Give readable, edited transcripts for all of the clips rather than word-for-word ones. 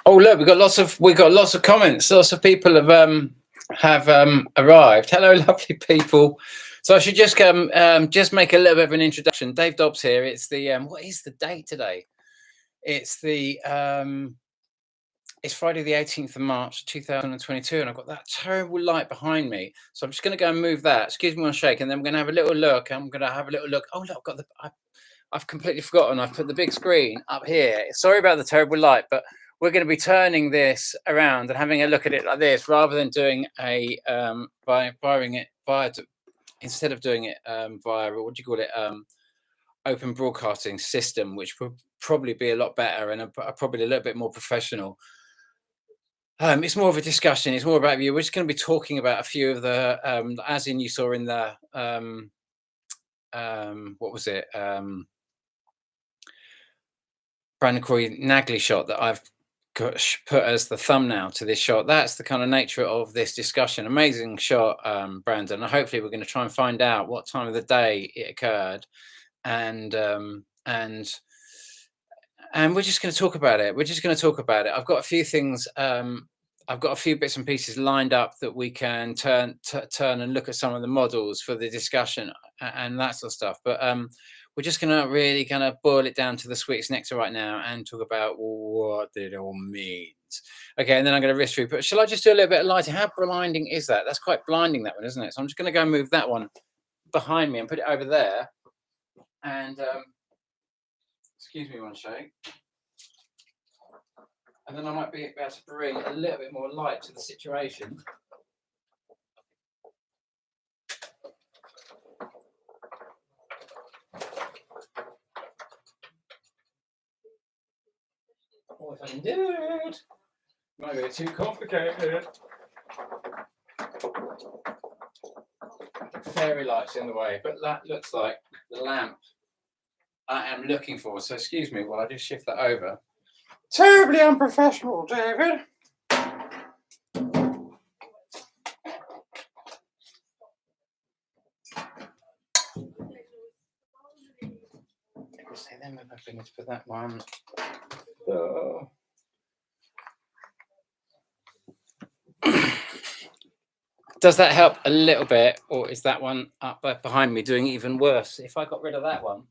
Oh look, we got lots of comments. Lots of people have arrived. Hello, lovely people. So I should just make a little bit of an introduction. Dave Dobbs here. It's the what is the date today? It's the it's Friday the 18th of March 2022, and I've got that terrible light behind me. So I'm just going to go and move that. Excuse me one shake, and then we're going to have a little look. I'm going to have a little look. Oh look, I've completely forgotten. I've put the big screen up here. Sorry about the terrible light, but we're going to be turning this around and having a look at it like this, rather than doing a firing it via instead of doing it via what do you call it open broadcasting system, which would probably be a lot better and probably a little bit more professional. It's more of a discussion. It's more about you. We're just going to be talking about a few of the, as in you saw in the, what was it? Brandon Corey Nagley shot that I've put as the thumbnail to this shot. That's the kind of nature of this discussion. Amazing shot, Brandon. And hopefully we're going to try and find out what time of the day it occurred, and we're just going to talk about it. We're just going to talk about it. I've got a few things. I've got a few bits and pieces lined up that we can turn and look at some of the models for the discussion and that sort of stuff. But we're just going to really kind of boil it down to the sweetest nectar right now and talk about what it all means. Okay, and then I'm going to risk through. But shall I just do a little bit of lighting? How blinding is that? That's quite blinding, that one, isn't it? So I'm just going to go and move that one behind me and put it over there. And excuse me one shake. And then I might be able to bring a little bit more light to the situation. Oh, if I can do it. Might be too complicated. Fairy lights in the way, but that looks like the lamp I am looking for. So excuse me while I just shift that over. Terribly unprofessional, David. So then maybe I need to put that one. Does that help a little bit, or is that one up behind me doing even worse? If I got rid of that one.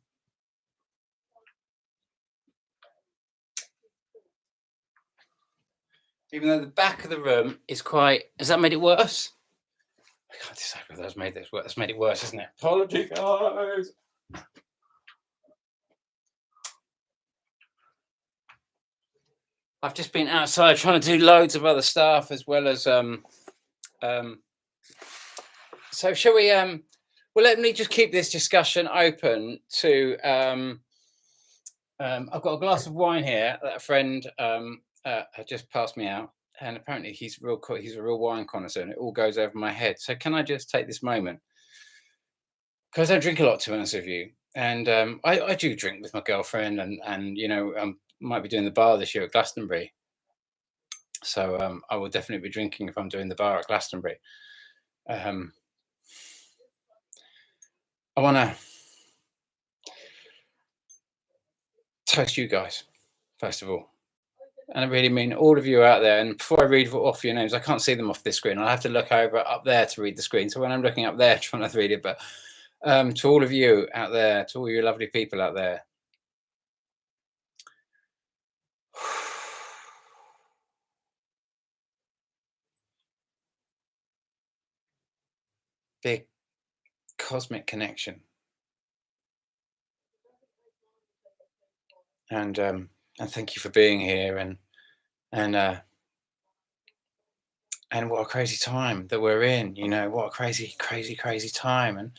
Even though the back of the room is quite, has that made it worse? I can't decide whether that's made this worse. That's made it worse, isn't it? Apology, guys. I've just been outside trying to do loads of other stuff as well as so shall we well, let me just keep this discussion open to I've got a glass of wine here that a friend just passed me out, and apparently he's a real wine connoisseur, and it all goes over my head. So can I just take this moment, because I don't drink a lot, to be honest with you, and I do drink with my girlfriend, and you know, might be doing the bar this year at Glastonbury, so I will definitely be drinking if I'm doing the bar at Glastonbury. I want to toast you guys first of all, and I really mean all of you out there. And before I read off your names, I can't see them off this screen. I have to look over up there to read the screen. So when I'm looking up there trying to read it, but to all of you out there, to all you lovely people out there, big cosmic connection, and thank you for being here, and what a crazy time that we're in. You know, what a crazy time. And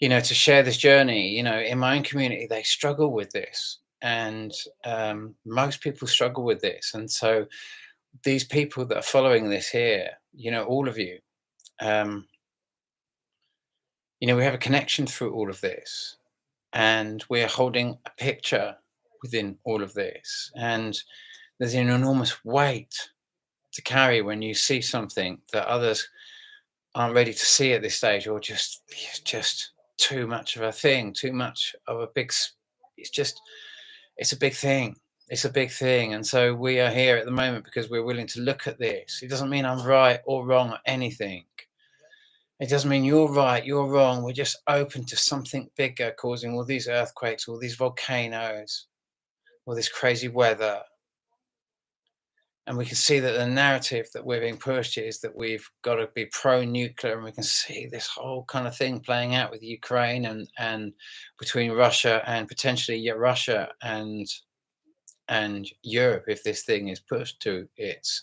you know, to share this journey, you know, in my own community, they struggle with this, and most people struggle with this. And so these people that are following this here, you know, all of you, you know, we have a connection through all of this, and we're holding a picture within all of this, and there's an enormous weight to carry when you see something that others aren't ready to see at this stage, or just too much of a thing, too much of a big, it's a big thing. It's a big thing. And so we are here at the moment because we're willing to look at this. It doesn't mean I'm right or wrong or anything. It doesn't mean you're right, you're wrong. We're just open to something bigger causing all these earthquakes, all these volcanoes, all this crazy weather. And we can see that the narrative that we're being pushed is that we've got to be pro-nuclear, and we can see this whole kind of thing playing out with Ukraine and between Russia and potentially Russia and Europe if this thing is pushed to its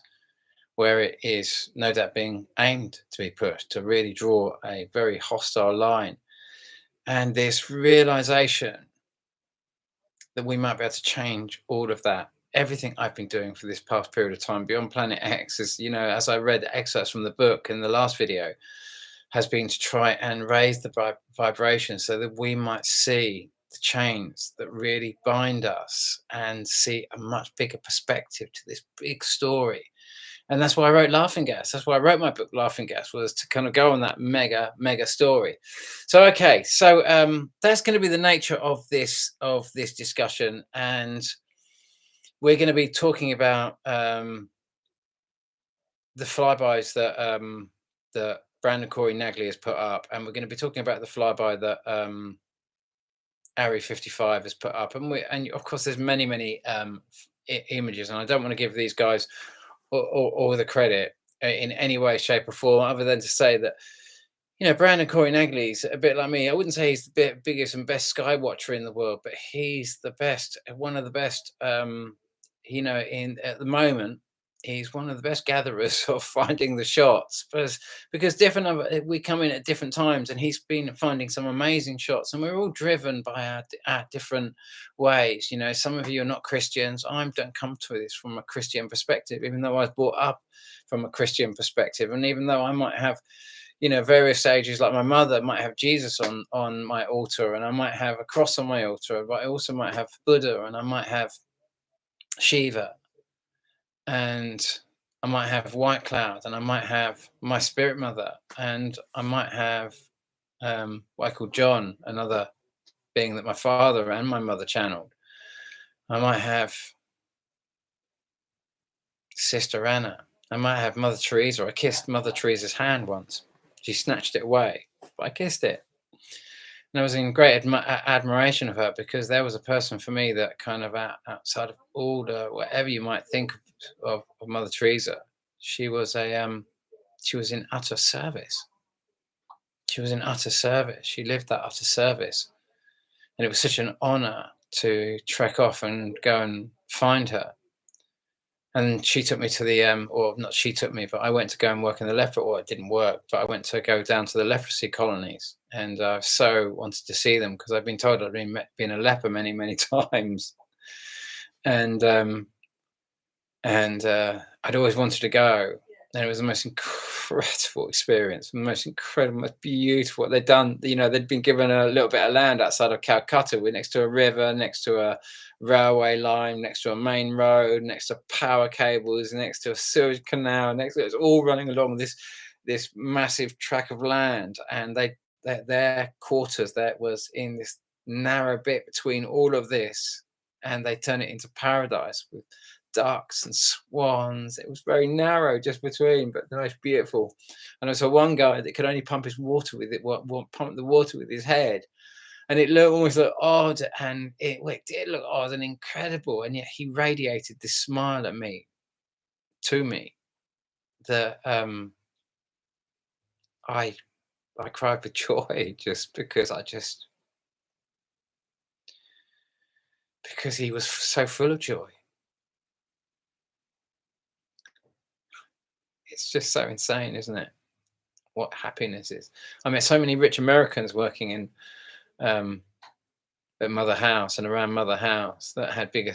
where it is no doubt being aimed to be pushed to really draw a very hostile line. And this realization that we might be able to change all of that. Everything I've been doing for this past period of time beyond Planet X is, as I read excerpts from the book in the last video, has been to try and raise the vibration so that we might see the chains that really bind us and see a much bigger perspective to this big story. And that's why I wrote Laughing Gas. That's why I wrote my book, Laughing Gas, was to kind of go on that mega, mega story. So, okay, so that's going to be the nature of this discussion, and we're going to be talking about the flybys that Brandon Corey Nagley has put up, and we're going to be talking about the flyby that Ari 55 has put up, and of course there's many images, and I don't want to give these guys all the credit in any way, shape, or form, other than to say that Brandon Corey Nagley's a bit like me. I wouldn't say he's the biggest and best sky watcher in the world, but he's the best, one of the best. In at the moment, he's one of the best gatherers of finding the shots, because we come in at different times, and he's been finding some amazing shots, and we're all driven by our different ways. Some of you are not Christians. I don't come to this from a Christian perspective, even though I was brought up from a Christian perspective, and even though I might have various stages, like my mother might have Jesus on my altar, and I might have a cross on my altar, but I also might have Buddha, and I might have Shiva, and I might have white cloud, and I might have my spirit mother, and I might have what I call John, another being that my father and my mother channeled. I might have Sister Anna. I might have Mother Teresa. I kissed Mother Teresa's hand once. She snatched it away, but I kissed it. And I was in great admiration of her, because there was a person for me that kind of outside of all the whatever you might think of Mother Teresa. She was she was in utter service. She was in utter service. She lived that utter service, and it was such an honor to trek off and go and find her. And she took me to the or not she took me, but I went to go and work in the leper. Well, it didn't work, but I went to go down to the leprosy colonies, and I so wanted to see them, because I've been told I've been a leper many times, and I'd always wanted to go, and it was the most incredible experience, the most incredible, most beautiful. They'd done, they'd been given a little bit of land outside of Calcutta, next to a river, next to a railway line, next to a main road, next to power cables, next to a sewage canal, it was all running along this massive tract of land, and their quarters that was in this narrow bit between all of this, and they turn it into paradise with ducks and swans. It was very narrow just between, but the most beautiful. And I saw one guy that could only pump his water with it, pump the water with his head, and it looked almost like odd, and it did look odd and incredible, and yet he radiated this smile at me, to me, that I cried with joy, just because because he was so full of joy. It's just so insane, isn't it? What happiness is. I met so many rich Americans working in at Mother House and around Mother House that had big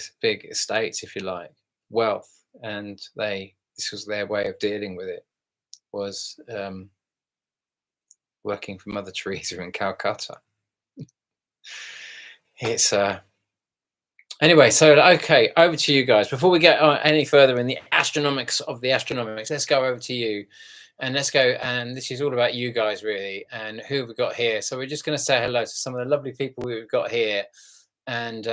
estates, if you like, wealth, and this was their way of dealing with it, was working for Mother Teresa in Calcutta. It's anyway, so okay, over to you guys. Before we get any further in the astronomics of the astronomics, let's go over to you, and let's go. And this is all about you guys, really, and who have we got here. So we're just going to say hello to some of the lovely people we've got here, and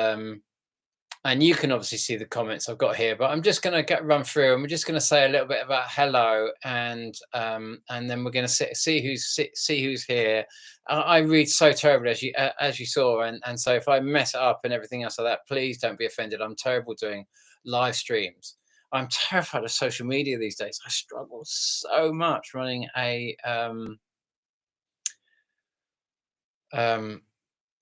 And you can obviously see the comments I've got here, but I'm just going to run through, and we're just going to say a little bit about hello, and then we're going to see who's here. I read so terribly, as you saw, and so if I mess it up and everything else like that, please don't be offended. I'm terrible doing live streams. I'm terrified of social media these days. I struggle so much running a um,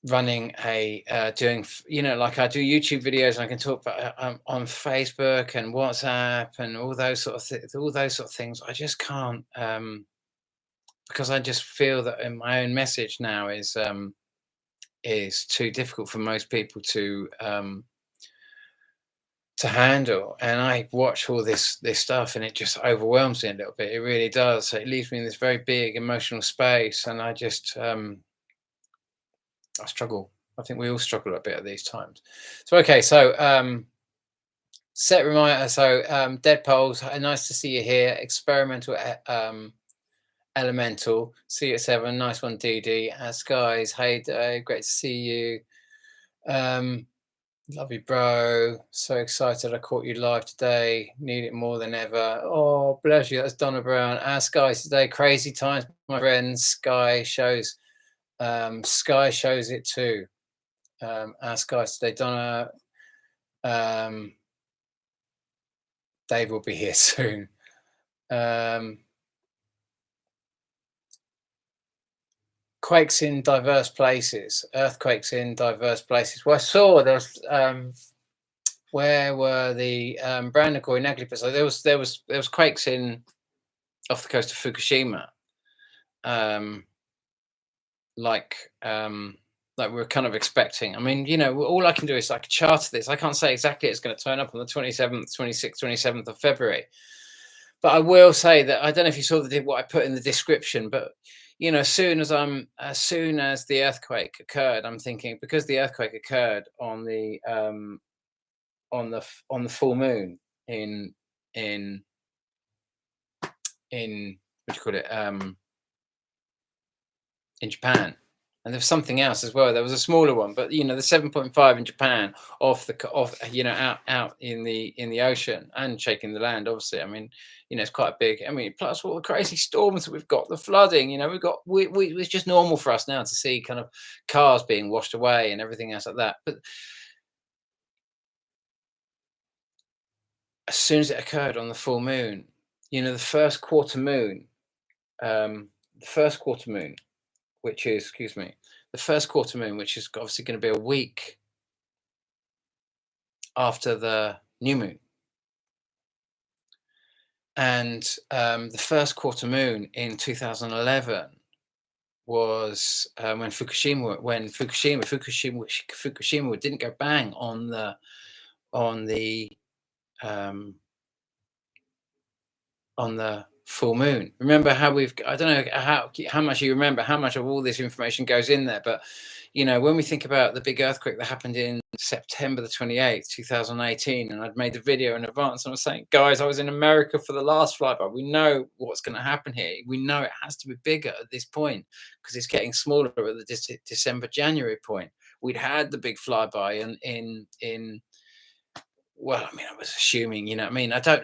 doing, like I do YouTube videos, and I can talk about on Facebook and WhatsApp and all those sort of things. I just can't, because I just feel that in my own message now is too difficult for most people to handle. And I watch all this stuff, and it just overwhelms me a little bit. It really does. So it leaves me in this very big emotional space, and I just I struggle. I think we all struggle a bit at these times. So okay, so set reminder. So dead poles. Nice to see you here. Experimental elemental. See you at 7. Nice one, DD. Skies. Hey Dave, great to see you. Love you, bro. So excited I caught you live today. Need it more than ever. Oh, bless you. That's Donna Brown. Skies today. Crazy times, my friends. Sky shows it too. Ask guys today, Donna. Dave will be here soon. Quakes in diverse places, earthquakes in diverse places. Well, I saw there's where were the Brandenburg and Naglipa? So there was quakes off the coast of Fukushima. Like we're kind of expecting. I mean, all I can do is like chart this. I can't say exactly it's going to turn up on the 27th, 26th, 27th of February. But I will say that I don't know if you saw what I put in the description, but as soon as the earthquake occurred, I'm thinking, because the earthquake occurred on the full moon in what do you call it, in Japan. And there was something else as well. There was a smaller one, but the 7.5 in Japan out in the ocean and shaking the land. Obviously, I mean, it's quite big. I mean, plus all the crazy storms that we've got, the flooding. It's just normal for us now to see kind of cars being washed away and everything else like that. But as soon as it occurred on the full moon, the first quarter moon, which is, the first quarter moon, which is obviously going to be a week after the new moon. And the first quarter moon in 2011 was when Fukushima didn't go bang on the full moon. Remember how I don't know how much you remember how much of all this information goes in there, but when we think about the big earthquake that happened in September the 28th, 2018, and I'd made the video in advance, and I was saying, guys, I was in America for the last flyby. We know what's going to happen here. We know it has to be bigger at this point because it's getting smaller at the December-January point. We'd had the big flyby in well, I mean, I was assuming, I don't,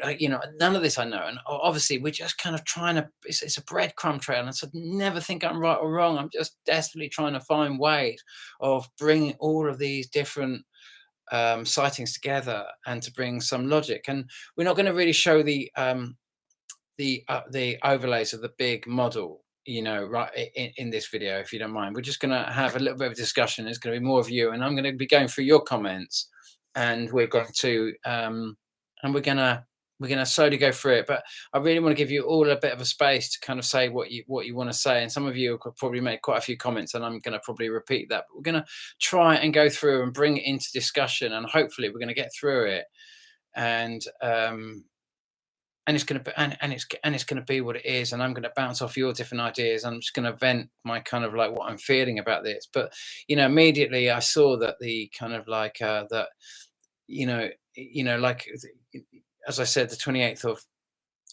none of this I know. And obviously we're just kind of trying to, it's a breadcrumb trail. And so never think I'm right or wrong. I'm just desperately trying to find ways of bringing all of these different sightings together and to bring some logic. And we're not going to really show the overlays of the big model, right in this video, if you don't mind. We're just going to have a little bit of discussion. There's going to be more of you, and I'm going to be going through your comments. And we're going to slowly go through it. But I really want to give you all a bit of a space to kind of say what you want to say. And some of you could probably make quite a few comments, and I'm going to probably repeat that. But we're going to try and go through and bring it into discussion, and hopefully we're going to get through it. And it's going to be what it is. And I'm going to bounce off your different ideas. I'm just going to vent my kind of like what I'm feeling about this. But immediately I saw that the kind of like that. Like as I said, the 28th of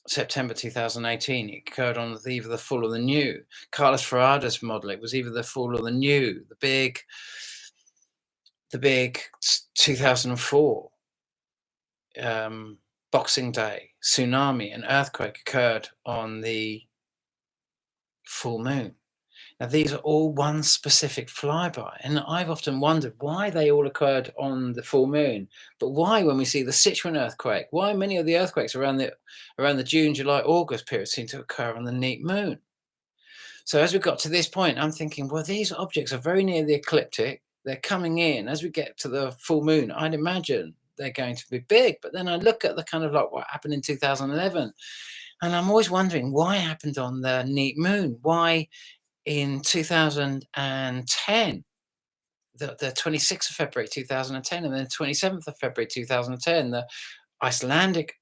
September 2018, it occurred on either the full or the new. Carlos Ferrada's model, it was either the full or the new. the big 2004 Boxing Day tsunami and earthquake occurred on the full moon. Now, these are all one specific flyby, and I've often wondered why they all occurred on the full moon, but why, when we see the Sichuan earthquake, why many of the earthquakes around the June, July, August period seem to occur on the neap moon. So as we got to this point, I'm thinking, well, these objects are very near the ecliptic. They're coming in as we get to the full moon. I'd imagine they're going to be big, but then I look at the kind of like what happened in 2011, and I'm always wondering why it happened on the neap moon. Why in 2010, the 26th of February 2010, and then 27th of February 2010, the Icelandic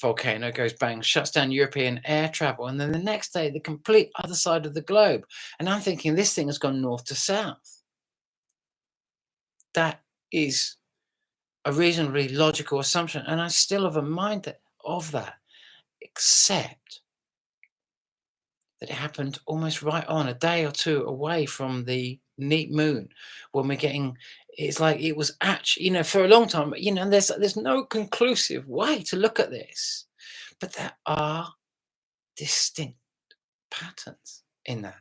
volcano goes bang, shuts down European air travel, and then the next day, the complete other side of the globe. And I'm thinking this thing has gone north to south. That is a reasonably logical assumption, and I still have a mind of that, except that it happened almost right on a day or two away from the neap moon when we're getting, it's like it was actually, for a long time, there's no conclusive way to look at this, but there are distinct patterns in that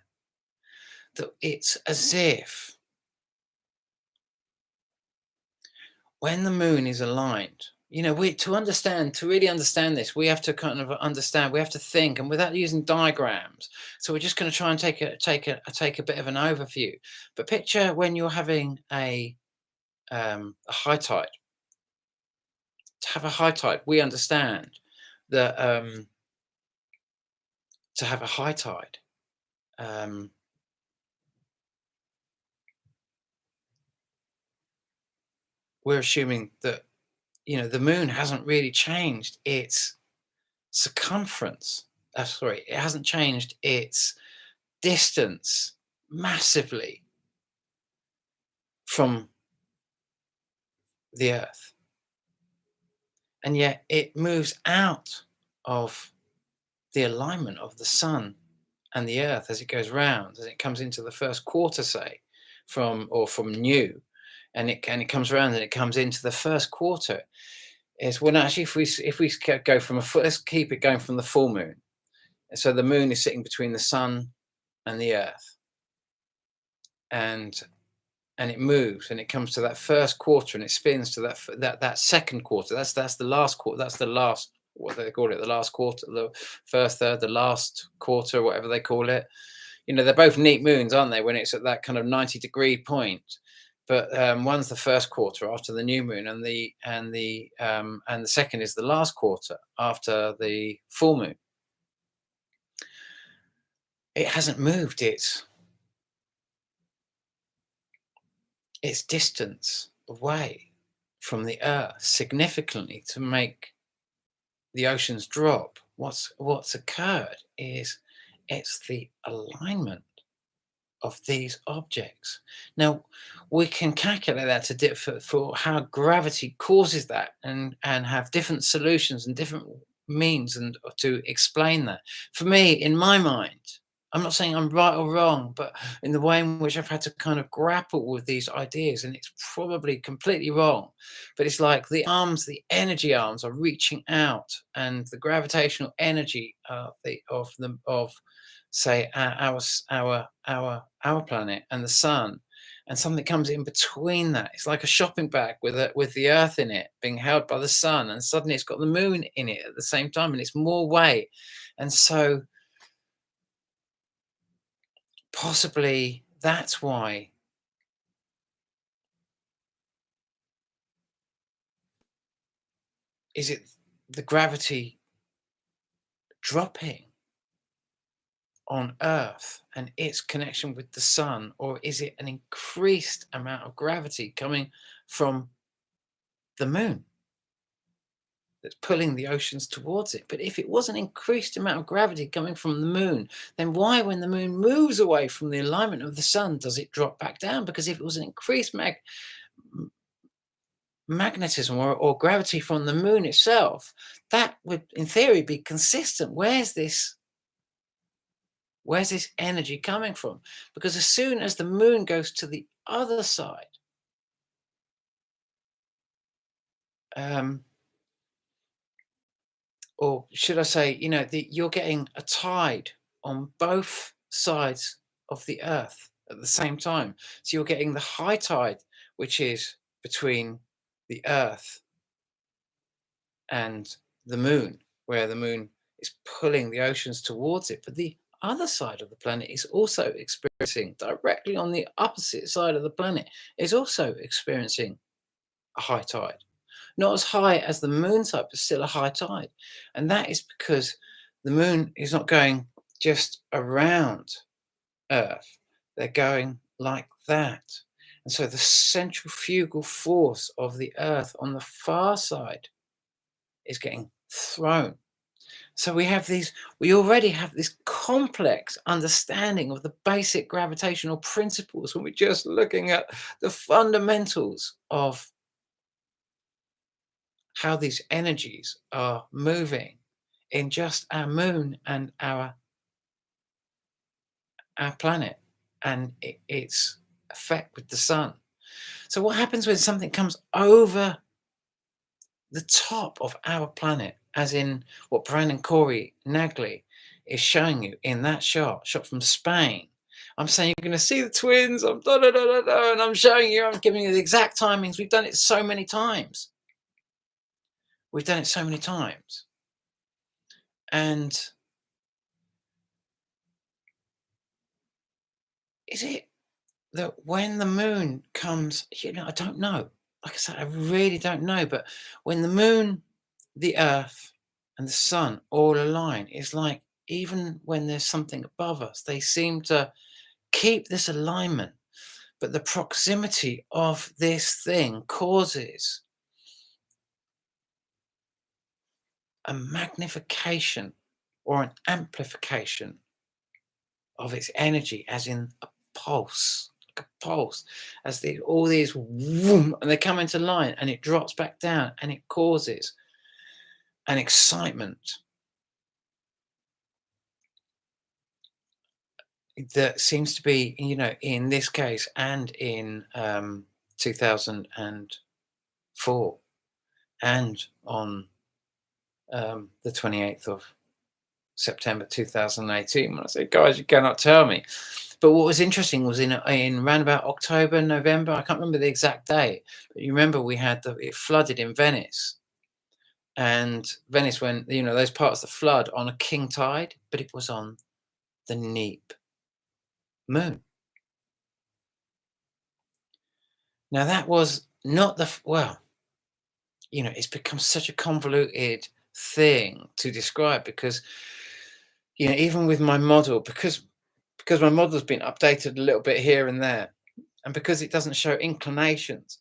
it's as if when the moon is aligned, we to really understand this, we have to kind of understand, we have to think, and without using diagrams. So we're just going to try and take a bit of an overview. But picture when you're having a high tide. To have a high tide, we understand that to have a high tide, we're assuming that the moon hasn't really changed its circumference. It hasn't changed its distance massively from the Earth, and yet it moves out of the alignment of the sun and the Earth as it goes round, as it comes into the first quarter, say, from new, and it comes around and it comes into the first quarter. Is when actually, if we go from let's keep it going from the full moon. So the moon is sitting between the sun and the Earth, and it moves and it comes to that first quarter and it spins to that second quarter. That's the last quarter. That's the last, what they call it, the last quarter, the first third, the last quarter, whatever they call it. They're both neat moons, aren't they? When it's at that kind of 90-degree point. But one's the first quarter after the new moon, and the second is the last quarter after the full moon. It hasn't moved its distance away from the Earth significantly to make the oceans drop. What's occurred is it's the alignment of these objects. Now, we can calculate that to differ for how gravity causes that, and have different solutions and different means and to explain that. For me, in my mind, I'm not saying I'm right or wrong, but in the way in which I've had to kind of grapple with these ideas, and it's probably completely wrong, but it's like the energy arms are reaching out, and the gravitational energy of say our planet and the sun, and something comes in between that. It's like a shopping bag with the Earth in it being held by the sun, and suddenly it's got the moon in it at the same time, and it's more weight. And so possibly that's why is it the gravity dropping on Earth and its connection with the sun, or is it an increased amount of gravity coming from the moon that's pulling the oceans towards it? But if it was an increased amount of gravity coming from the moon, then why, when the moon moves away from the alignment of the sun, does it drop back down? Because if it was an increased magnetism or gravity from the moon itself, that would in theory be consistent. Where's this energy coming from? Because as soon as the moon goes to the other side um, or should I say, you're getting a tide on both sides of the Earth at the same time. So you're getting the high tide, which is between the Earth and the moon, where the moon is pulling the oceans towards it. But the other side of the planet is also experiencing, directly on the opposite side of the planet, is also experiencing a high tide. Not as high as the moon side, but still a high tide. And that is because the moon is not going just around Earth, they're going like that. And so the centrifugal force of the Earth on the far side is getting thrown. So we already have this complex understanding of the basic gravitational principles when we're just looking at the fundamentals of how these energies are moving in just our moon and our planet and its effect with the sun. So what happens when something comes over the top of our planet, as in what Brandon Corey Nagley is showing you in that shot from Spain? I'm saying you're going to see the twins. I'm da da da da da, and I'm showing you. I'm giving you the exact timings. We've done it so many times. We've done it so many times, and is it that when the moon comes, I don't know. Like I said, I really don't know. But when the moon, the earth, and the sun all align, it's like even when there's something above us, they seem to keep this alignment. But the proximity of this thing causes a magnification or an amplification of its energy, as in a pulse, like a pulse, as all these vroom, and they come into line, and it drops back down, and it causes an excitement that seems to be, in this case and in 2004 and on the 28th of September 2018, when I said, guys, you cannot tell me. But what was interesting was in around about October, November, I can't remember the exact date, but you remember we had it flooded in Venice. And Venice went, those parts that flood on a king tide, but it was on the neap moon. Now that was not it's become such a convoluted thing to describe because, even with my model, because my model's been updated a little bit here and there, and because it doesn't show inclinations,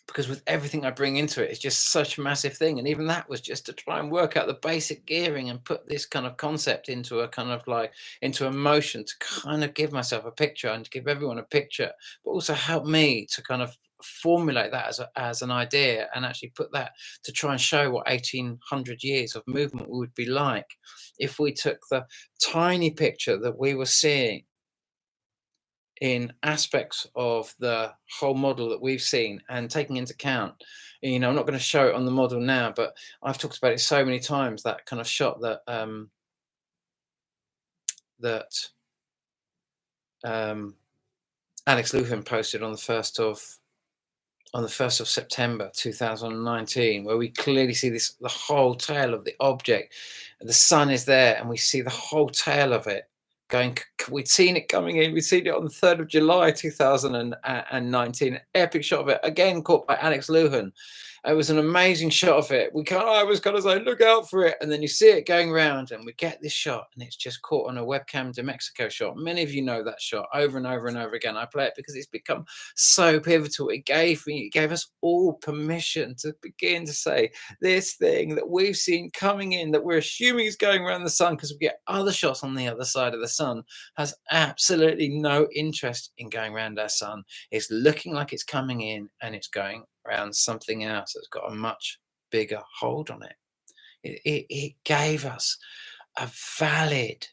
because with everything I bring into it, it's just such a massive thing. And even that was just to try and work out the basic gearing and put this kind of concept into a kind of into a motion to kind of give myself a picture and to give everyone a picture, but also help me to kind of formulate that as an idea and actually put that to try and show what 1800 years of movement would be like if we took the tiny picture that we were seeing in aspects of the whole model that we've seen and taking into account, I'm not going to show it on the model now, but I've talked about it so many times, that kind of shot that Alex Luhan posted on the 1st of September 2019, where we clearly see the whole tail of the object. The sun is there and we see the whole tail of it going. We'd seen it coming in. We'd seen it on the 3rd of July 2019. Epic shot of it, again caught by Alex Luhan. It was an amazing shot of it. I was kind of saying, look out for it. And then you see it going around and we get this shot and it's just caught on a webcam de Mexico shot. Many of you know that shot over and over and over again. I play it because it's become so pivotal. It gave us all permission to begin to say this thing that we've seen coming in, that we're assuming is going around the sun because we get other shots on the other side of the sun, has absolutely no interest in going around our sun. It's looking like it's coming in and it's going around something else that's got a much bigger hold on it. It gave us a valid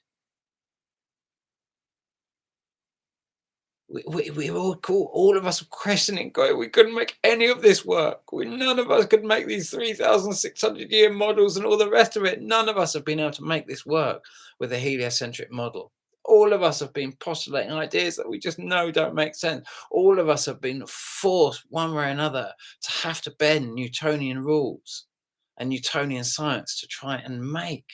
we were all cool. All of us were questioning, going, we couldn't make any of this work. None of us could make these 3,600-year models and all the rest of it. None of us have been able to make this work with a heliocentric model. All of us have been postulating ideas that we just know don't make sense. All of us have been forced, one way or another, to have to bend Newtonian rules and Newtonian science to try and make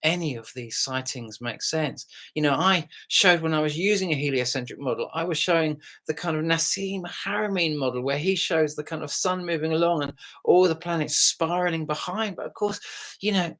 any of these sightings make sense. I showed, when I was using a heliocentric model, I was showing the kind of Nassim Haramein model where he shows the kind of sun moving along and all the planets spiraling behind. But of course, you know,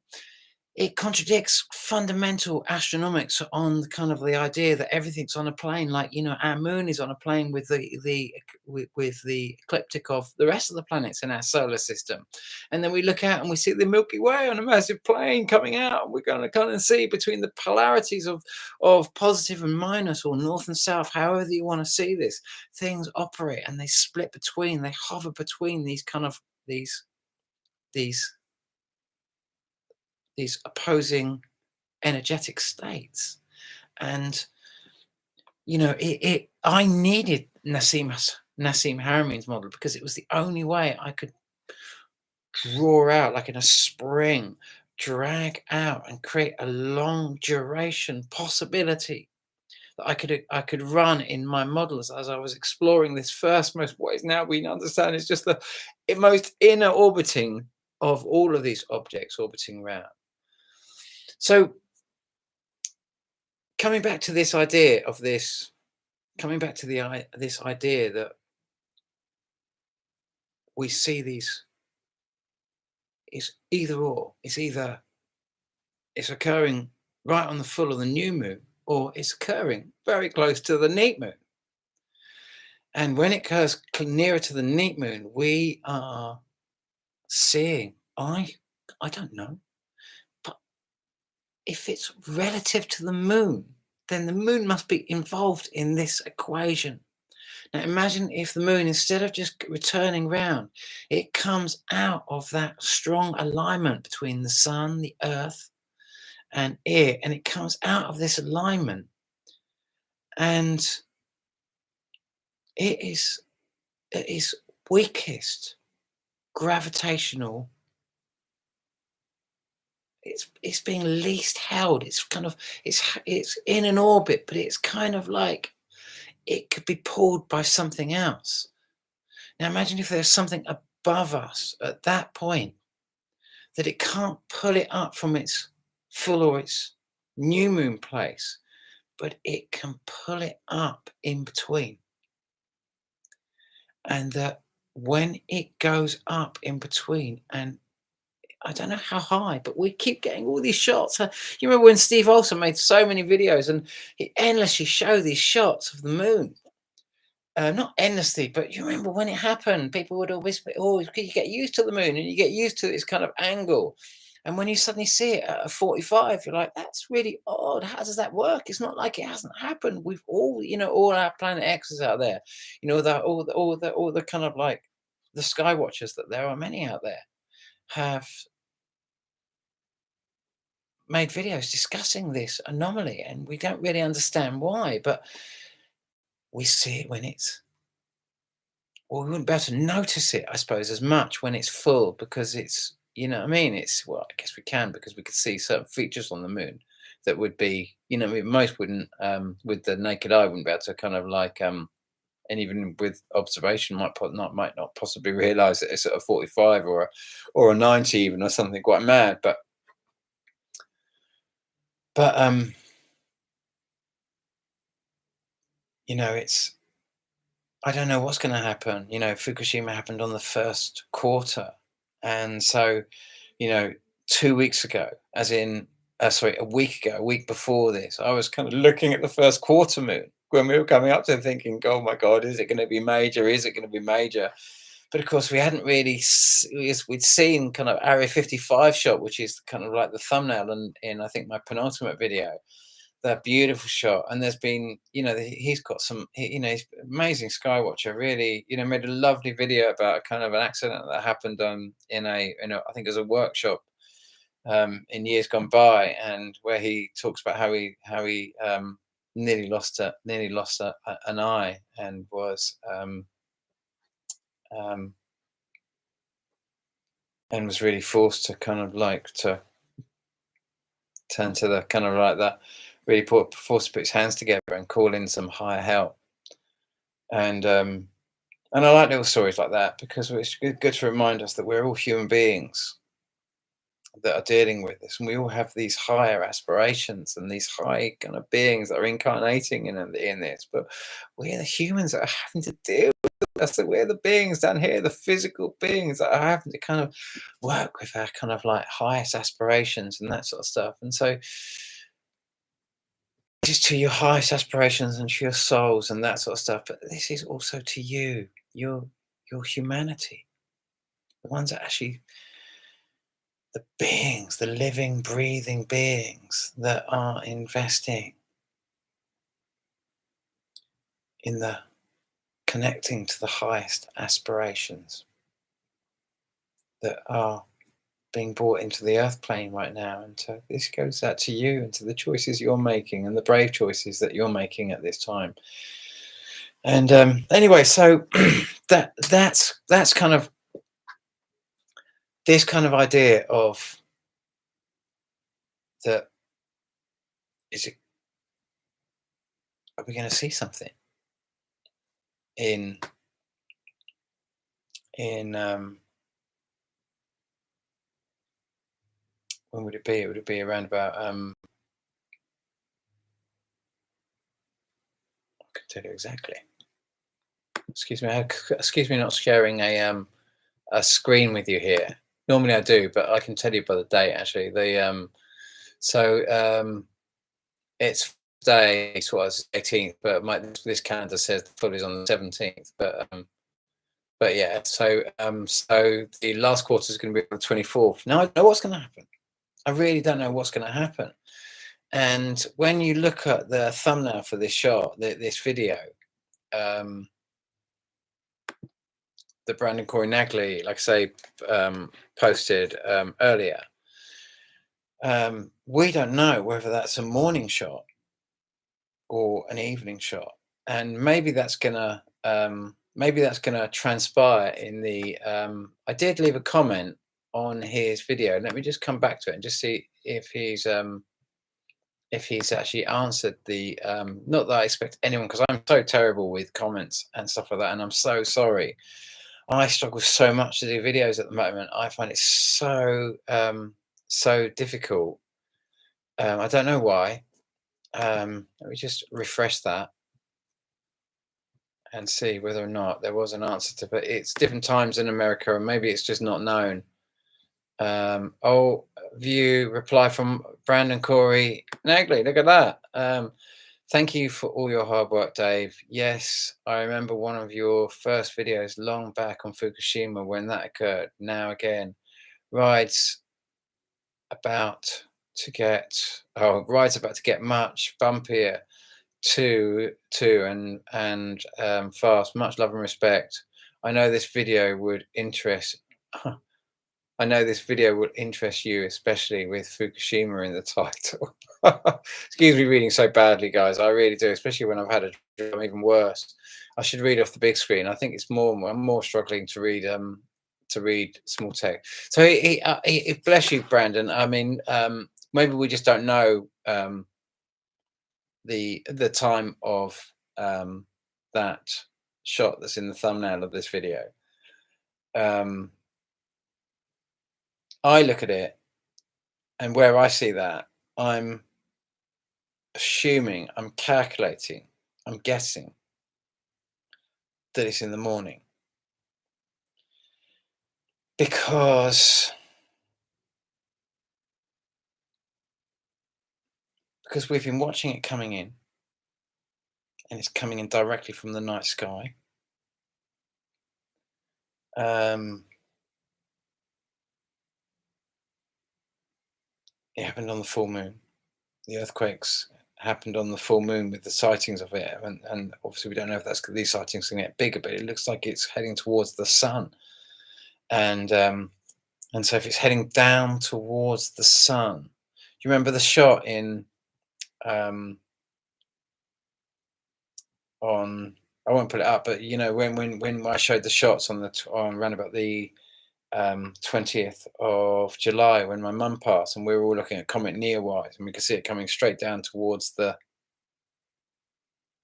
it contradicts fundamental astronomics on the idea that everything's on a plane, like our moon is on a plane with the ecliptic of the rest of the planets in our solar system. And then we look out and we see the Milky Way on a massive plane coming out, and we're going to kind of see between the polarities of positive and minus, or north and south, however you want to see this, things operate, and they split between, they hover between these kind of these opposing energetic states. And I needed Nassim Haramein's model because it was the only way I could draw out, like in a spring, drag out and create a long duration possibility that I could run in my models as I was exploring this first, most, what is now we understand is just the most inner orbiting of all of these objects orbiting around. So coming back to this idea of this, this idea that we see these, it's either or. It's occurring right on the full of the new moon, or it's occurring very close to the neap moon. And when it occurs nearer to the neap moon, we are seeing, I don't know, but if it's relative to the moon, then the moon must be involved in this equation. Now imagine if the moon, instead of just returning round, it comes out of that strong alignment between the sun, the earth, and it, and it comes out of this alignment, and it is weakest gravitational. It's being least held. It's kind of it's in an orbit, but it's kind of like it could be pulled by something else. Now imagine if there's something above us at that point that it can't pull it up from its full or its new moon place, but it can pull it up in between. And that when it goes up in between, and I don't know how high, but we keep getting all these shots. You remember when Steve Olson made so many videos and he endlessly showed these shots of the moon? Not endlessly, but you remember when it happened, people would always be, oh, you get used to the moon and you get used to this kind of angle. And when you suddenly see it at a 45, you're like, that's really odd. How does that work? It's not like it hasn't happened. We've all, all our Planet X's out there, all the kind of like the sky watchers, that there are many out there, have made videos discussing this anomaly, and we don't really understand why, but we see it when it's, or we wouldn't be able to notice it, I suppose, as much when it's full, because it's, what I mean? It's, well, I guess we can, because we could see certain features on the moon that would be, most wouldn't, with the naked eye, wouldn't be able to kind of like, and even with observation might not possibly realize that it's at a 45 or a 90 even, or something quite mad. But it's, I don't know what's going to happen. Fukushima happened on the first quarter. And so, 2 weeks ago, as in, a week ago, a week before this, I was kind of looking at the first quarter moon when we were coming up to it, thinking, oh my God, is it going to be major? Is it going to be major? But of course, we hadn't really, we'd seen kind of Area 55 shot, which is kind of like the thumbnail in I think, my penultimate video. That beautiful shot. And there's been, he's got some, he's amazing sky watcher, really, made a lovely video about kind of an accident that happened in a I think it was a workshop in years gone by, and where he talks about how he nearly lost an eye, and um, was really forced to kind of like to turn to the kind of like that, really forced to put his hands together and call in some higher help. And I like little stories like that because it's good to remind us that we're all human beings that are dealing with this, and we all have these higher aspirations and these high kind of beings that are incarnating in this. But we're the humans that are having to deal with this. So we're the beings down here, the physical beings that are having to kind of work with our kind of like highest aspirations and that sort of stuff. And so this is to your highest aspirations and to your souls and that sort of stuff. But this is also to you, your humanity, the ones that actually, the beings, the living, breathing beings that are investing in the connecting to the highest aspirations that are being brought into the earth plane right now. And so this goes out to you and to the choices you're making and the brave choices that you're making at this time. And anyway, so that's kind of this kind of idea of that. Are we going to see something in when would it be? Would it be around about I can tell you exactly. Excuse me, not sharing a screen with you here. Normally I do, but I can tell you by the date actually. It's day, so it's 18th, but this calendar says the full is on the 17th. But yeah, so the last quarter is going to be on the 24th. Now I don't know what's going to happen. I really don't know what's going to happen. And when you look at the thumbnail for this shot, this video, that Brandon Corey Nagley, like I say, posted earlier, we don't know whether that's a morning shot or an evening shot, and maybe that's gonna transpire in the. I did leave a comment on his video. Let me just come back to it and just see if he's actually answered the. Not that I expect anyone, because I'm so terrible with comments and stuff like that, and I'm so sorry. I struggle so much to do videos at the moment. I find it so so difficult. I don't know why. Let me just refresh that and see whether or not there was an answer to. But it's different times in America, and maybe it's just not known. View reply from Brandon Corey Nagley. Look at that. Thank you for all your hard work, Dave. Yes, I remember one of your first videos long back on Fukushima when that occurred. Now again, rides about to get much bumpier too and fast. Much love and respect. I know this video would interest. I know this video will interest you, especially with Fukushima in the title. Excuse me reading so badly, guys. I really do, especially when I've had a dream even worse. I should read off the big screen. I think I'm more struggling to read small text. So he bless you, Brandon. I mean, maybe we just don't know the time of that shot that's in the thumbnail of this video. I look at it, and where I see that, I'm assuming, I'm calculating, I'm guessing that it's in the morning. Because we've been watching it coming in, and it's coming in directly from the night sky. It happened on the full moon. The earthquakes happened on the full moon with the sightings of it, and obviously we don't know if these sightings can get bigger, but it looks like it's heading towards the sun. And so if it's heading down towards the sun, do you remember the shot in on. I won't put it up, but when I showed the shots on on around about the 20th of July when my mum passed, and we were all looking at Comet Neowise, and we could see it coming straight down towards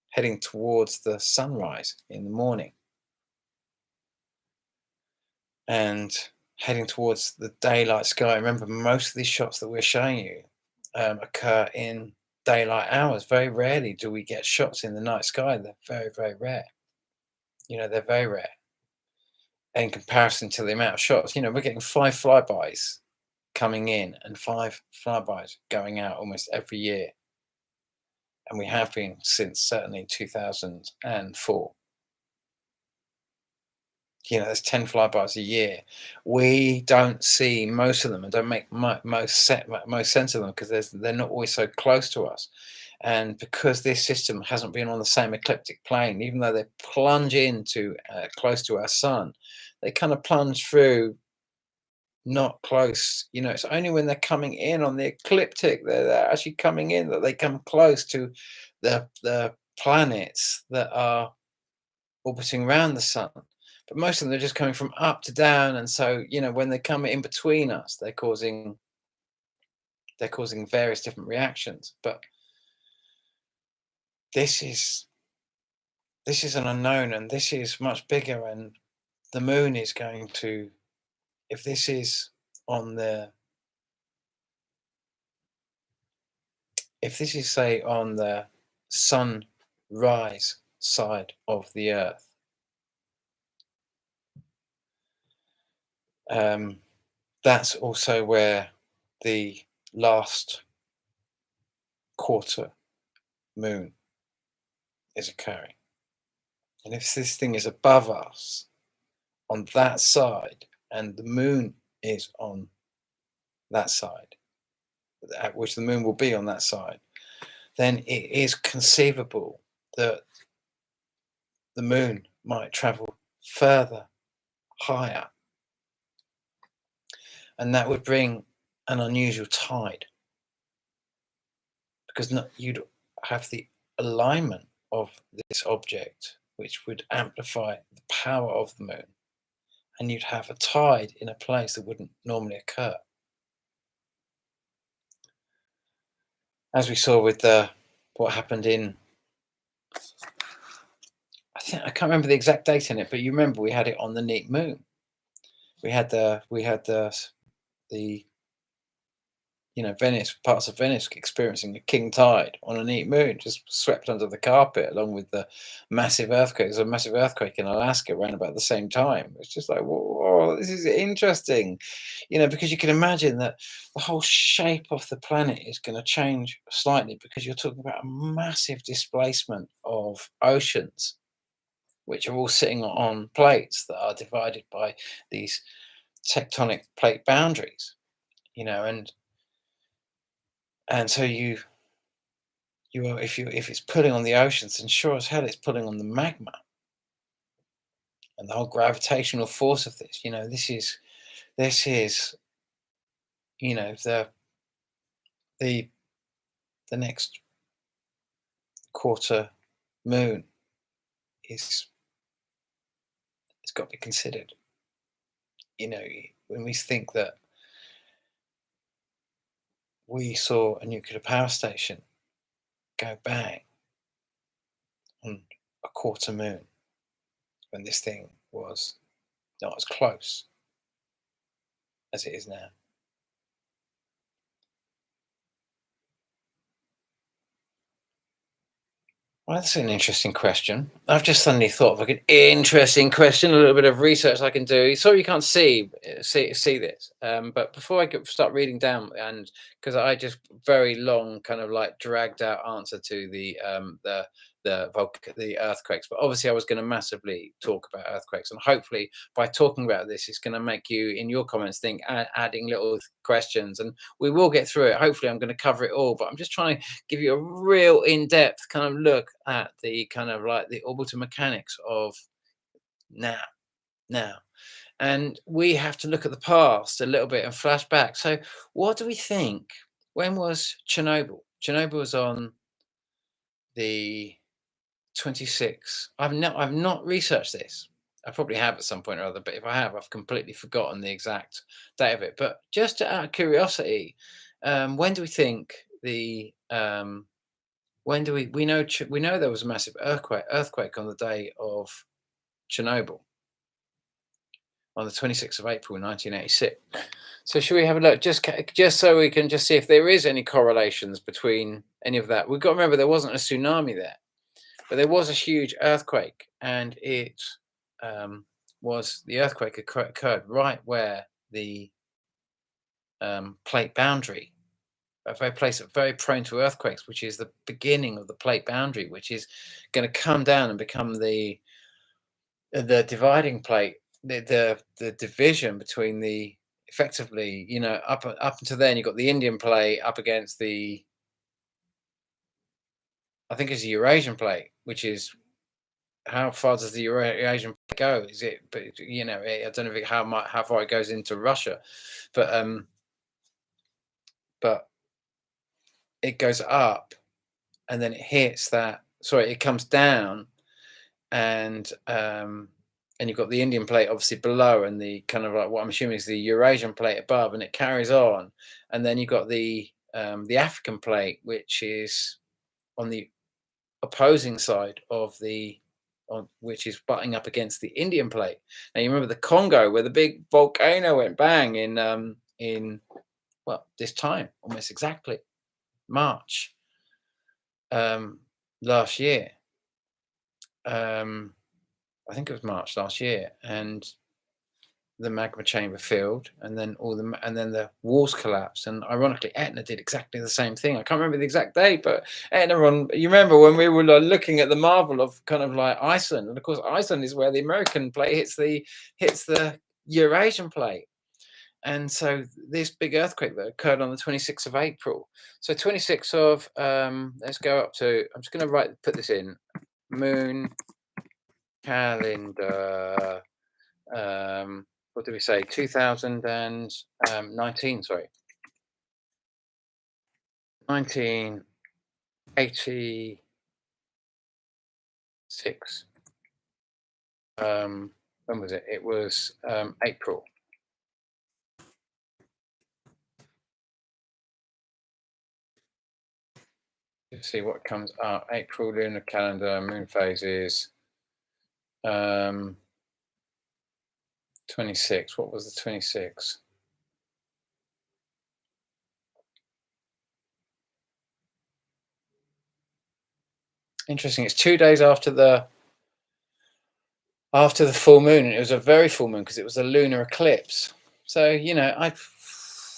heading towards the sunrise in the morning, and heading towards the daylight sky. Remember, most of these shots that we're showing you occur in daylight hours. Very rarely do we get shots in the night sky. They're very, very rare. They're very rare in comparison to the amount of shots. We're getting 5 flybys coming in and 5 flybys going out almost every year. And we have been since certainly 2004. There's 10 flybys a year. We don't see most of them and don't make most sense of them because they're not always so close to us. And because this system hasn't been on the same ecliptic plane, even though they plunge into close to our sun, they kind of plunge through not close. It's only when they're coming in on the ecliptic, they're actually coming in, that they come close to the planets that are orbiting around the sun. But most of them are just coming from up to down, and so when they come in between us, they're causing various different reactions. But this is an unknown, and this is much bigger, and the moon is going to, if this is on the if this is, say, on the sunrise side of the Earth, that's also where the last quarter moon is occurring. And if this thing is above us on that side, and the moon is on that side, at which the moon will be on that side, then it is conceivable that the moon might travel further, higher, and that would bring an unusual tide, because you'd have the alignment of this object, which would amplify the power of the moon, and you'd have a tide in a place that wouldn't normally occur. As we saw with what happened in, I can't remember the exact date in it, but you remember we had it on the neap moon. We had the Venice, parts of Venice experiencing a king tide on a neap moon, just swept under the carpet, along with the massive earthquake. There's a massive earthquake in Alaska around about the same time. It's just like, whoa, this is interesting, because you can imagine that the whole shape of the planet is going to change slightly, because you're talking about a massive displacement of oceans, which are all sitting on plates that are divided by these tectonic plate boundaries, and so if it's pulling on the oceans, then sure as hell it's pulling on the magma, and the whole gravitational force of this. This is the the next quarter moon is, it's got to be considered. When we think that we saw a nuclear power station go bang on a quarter moon, when this thing was not as close as it is now. Well, that's an interesting question. I've just suddenly thought of like an interesting question, a little bit of research I can do. Sorry you can't see this, but before I start reading down, and because I just very long kind of like dragged out answer to the earthquakes, but obviously I was going to massively talk about earthquakes, and hopefully by talking about this, it's going to make you in your comments think, adding little questions, and we will get through it. Hopefully I'm going to cover it all, but I'm just trying to give you a real in-depth kind of look at the kind of like the orbital mechanics of now. And we have to look at the past a little bit and flash back. So what do we think? When was Chernobyl? Chernobyl was on the 26. I've not researched this. I probably have at some point or other, but if I have, I've completely forgotten the exact date of it. But just out of curiosity, when do we think the when do we know there was a massive earthquake on the day of Chernobyl on the 26th of April 1986. So should we have a look just so we can just see if there is any correlations between any of that? We've got to remember there wasn't a tsunami there. But there was a huge earthquake, and it was the earthquake occurred right where the plate boundary, a very place very prone to earthquakes, which is the beginning of the plate boundary, which is going to come down and become the dividing plate, the division between the effectively, up until then you've got the Indian plate up against the, I think it's the Eurasian plate, which is how far does the Eurasian plate go? Is it, but I don't know how far it goes into Russia, but but it goes up and then it hits that. Sorry, it comes down, and you've got the Indian plate obviously below, and the kind of like what I'm assuming is the Eurasian plate above, and it carries on, and then you've got the African plate, which is on the opposing side of which is butting up against the Indian plate. Now you remember the Congo, where the big volcano went bang in this time, almost exactly March last year. I think it was March last year, and the magma chamber filled, and then the walls collapsed. And ironically, Etna did exactly the same thing. I can't remember the exact date, but Etna you remember when we were looking at the marvel of kind of like Iceland, and of course Iceland is where the American plate hits the Eurasian plate. And so this big earthquake that occurred on the 26th of April. So 26th of let's go up to, I'm just going to put this in moon calendar. What did we say? 2019, sorry. 1986. When was it? It was April. Let's see what comes up. April lunar calendar, moon phases. 26. What was the 26? Interesting. It's 2 days after the full moon. It was a very full moon because it was a lunar eclipse. So I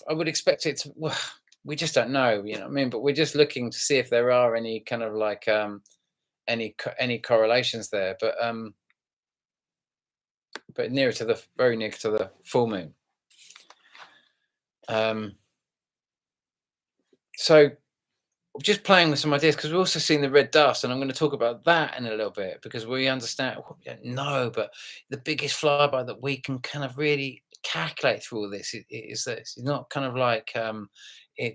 would expect it to. Well, we just don't know. You know what I mean? But we're just looking to see if there are any kind of like any correlations there. But very near to the full moon. So just playing with some ideas, because we've also seen the red dust, and I'm going to talk about that in a little bit, because we understand, we don't know, but the biggest flyby that we can kind of really calculate through all this is that it's not kind of like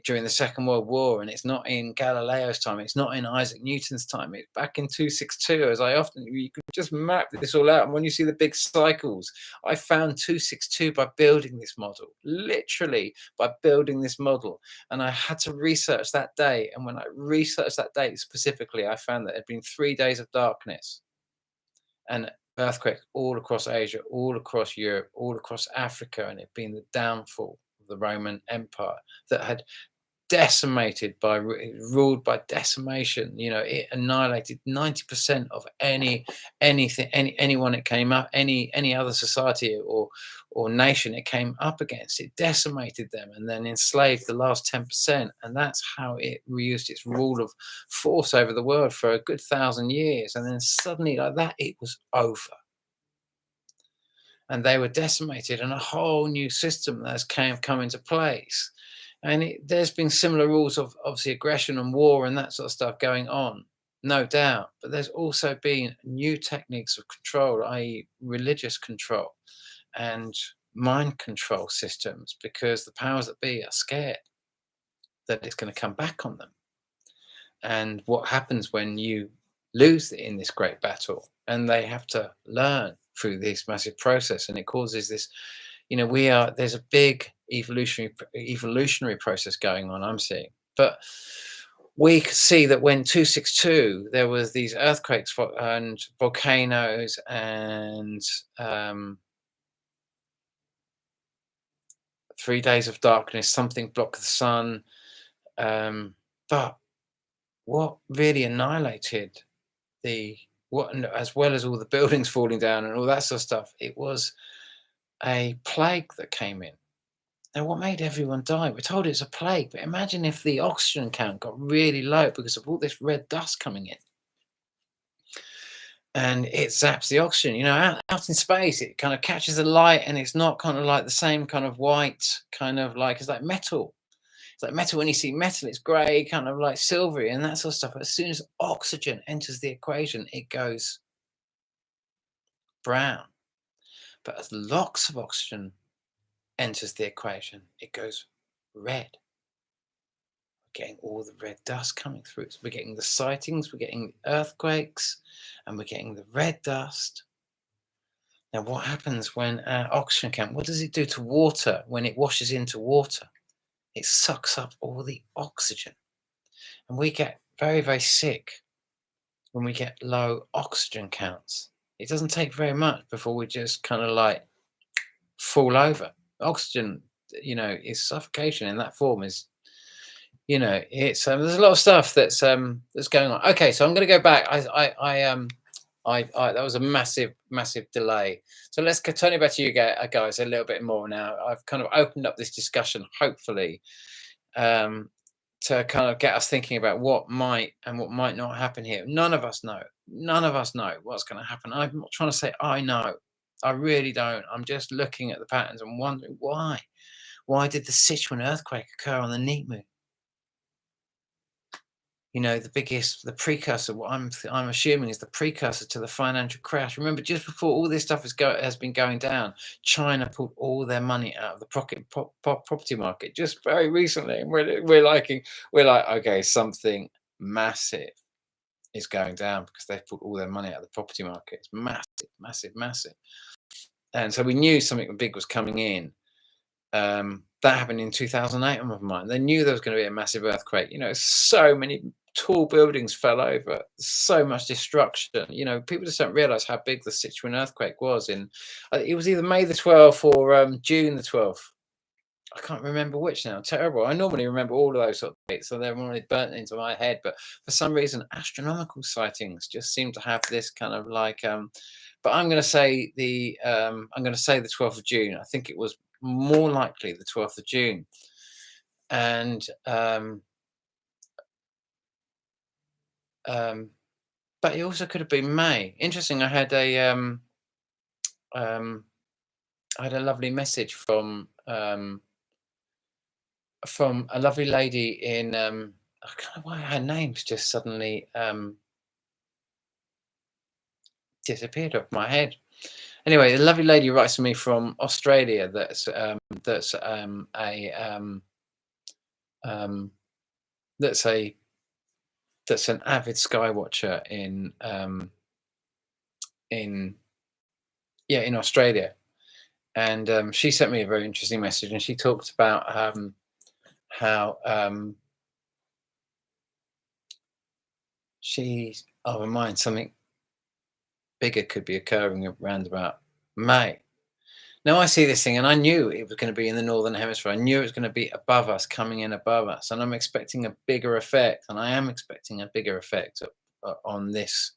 during the Second World War, and it's not in Galileo's time, it's not in Isaac Newton's time, it's back in 262, as you can just map this all out. And when you see the big cycles, I found 262 by building this model, literally by building this model. And I had to research that day. And when I researched that date specifically, I found that it had been 3 days of darkness and earthquakes all across Asia, all across Europe, all across Africa. And it had been the downfall of the Roman Empire that had ruled by decimation. It annihilated 90% of anyone it came up, any other society or nation it came up against. It decimated them and then enslaved the last 10%. And that's how it reused its rule of force over the world for a good 1,000 years. And then suddenly, like that, it was over. And they were decimated, and a whole new system has come into place. And there's been similar rules of obviously aggression and war and that sort of stuff going on, no doubt. But there's also been new techniques of control, i.e. religious control and mind control systems, because the powers that be are scared that it's going to come back on them. And what happens when you lose in this great battle, and they have to learn through this massive process, and it causes this, there's a big evolutionary process going on, I'm seeing. But we could see that when 262 there was these earthquakes and volcanoes and 3 days of darkness, something blocked the sun, but what really annihilated the what as well as all the buildings falling down and all that sort of stuff, it was a plague that came in. Now, what made everyone die? We're told it's a plague, but imagine if the oxygen count got really low because of all this red dust coming in, and it zaps the oxygen. Out in space, it kind of catches the light, and it's not kind of like the same kind of white, kind of like it's like metal. It's like metal when you see metal, it's grey, kind of like silvery, and that sort of stuff. As soon as oxygen enters the equation, it goes brown. But as lots of oxygen enters the equation, it goes red. We're getting all the red dust coming through. So we're getting the sightings, we're getting earthquakes, and we're getting the red dust. Now, what happens when our oxygen count, what does it do to water when it washes into water? It sucks up all the oxygen. And we get very, very sick when we get low oxygen counts. It doesn't take very much before we just kind of like fall over. Oxygen, is suffocation in that form. It's there's a lot of stuff that's going on. Okay, so I'm going to go back. I that was a massive delay. So let's turn it back to you guys a little bit more now. I've kind of opened up this discussion, hopefully, to kind of get us thinking about what might and what might not happen here. None of us know. None of us know what's going to happen. I'm not trying to say I know. I really don't. I'm just looking at the patterns and wondering why. Why did the Sichuan earthquake occur on the neap moon? The precursor, what I'm assuming is the precursor to the financial crash. Remember, just before all this stuff has been going down, China pulled all their money out of the property market just very recently, and we're like, okay, something massive is going down because they've pulled all their money out of the property market. It's massive, and so we knew something big was coming in. That happened in 2008 on my mind. They knew there was going to be a massive earthquake. So many tall buildings fell over, so much destruction. People just don't realize how big the Sichuan earthquake was. It was either May the 12th or June the 12th. I can't remember which now. Terrible. I normally remember all of those sort of dates, so they're already burnt into my head. But for some reason, astronomical sightings just seem to have this kind of like. But I'm going to say the 12th of June. I think it was more likely the 12th of June, and but it also could have been May. Interesting. I had a lovely message from a lovely lady in I don't know why her name's just suddenly disappeared off my head. Anyway, a lovely lady writes to me from Australia that's an avid sky watcher in Australia, and she sent me a very interesting message, and she talked about how she's of a mind something bigger could be occurring around about May. Now I see this thing, and I knew it was going to be in the northern hemisphere. I knew it was going to be above us, coming in above us, and I'm expecting a bigger effect. And I am expecting a bigger effect on this.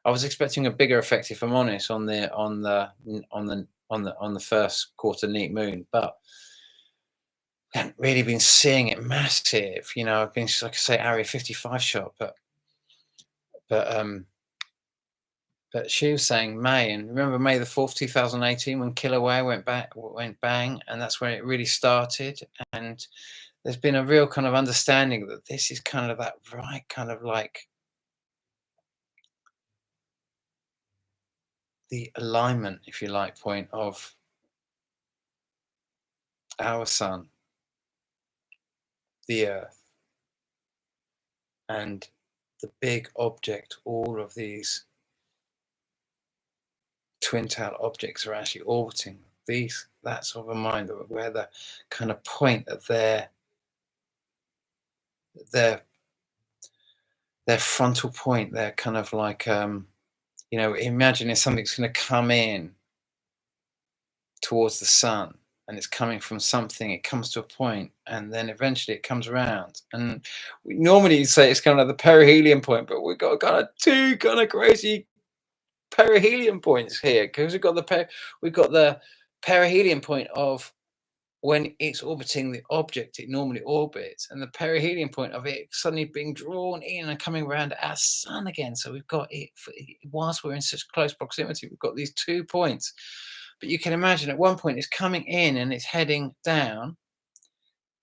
I was expecting a bigger effect, if I'm honest, on the first quarter neap moon, but I haven't really been seeing it massive. I've been, like I say, Area 55 shot, but she was saying May, and remember May the 4th, 2018, when Kilauea went bang, and that's when it really started. And there's been a real kind of understanding that this is kind of that right kind of like the alignment, if you like, point of our sun, the Earth, and the big object, all of these twin tail objects are actually orbiting these. That's sort of a mind of where the kind of point of their frontal point, they're kind of like imagine if something's going to come in towards the sun, and it's coming from something, it comes to a point, and then eventually it comes around. And we normally say it's kind of the perihelion point, but we've got kind of two kind of crazy perihelion points here, because we've got the perihelion point of when it's orbiting the object it normally orbits, and the perihelion point of it suddenly being drawn in and coming around our sun again. So we've got it, whilst we're in such close proximity, we've got these 2 points. But you can imagine at one point it's coming in and it's heading down,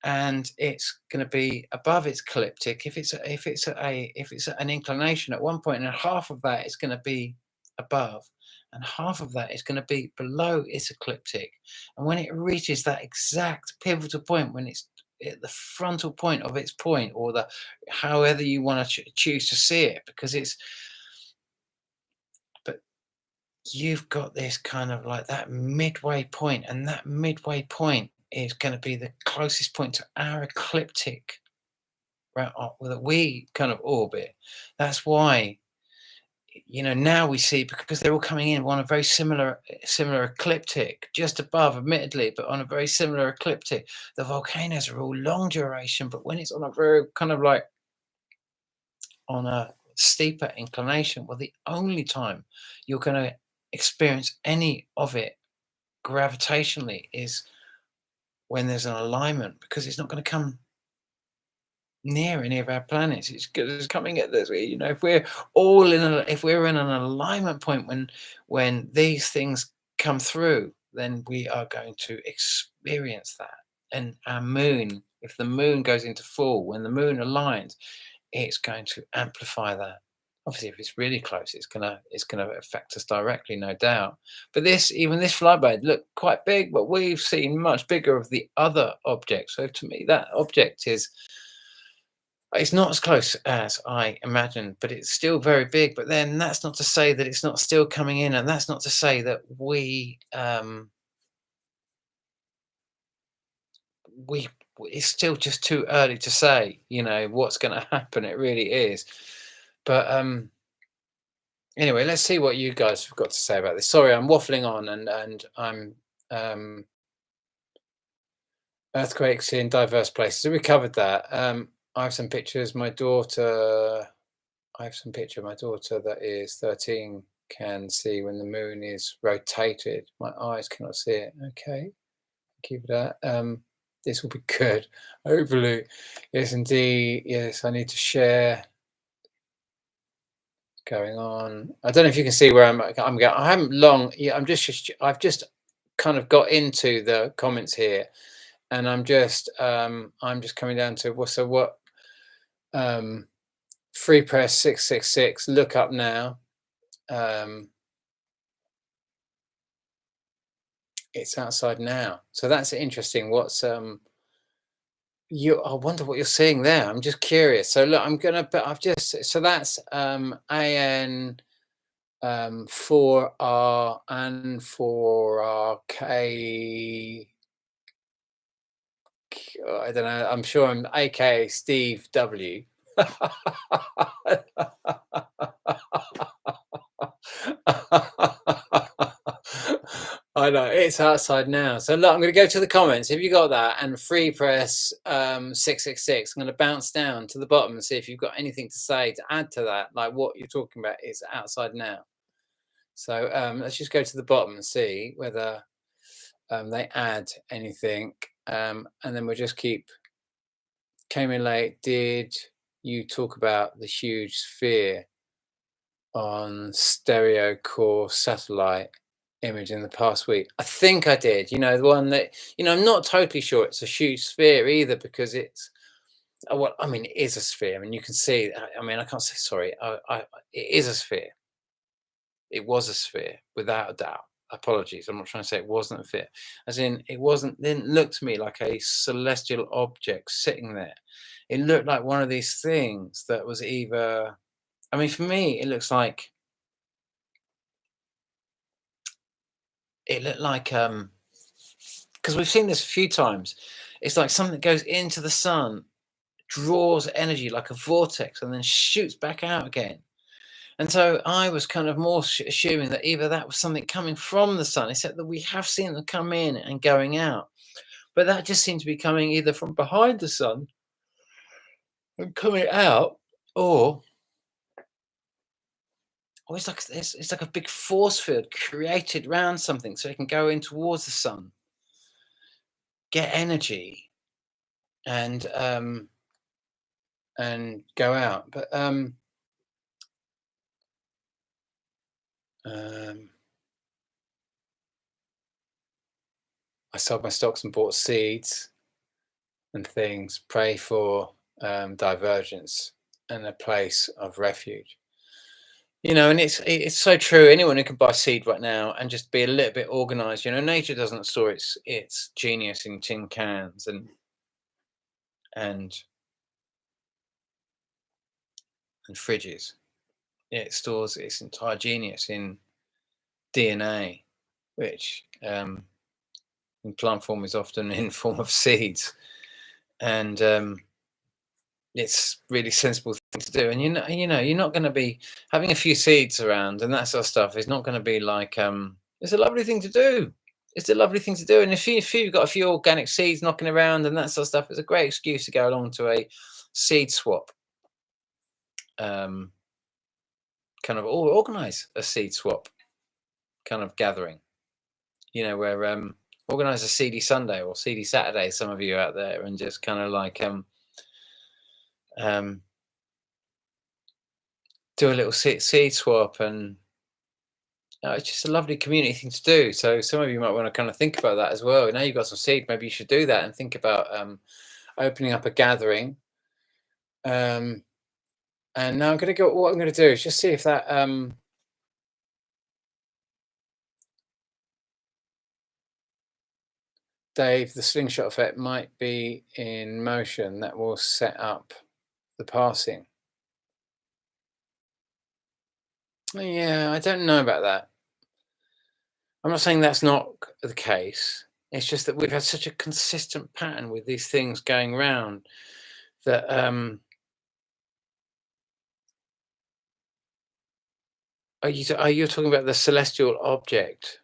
and it's going to be above its ecliptic. If it's an inclination at one point, and half of that is going to be above, and half of that is going to be below its ecliptic. And when it reaches that exact pivotal point, when it's at the frontal point of its point, or the however you want to choose to see it, because but you've got this kind of like that midway point, and that midway point is going to be the closest point to our ecliptic, right, that we kind of orbit. That's why, now we see, because they're all coming in on a very similar ecliptic, just above, admittedly, but on a very similar ecliptic. The volcanoes are all long duration, but when it's on a very kind of like on a steeper inclination, well, the only time you're going to experience any of it gravitationally is when there's an alignment, because it's not going to come near any of our planets. It's coming at this. If we're if we're in an alignment point when these things come through, then we are going to experience that. And our moon, if the moon goes into full, when the moon aligns, it's going to amplify that. Obviously, if it's really close, it's gonna affect us directly, no doubt. But even this flyby looked quite big, but we've seen much bigger of the other objects. So to me, that object it's not as close as I imagined, but it's still very big. But then that's not to say that it's not still coming in, and that's not to say that it's still just too early to say, what's going to happen. It really is. But anyway, let's see what you guys have got to say about this. Sorry, I'm waffling on, and I'm earthquakes in diverse places. So we covered that. I have some pictures. I have some picture of my daughter that is 13 can see when the moon is rotated. My eyes cannot see it. Okay, thank you for that. This will be good. Hopefully, yes, indeed. Yes, I need to share. Going on. I don't know if you can see where I'm going. I haven't long. Yeah, I've just kind of got into the comments here, and I'm just coming down to what free press 666. Look up now. It's outside now, so that's interesting. I wonder what you're seeing there. I'm just curious. So look, that's AN 4R and 4RK. I don't know. I'm sure I'm AKA Steve W. I know it's outside now. So look, I'm going to go to the comments. Have you got that? And free press 666. I'm going to bounce down to the bottom and see if you've got anything to say to add to that, like what you're talking about is outside now. So let's just go to the bottom and see whether they add anything, and then we'll just came in late. Did you talk about the huge sphere on stereo core satellite image in the past week? I think I did. The one that, I'm not totally sure it's a huge sphere either, because it's, well, I mean, it is a sphere. I mean, you can see, I mean, I can't say, sorry, it is a sphere. It was a sphere, without a doubt. Apologies, I'm not trying to say it wasn't a sphere. As in, didn't look to me like a celestial object sitting there. It looked like one of these things that was either I mean, for me, it looked like because we've seen this a few times. It's like something that goes into the sun, draws energy like a vortex, and then shoots back out again. And so I was kind of more assuming that either that was something coming from the sun, except that we have seen them come in and going out. But that just seemed to be coming either from behind the sun and coming out, or it's like a big force field created around something, so it can go in towards the sun, get energy, and go out. But I sold my stocks and bought seeds and things. Pray for divergence and a place of refuge. And it's so true. Anyone who can buy seed right now and just be a little bit organized. Nature doesn't store its genius in tin cans and fridges. It stores its entire genius in DNA, which in plant form is often in form of seeds, and it's really sensible thing to do. And you're not going to be having a few seeds around and that sort of stuff is not going to be like it's a lovely thing to do. It's a lovely thing to do. And if you've got a few organic seeds knocking around and that sort of stuff, it's a great excuse to go along to a seed swap. Kind of organize a seed swap kind of gathering, where organize a seedy Sunday or seedy Saturday, some of you out there, and just kind of like do a little seed swap, and it's just a lovely community thing to do. So some of you might want to kind of think about that as well. Now you've got some seed, maybe you should do that and think about opening up a gathering. And now what I'm going to do is just see if that Dave, the slingshot effect might be in motion. That will set up the passing. Yeah, I don't know about that. I'm not saying that's not the case. It's just that we've had such a consistent pattern with these things going round that are you talking about the celestial object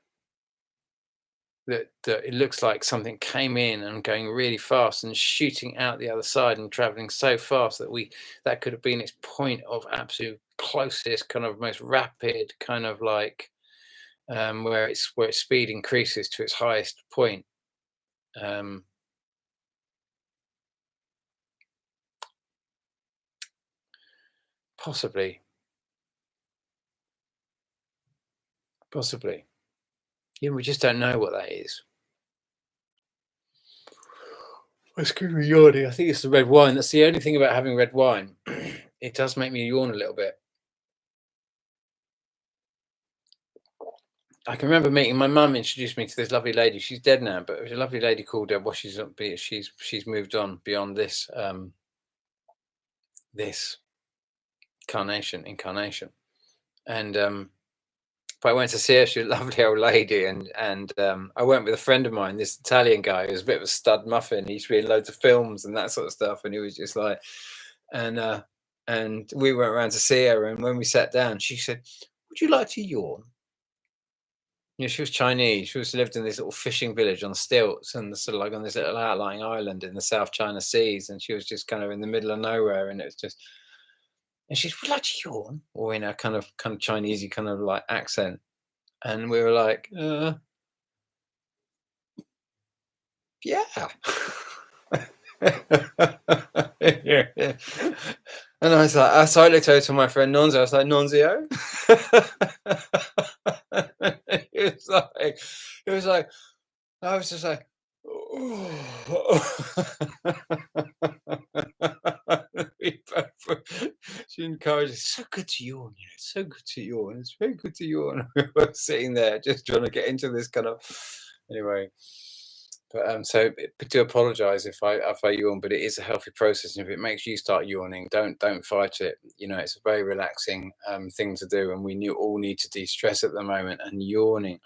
that it looks like something came in and going really fast and shooting out the other side and traveling so fast that could have been its point of absolute closest, kind of most rapid, kind of like where its speed increases to its highest point. Possibly. Yeah, we just don't know what that is. Excuse me, yawning. I think it's the red wine. That's the only thing about having red wine. It does make me yawn a little bit. I can remember meeting my mum introduced me to this lovely lady. She's dead now, but it was a lovely lady called she's moved on beyond this this incarnation. And but I went to see her. She was a lovely old lady, and I went with a friend of mine, this Italian guy who was a bit of a stud muffin. He used to be in loads of films and that sort of stuff, and he was just like, and we went around to see her, and when we sat down, she said, "Would you like to yawn?" She was Chinese. She lived in this little fishing village on stilts, and sort of like on this little outlying island in the South China Seas, and she was just kind of in the middle of nowhere, and it was just. And she said, "Would you like to yawn?" Or in a kind of Chinesey kind of like accent. And we were like, yeah. Yeah. And I was like, so I looked over to my friend Nonzio. I was like, Nonzio? It was like, I was just like, she encouraged, it's so good to yawn, it's so good to yawn, it's very good to yawn. We were sitting there just trying to get into this kind of, anyway. But do apologise if I yawn, but it is a healthy process, and if it makes you start yawning, don't fight it. You know, it's a very relaxing thing to do, and all need to de-stress at the moment. And yawning,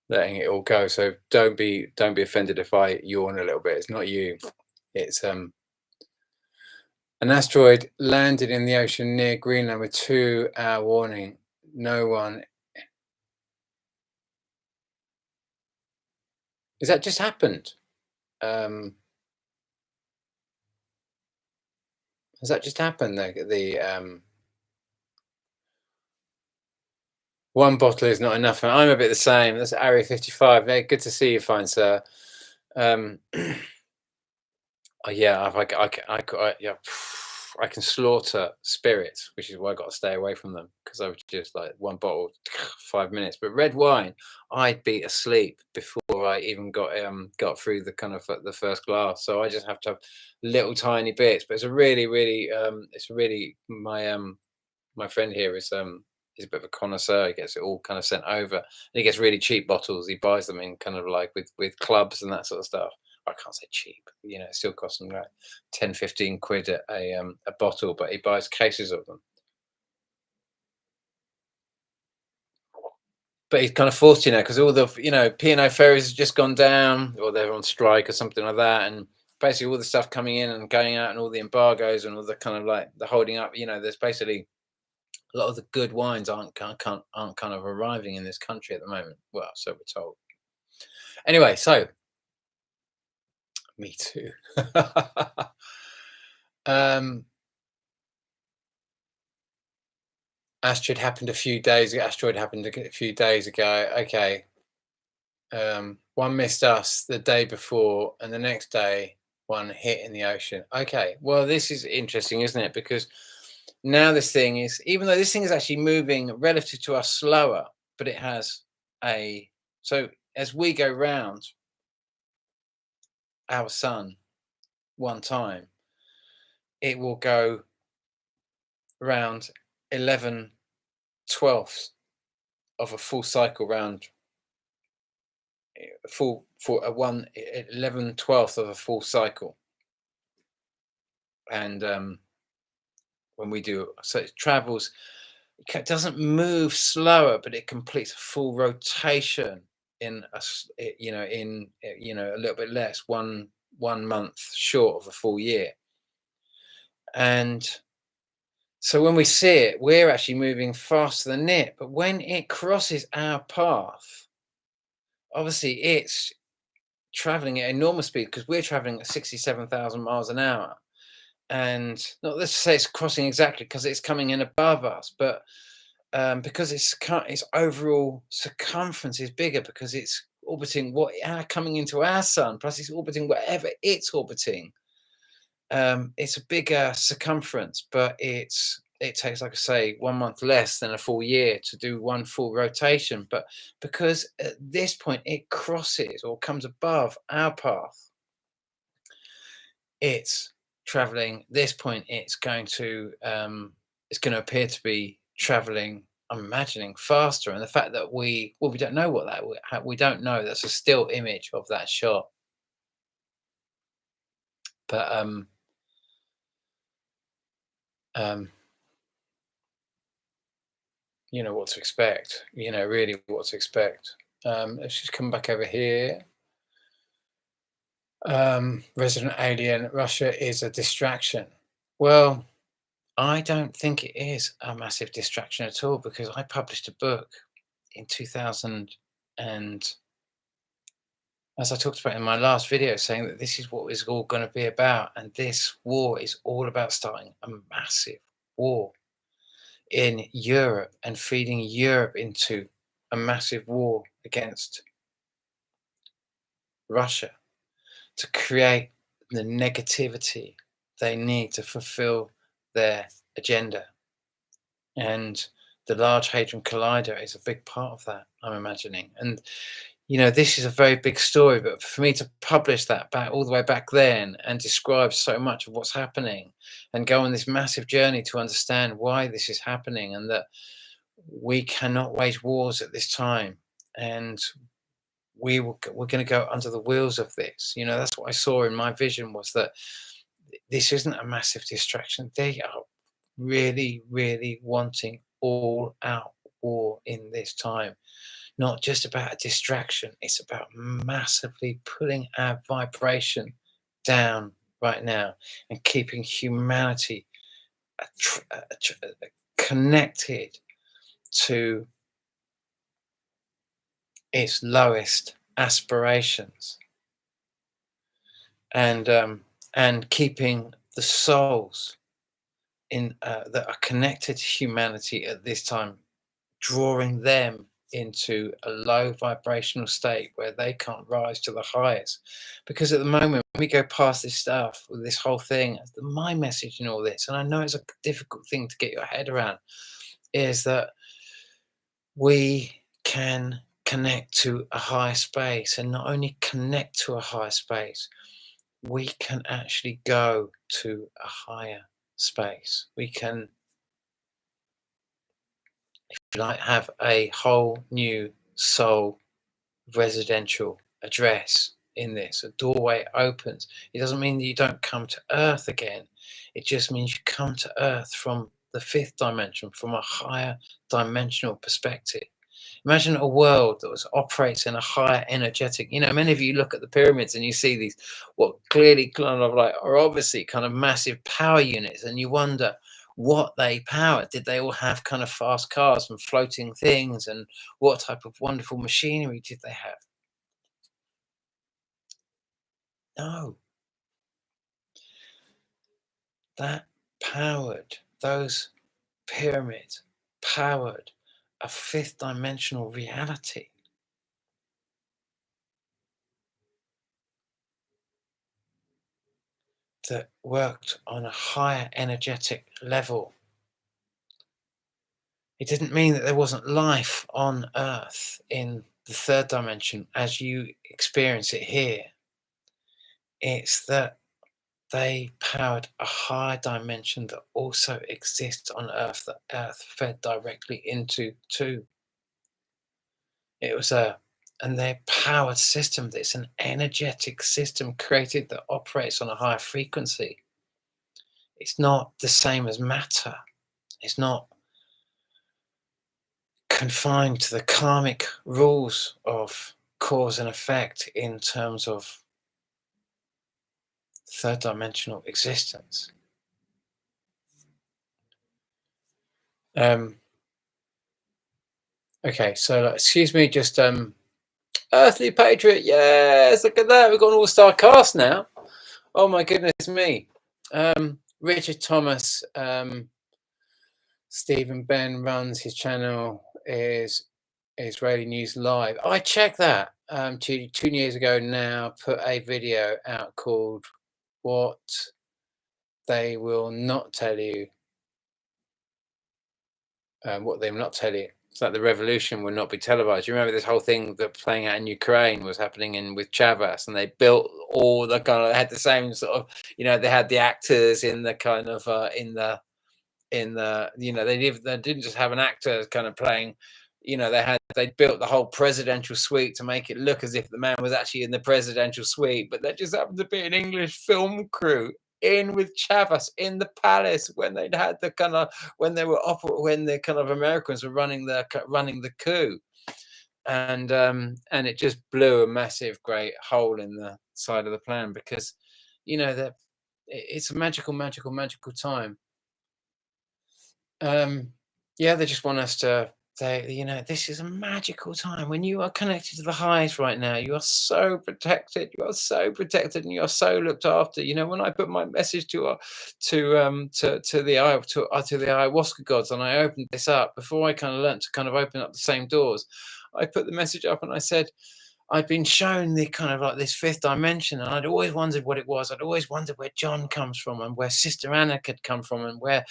letting it all go. So don't be offended if I yawn a little bit. It's not you. It's an asteroid landed in the ocean near Greenland with 2-hour warning. No one. Has that just happened? Um, has that just happened? One bottle is not enough. And I'm a bit the same. That's Area 55. Very good to see you, fine sir. Oh, yeah, yeah, I can slaughter spirits, which is why I got to stay away from them because I was just like one bottle, 5 minutes. But red wine, I'd be asleep before I even got through the kind of the first glass. So I just have to have little tiny bits. But it's a really my friend here is a bit of a connoisseur. He gets it all kind of sent over, and he gets really cheap bottles. He buys them in kind of like with clubs and that sort of stuff. I can't say cheap, you know, it still costs them like 10, 15 quid a bottle, but he buys cases of them. But he's kind of forced, you know, because all the P&O ferries has just gone down, or they're on strike or something like that, and basically all the stuff coming in and going out, and all the embargoes and all the kind of like the holding up. You know, there's basically a lot of the good wines aren't kind of arriving in this country at the moment. Well, so we're told. Anyway, so me too. um, Asteroid happened a few days ago. Okay. One missed us the day before, and the next day one hit in the ocean. Okay. Well, this is interesting, isn't it? Because now this thing is, even though this thing is actually moving relative to us slower, but it has so as we go round our sun one time, it will go around 11/12 of a full cycle round full for a one 11/12 of a full cycle. And when we do, so it travels, it doesn't move slower, but it completes a full rotation in a little bit less, one month short of a full year. And so when we see it, we're actually moving faster than it. But when it crosses our path, obviously it's traveling at enormous speed because we're traveling at 67,000 miles an hour. And not let's say it's crossing exactly because it's coming in above us, but because its overall circumference is bigger because it's orbiting coming into our sun, plus it's orbiting wherever it's orbiting. It's a bigger circumference, but it takes, like I say, 1 month less than a full year to do one full rotation. But because at this point it crosses or comes above our path, it's traveling. This point, it's going to appear to be traveling. I'm imagining faster, and the fact that we don't know we don't know. That's a still image of that shot, but um, you know what to expect. You know really what to expect. Let's just come back over here. Resident alien, Russia is a distraction. Well, I don't think it is a massive distraction at all because I published a book in 2000, and as I talked about in my last video, saying that this is what it's all going to be about, and this war is all about starting a massive war in Europe and feeding Europe into a massive war against Russia to create the negativity they need to fulfill their agenda. And the Large Hadron Collider is a big part of that, I'm imagining. And this is a very big story, but for me to publish that back all the way back then and describe so much of what's happening and go on this massive journey to understand why this is happening and that we cannot wage wars at this time, and we're going to go under the wheels of this. You know, that's what I saw in my vision, was that this isn't a massive distraction. They are really, really wanting all out war in this time. Not just about a distraction, it's about massively pulling our vibration down right now and keeping humanity connected to its lowest aspirations, and keeping the souls in that are connected to humanity at this time, drawing them into a low vibrational state where they can't rise to the highest. Because at the moment, when we go past this stuff with this whole thing, my message in all this, and I know it's a difficult thing to get your head around, is that we can connect to a higher space, and not only connect to a higher space, we can actually go to a higher space. We can, if you like, have a whole new soul residential address in this. A doorway opens. It doesn't mean that you don't come to Earth again. It just means you come to Earth from the fifth dimension, from a higher dimensional perspective. Imagine a world that operates in a higher energetic. You know, many of you look at the pyramids and you see these, what clearly kind of like are obviously kind of massive power units, and you wonder what they powered. Did they all have kind of fast cars and floating things, and what type of wonderful machinery did they have? No, that powered, those pyramids powered a fifth dimensional reality. That worked on a higher energetic level. It didn't mean that there wasn't life on Earth in the third dimension as you experience it here. It's that they powered a higher dimension that also exists on Earth, that Earth fed directly into too. It was and their powered system, it's an energetic system created that operates on a higher frequency. It's not the same as matter. It's not confined to the karmic rules of cause and effect in terms of third dimensional existence. Okay, so excuse me, just Earthly Patriot, yes, look at that, we've got an all-star cast now. Oh my goodness me. Richard Thomas, Stephen Ben runs his channel, is Israeli News Live. I checked that 2 years ago now, put a video out called What They Will Not Tell You. What They Will Not Tell You. It's like the revolution will not be televised. You remember this whole thing that playing out in Ukraine was happening with Chavas, and they built all the kind of, they had the same sort of, you know, they had the actors in the kind of in the you know, they didn't just have an actor kind of playing, you know, they built the whole presidential suite to make it look as if the man was actually in the presidential suite, but there just happened to be an English film crew in with Chavas in the palace when they'd had the kind of, when the kind of Americans were running the coup, and it just blew a massive great hole in the side of the plan, because, you know, that it's a magical time. Yeah, they just want us to, you know, this is a magical time when you are connected to the highs right now. You are so protected. You are so protected, and you are so looked after. You know, when I put my message to the ayahuasca gods, and I opened this up before I kind of learned to kind of open up the same doors, I put the message up and I said, I'd been shown the kind of like this fifth dimension, and I'd always wondered what it was. I'd always wondered where John comes from, and where Sister Anna could come from, and where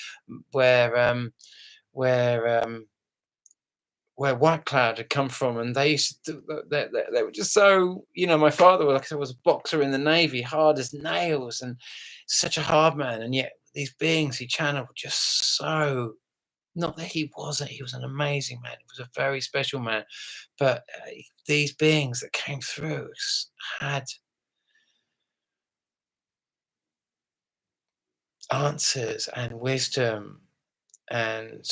White Cloud had come from. And they used to, they were just so, you know, my father, like I said, was a boxer in the Navy, hard as nails, and such a hard man. And yet these beings he channeled were just so Not that he wasn't, he was an amazing man. He was a very special man. But these beings that came through had answers and wisdom and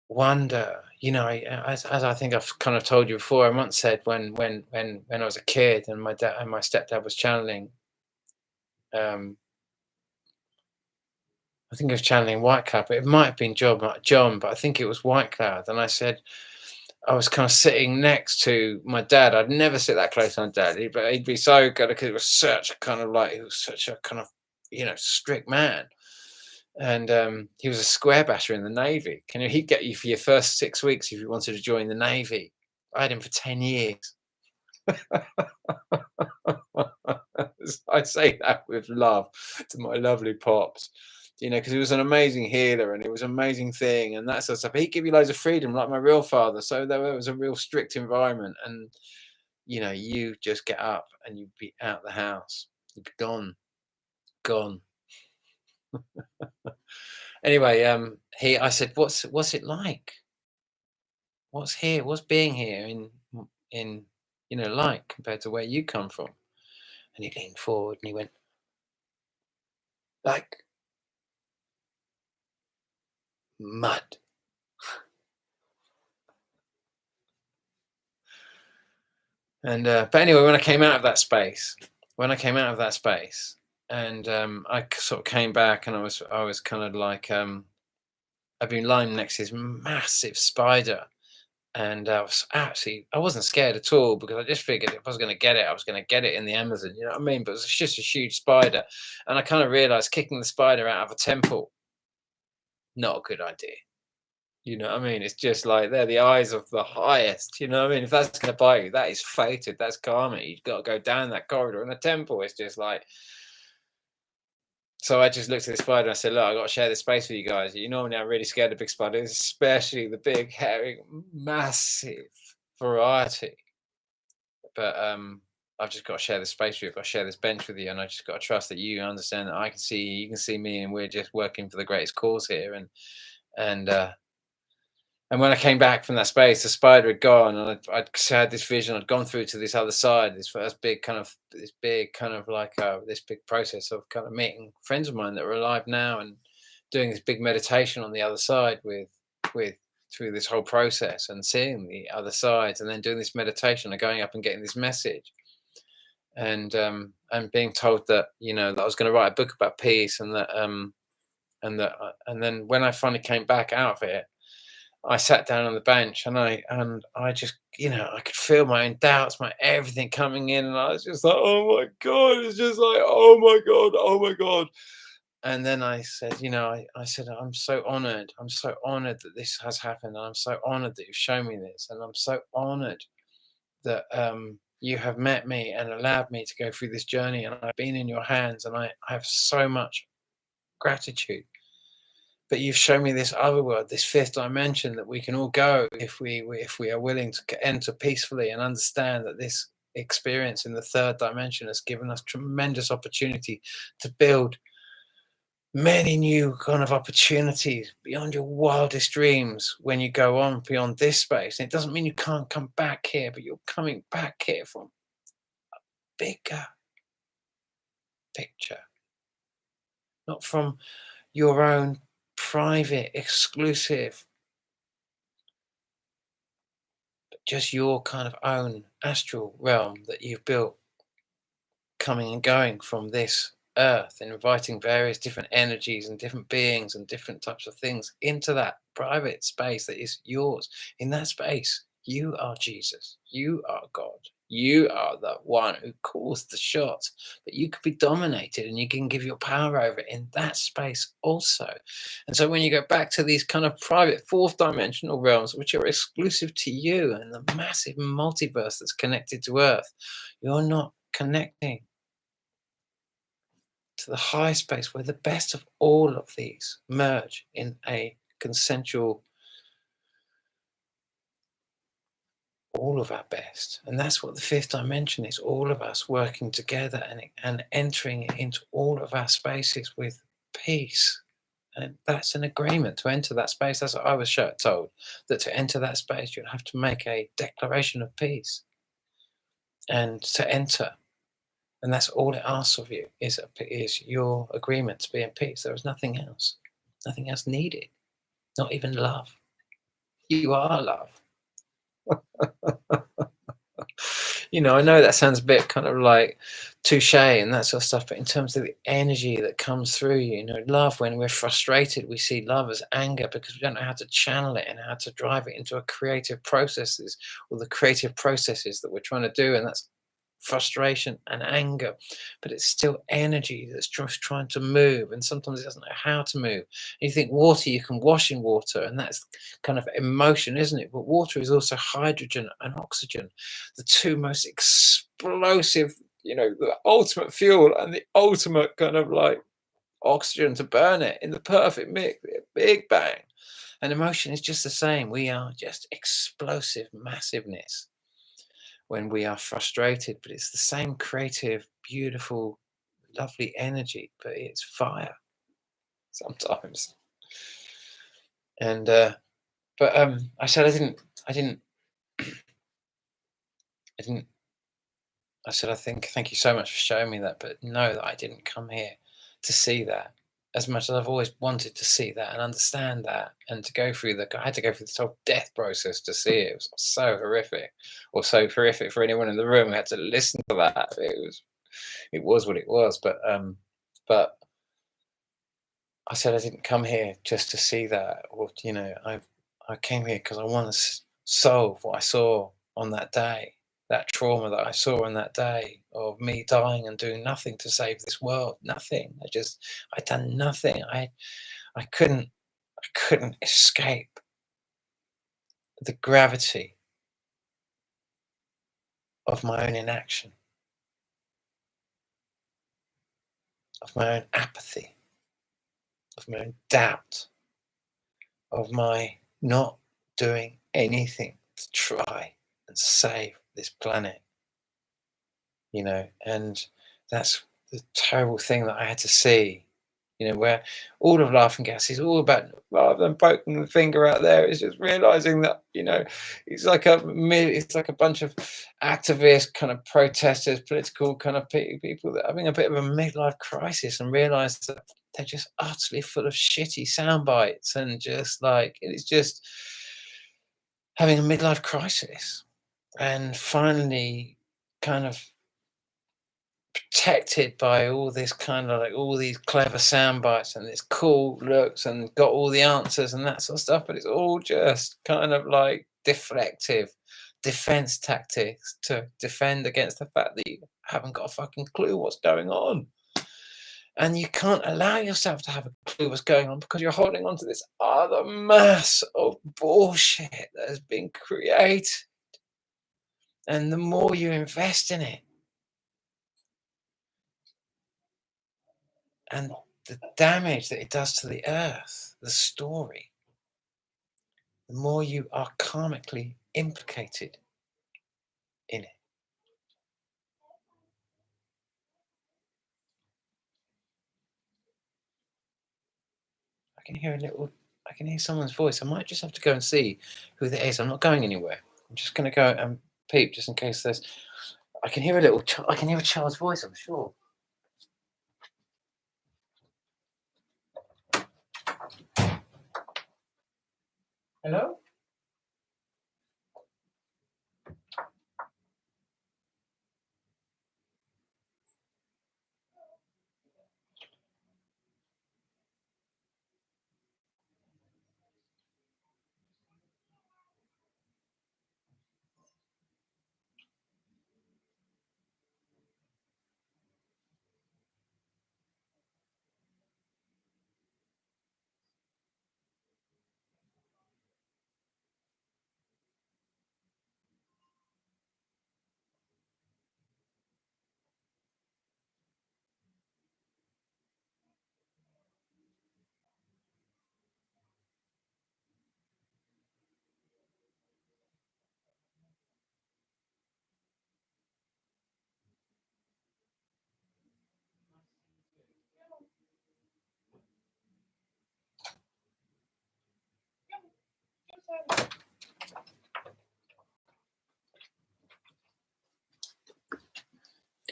wonder. As I think I've kind of told you before, I once said when I was a kid and my dad and my stepdad was channeling, um, I think it was channeling White Cloud, but it might have been John, but I think it was White Cloud. And I said, I was kind of sitting next to my dad. I'd never sit that close to my dad, but he'd be so good because it was such a kind of like, he was such a kind of, strict man. And he was a square basher in the Navy. He'd get you for your first 6 weeks if you wanted to join the Navy. I had him for 10 years. I say that with love to my lovely pops, because he was an amazing healer and it was an amazing thing and that sort of stuff. He'd give you loads of freedom, like my real father. So there was a real strict environment, and you just get up and you'd be out the house. You'd be gone. Anyway, I said, "What's it like? What's here? What's being here in like compared to where you come from?" And he leaned forward and he went, "Like mud." And but anyway, when I came out of that space, and I sort of came back, and I was kind of like, I've been lying next to this massive spider, and I wasn't scared at all, because I just figured if I was going to get it, I was going to get it in the Amazon. You know what I mean? But it was just a huge spider, and I kind of realized kicking the spider out of a temple, not a good idea. You know what I mean? It's just like they're the eyes of the highest. You know what I mean? If that's going to bite you, that is fated. That's karma. You've got to go down that corridor. In a temple, it's just like. So I just looked at the spider and I said, "Look, I got to share this space with you guys. Normally I'm really scared of big spiders, especially the big, hairy, massive variety. But I've just got to share this space with you. I've got to share this bench with you, and I just got to trust that you understand that I can see you, you can see me, and we're just working for the greatest cause here." And when I came back from that space, the spider had gone, and I'd had this vision. I'd gone through to this other side, this big kind of like this big process of kind of meeting friends of mine that are alive now, and doing this big meditation on the other side with through this whole process, and seeing the other sides, and then doing this meditation and going up and getting this message, and being told that that I was going to write a book about peace, and then when I finally came back out of it, I sat down on the bench, and I just, I could feel my own doubts, my everything coming in, and I was just like, "Oh my God!" It's just like, "Oh my God, oh my God!" And then I said, I said, "I'm so honored. I'm so honored that this has happened, and I'm so honored that you've shown me this, and I'm so honored that you have met me and allowed me to go through this journey, and I've been in your hands, and I have so much gratitude. But you've shown me this other world, this fifth dimension that we can all go if we are willing to enter peacefully, and understand that this experience in the third dimension has given us tremendous opportunity to build many new kind of opportunities beyond your wildest dreams when you go on beyond this space. And it doesn't mean you can't come back here, but you're coming back here from a bigger picture, not from your own private, exclusive, but just your kind of own astral realm that you've built, coming and going from this earth, and inviting various different energies and different beings and different types of things into that private space that is yours. In that space, you are Jesus, you are God, you are the one who calls the shots, but you could be dominated, and you can give your power over in that space also. And so when you go back to these kind of private fourth dimensional realms, which are exclusive to you and the massive multiverse that's connected to Earth, you're not connecting to the high space where the best of all of these merge in a consensual, all of our best. And that's what the fifth dimension is, all of us working together and entering into all of our spaces with peace And that's an agreement to enter that space. That's what I was told, that to enter that space, you'd have to make a declaration of peace and to enter. And that's all it asks of you is your agreement to be in peace. There was nothing else needed, not even love. You are love. I know that sounds a bit kind of like touche and that sort of stuff, but in terms of the energy that comes through you, love, when we're frustrated, we see love as anger because we don't know how to channel it and how to drive it into a creative processes or the creative processes that we're trying to do. And that's frustration and anger, but it's still energy that's just trying to move, and sometimes it doesn't know how to move. And you think water, you can wash in water, and that's kind of emotion, isn't it? But water is also hydrogen and oxygen, the two most explosive, the ultimate fuel and the ultimate kind of like oxygen to burn it in the perfect mix, big bang. And emotion is just the same. We are just explosive massiveness when we are frustrated, but it's the same creative, beautiful, lovely energy, but it's fire sometimes. And but I said I said I think thank you so much for showing me that, but know that I didn't come here to see that, as much as I've always wanted to see that and understand that, and to go through I had to go through this whole death process to see it. It was so horrific, or so horrific for anyone in the room who had to listen to that. It was what it was. But I said I didn't come here just to see that, or I came here because I want to solve what I saw on that day, that trauma that I saw on that day of me dying and doing nothing to save this world. Nothing. I'd done nothing. I couldn't escape the gravity of my own inaction, of my own apathy, of my own doubt, of my not doing anything to try and save this planet, and that's the terrible thing that I had to see, where all of Laughing Gas is all about, rather than poking the finger out there, it's just realizing that, it's like a bunch of activists, kind of protesters, political kind of people that are having a bit of a midlife crisis and realize that they're just utterly full of shitty sound bites, and just like, it's just having a midlife crisis, and finally kind of protected by all this kind of like all these clever sound bites and this cool looks and got all the answers and that sort of stuff, but it's all just kind of like deflective defense tactics to defend against the fact that you haven't got a fucking clue what's going on. And you can't allow yourself to have a clue what's going on because you're holding on to this other mass of bullshit that has been created. And the more you invest in it, and the damage that it does to the earth, the story, the more you are karmically implicated in it. I can hear someone's voice. I might just have to go and see who that is. I'm not going anywhere. I'm just going to go and peep just in case I can hear I can hear a child's voice, I'm sure. Hello?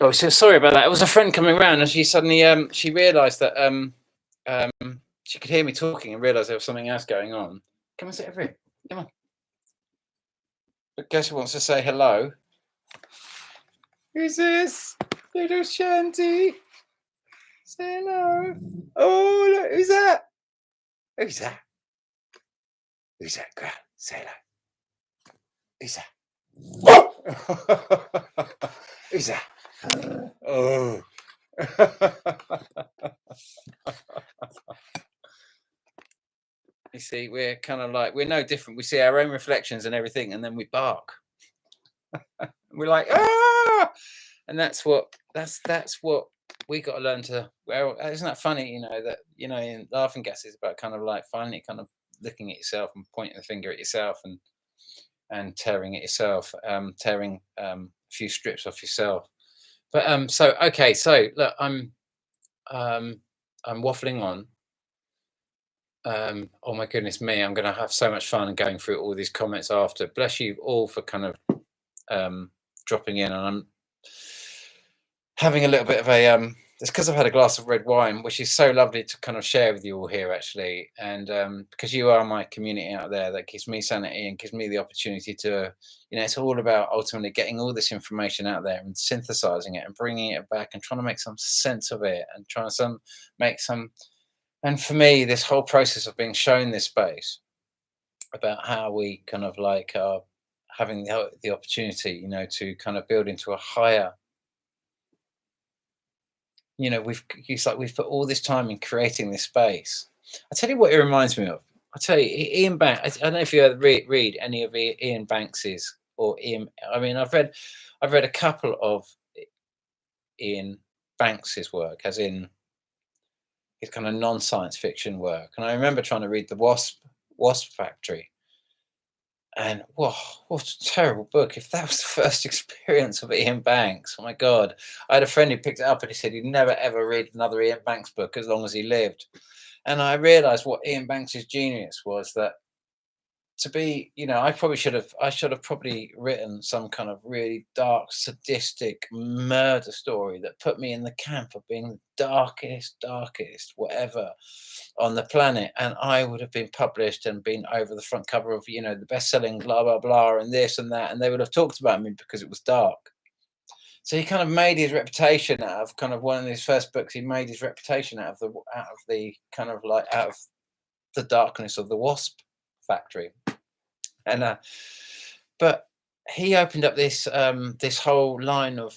Oh, so sorry about that. It was a friend coming round, and she suddenly she realised that she could hear me talking and realised there was something else going on. Come and sit over here. Come on. But guess who wants to say hello? Who's this? Little Shanty. Say hello. Oh, look, who's that? Who's that? Who's that girl? Say hello. Who's that? Who's that? Oh. You see, we're kind of like, we're no different. We see our own reflections and everything, and then we bark. We're like, ah, and that's what we got to learn to. Well, isn't that funny? That in laughing gas is about kind of like finally kind of looking at yourself and pointing the finger at yourself and tearing at yourself, tearing a few strips off yourself. But so okay, so look, I'm waffling on. Oh my goodness me, I'm going to have so much fun going through all these comments after. Bless you all for kind of dropping in, and I'm having a little bit of a it's because I've had a glass of red wine, which is so lovely to kind of share with you all here actually, and because you are my community out there, that gives me sanity and gives me the opportunity to, it's all about ultimately getting all this information out there and synthesizing it and bringing it back and trying to make some sense of it and trying to make some. And for me, this whole process of being shown this space about how we kind of like are having the opportunity, to kind of build into a higher, we've put all this time in creating this space. I tell you what it reminds me of. I tell you, Ian Banks. I don't know if you ever read any of Ian Banks's or Ian. I mean, I've read a couple of Ian Banks's work, as in his kind of non-science fiction work. And I remember trying to read The Wasp Factory. And whoa, what a terrible book. If that was the first experience of Ian Banks, oh my God. I had a friend who picked it up and he said he'd never ever read another Ian Banks book as long as he lived. And I realized what Ian Banks's genius was, that to be, I should have probably written some kind of really dark, sadistic murder story that put me in the camp of being the darkest, whatever on the planet. And I would have been published and been over the front cover of, the best-selling blah, blah, blah, and this and that. And they would have talked about me because it was dark. So he kind of made his reputation out of kind of one of his first books. He made his reputation out of the kind of like out of the darkness of the Wasp Factory. And but he opened up this this whole line of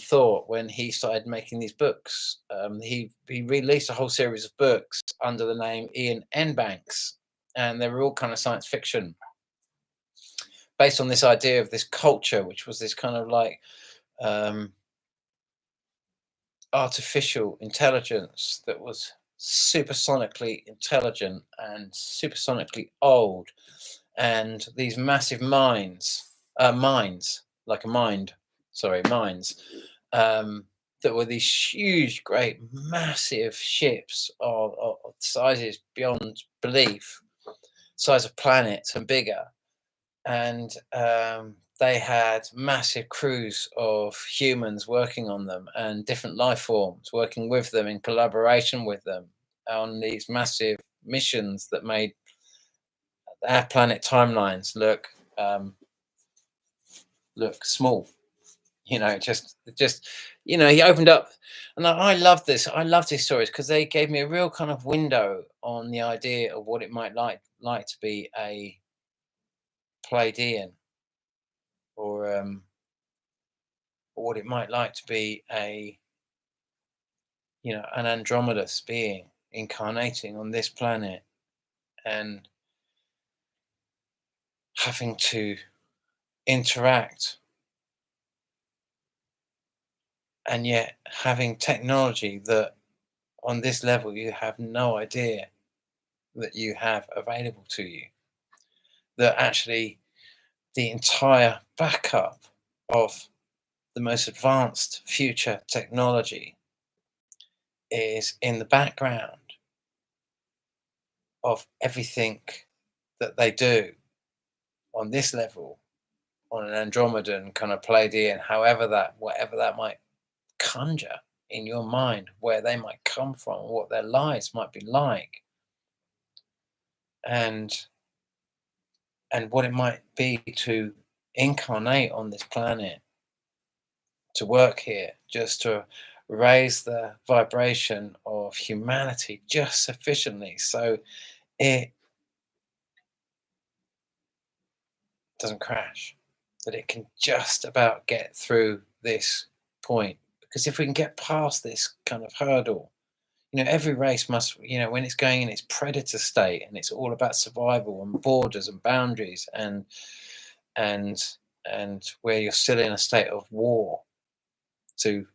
thought when he started making these books. He released a whole series of books under the name Ian N. Banks, and they were all kind of science fiction, based on this idea of this culture, which was this kind of like artificial intelligence that was supersonically intelligent and supersonically old, and these massive minds, like a mind, minds, that were these huge, great, massive ships of sizes beyond belief, size of planets and bigger. And they had massive crews of humans working on them and different life forms working with them in collaboration with them on these massive missions that made our planet timelines look small. Just he opened up, and I love this. I love these stories because they gave me a real kind of window on the idea of what it might like to be a Pleiadian, or what it might like to be a an Andromedus being incarnating on this planet and having to interact, and yet having technology that on this level you have no idea that you have available to you, that actually the entire backup of the most advanced future technology is in the background of everything that they do on this level, on an Andromedan kind of Pleiadian, whatever that might conjure in your mind where they might come from, what their lives might be like, and what it might be to incarnate on this planet, to work here, just to raise the vibration of humanity just sufficiently so it doesn't crash, that it can just about get through this point. Because if we can get past this kind of hurdle, every race must, when it's going in its predator state and it's all about survival and borders and boundaries and where you're still in a state of war to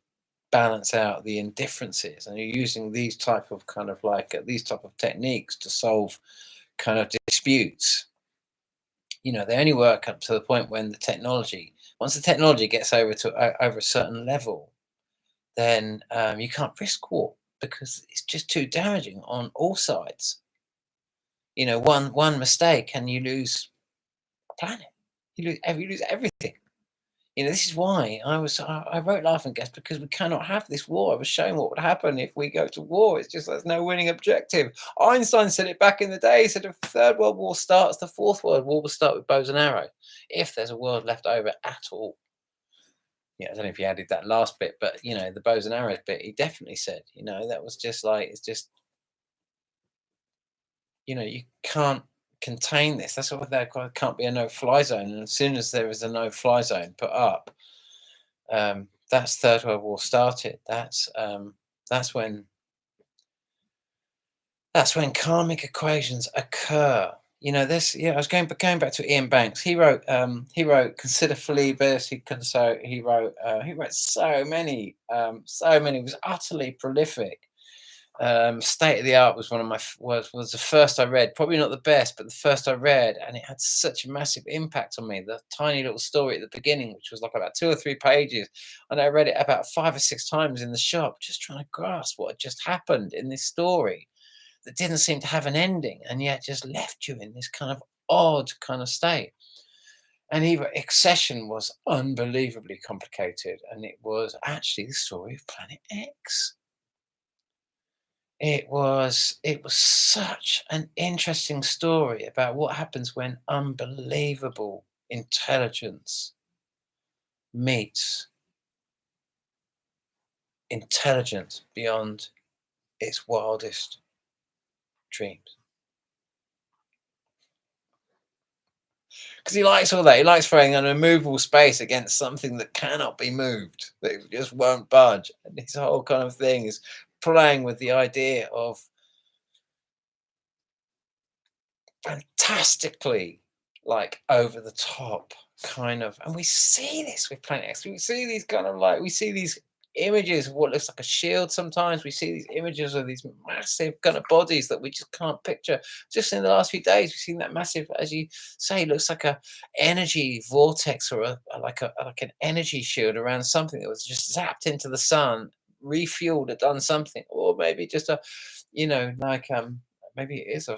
balance out the indifferences, and you're using these type of techniques to solve kind of disputes. They only work up to the point when once the technology gets over a certain level, then you can't risk war because it's just too damaging on all sides. One mistake and you lose a planet. You lose everything. This is why I wrote Laugh and Gas, because we cannot have this war. I was showing what would happen if we go to war. It's just there's no winning objective. Einstein said it back in the day. He said if the Third World War starts, the Fourth World War will start with bows and arrows, if there's a world left over at all. I don't know if he added that last bit, but the bows and arrows bit, he definitely said, that was just like, it's just, you can't contain this. That's what there can't be a no-fly zone. And as soon as there is a no-fly zone put up, that's Third World War started. That's when karmic equations occur. I was going back to Ian Banks. He wrote Consider Flybys. He wrote so many. He was utterly prolific. State of the Art was was the first I read. Probably not the best, but the first I read, and it had such a massive impact on me. The tiny little story at the beginning, which was like about 2 or 3 pages, and I read it about 5 or 6 times in the shop, just trying to grasp what had just happened in this story that didn't seem to have an ending, and yet just left you in this kind of odd kind of state. And even accession was unbelievably complicated, and it was actually the story of Planet X. It was such an interesting story about what happens when unbelievable intelligence meets intelligence beyond its wildest dreams. Because he likes all that. He likes throwing an immovable space against something that cannot be moved, that just won't budge. And his whole kind of thing is playing with the idea of fantastically over the top kind of, and we see this with Planet X. We see these we see these images of what looks like a shield. Sometimes we see these images of these massive kind of bodies that we just can't picture. Just in the last few days, we've seen that massive, as you say, looks like a energy vortex or like an energy shield around something that was just zapped into the sun, refueled, had done something, or maybe just maybe it is a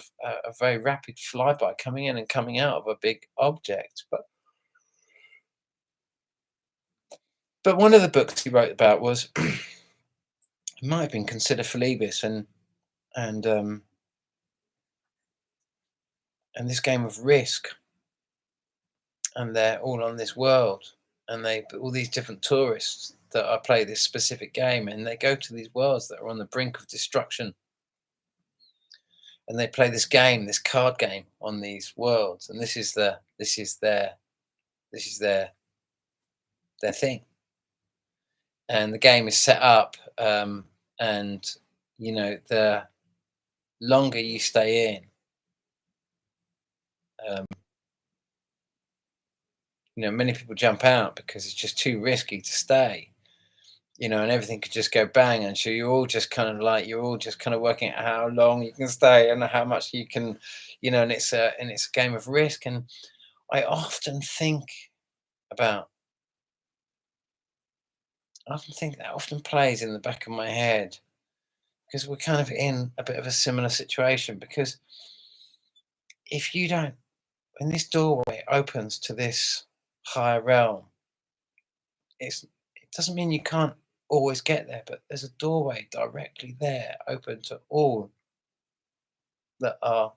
very rapid flyby coming in and coming out of a big object. But one of the books he wrote about was it might have been Consider Flybys and this game of Risk, and they're all on this world, and all these different tourists that play this specific game, and they go to these worlds that are on the brink of destruction, and they play this game, this card game on these worlds, and this is their thing. And the game is set up, and the longer you stay in, many people jump out because it's just too risky to stay, and everything could just go bang. And so you're all just kind of working out how long you can stay and how much you can, and it's a game of risk. And I often think that often plays in the back of my head, because we're kind of in a bit of a similar situation. Because if you don't, when this doorway opens to this higher realm, it doesn't mean you can't always get there, but there's a doorway directly there, open to all that are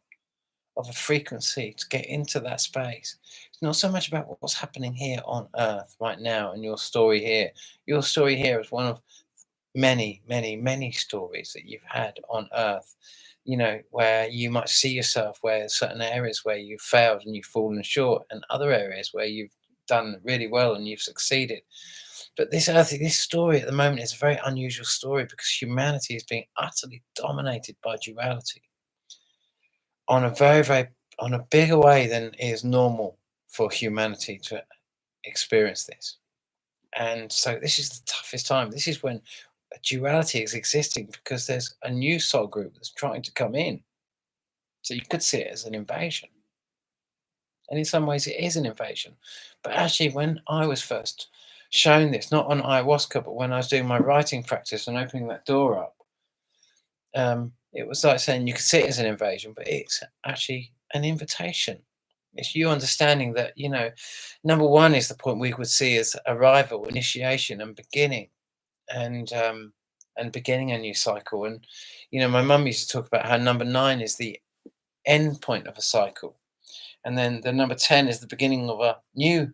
of a frequency to get into that space. It's not so much about what's happening here on Earth right now and your story here. Your story here is one of many, many, many stories that you've had on Earth, where you might see yourself, where certain areas where you've failed and you've fallen short, and other areas where you've done really well and you've succeeded. But this story at the moment is a very unusual story because humanity is being utterly dominated by duality on a very, very, on a bigger way than is normal for humanity to experience this. And so this is the toughest time. This is when a duality is existing because there's a new soul group that's trying to come in. So you could see it as an invasion. And in some ways it is an invasion. But actually, when I was first shown this, not on ayahuasca, but when I was doing my writing practice and opening that door up, it was like saying you could see it as an invasion, but it's actually an invitation. It's you understanding that, number one is the point we would see as arrival, initiation, and beginning, and beginning a new cycle. And my mum used to talk about how number 9 is the end point of a cycle, and then the number 10 is the beginning of a new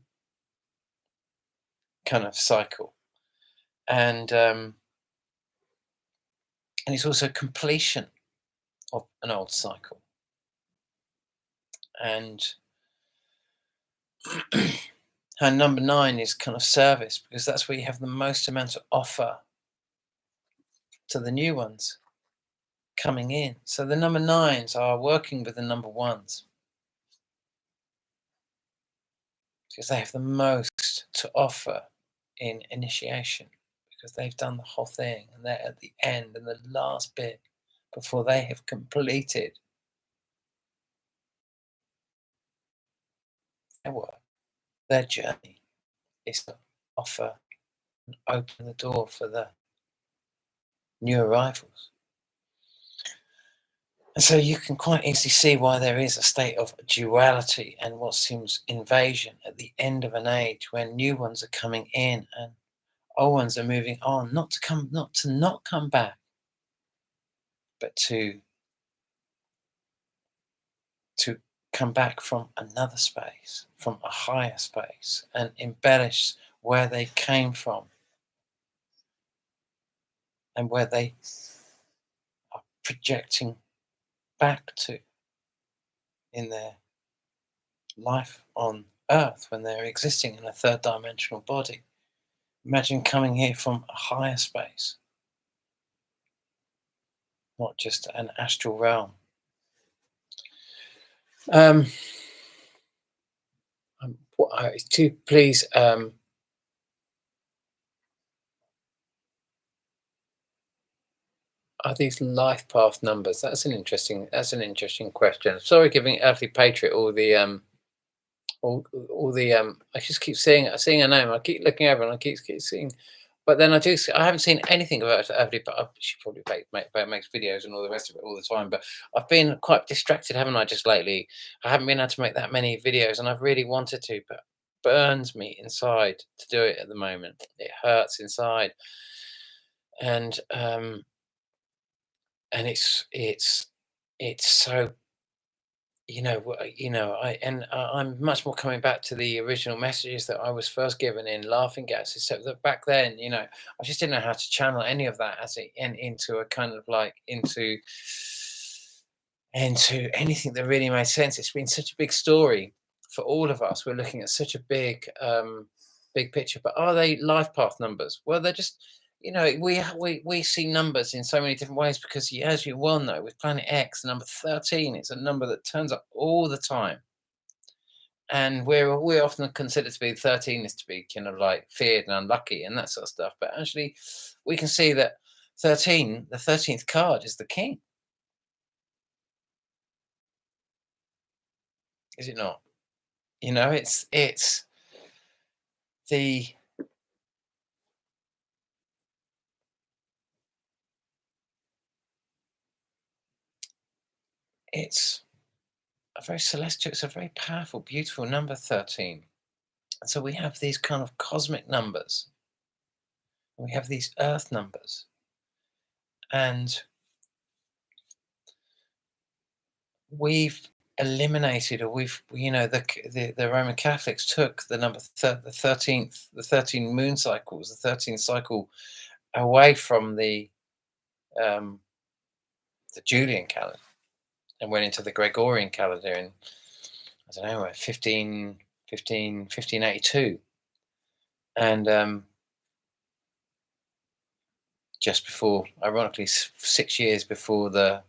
kind of cycle, and it's also completion of an old cycle. And her number 9 is kind of service, because that's where you have the most amount to offer to the new ones coming in. So the number 9s are working with the number 1s because they have the most to offer in initiation, because they've done the whole thing and they're at the end and the last bit before they have completed their work. Their journey is to offer and open the door for the new arrivals. And so you can quite easily see why there is a state of duality and what seems invasion at the end of an age, when new ones are coming in and old ones are moving on, not to not come back, but to come back from another space, from a higher space, and embellish where they came from and where they are projecting back to in their life on Earth when they're existing in a third dimensional body. Imagine coming here from a higher space, not just an astral realm. To please, are these life path numbers? That's an interesting question. Sorry, giving Earthly Patriot all the I just keep seeing a name. I keep looking over and I keep seeing, but then I haven't seen anything about Earthly. But she probably makes videos and all the rest of it all the time. But I've been quite distracted, haven't I? Just lately, I haven't been able to make that many videos, and I've really wanted to, but burns me inside to do it at the moment. It hurts inside, and it's so, I'm much more coming back to the original messages that I was first given in Laughing Gas, except that back then, I just didn't know how to channel any of that into a kind of like into anything that really made sense. It's been such a big story for all of us. We're looking at such a big picture, but are they life path numbers? Well, they're just, we see numbers in so many different ways, because as you well know, with Planet X, the number 13 is a number that turns up all the time. And we're often considered to be 13 is to be kind of like feared and unlucky and that sort of stuff. But actually, we can see that the 13th card is the king. Is it not? It's the it's a very celestial, it's a very powerful, beautiful number, 13. And so we have these kind of cosmic numbers We have these Earth numbers, and we've eliminated, or the Roman Catholics took the number the 13 moon cycles, the 13th cycle away from um, the Julian calendar and went into the Gregorian calendar in, I don't know, 1582. And just before, ironically, 6 years before the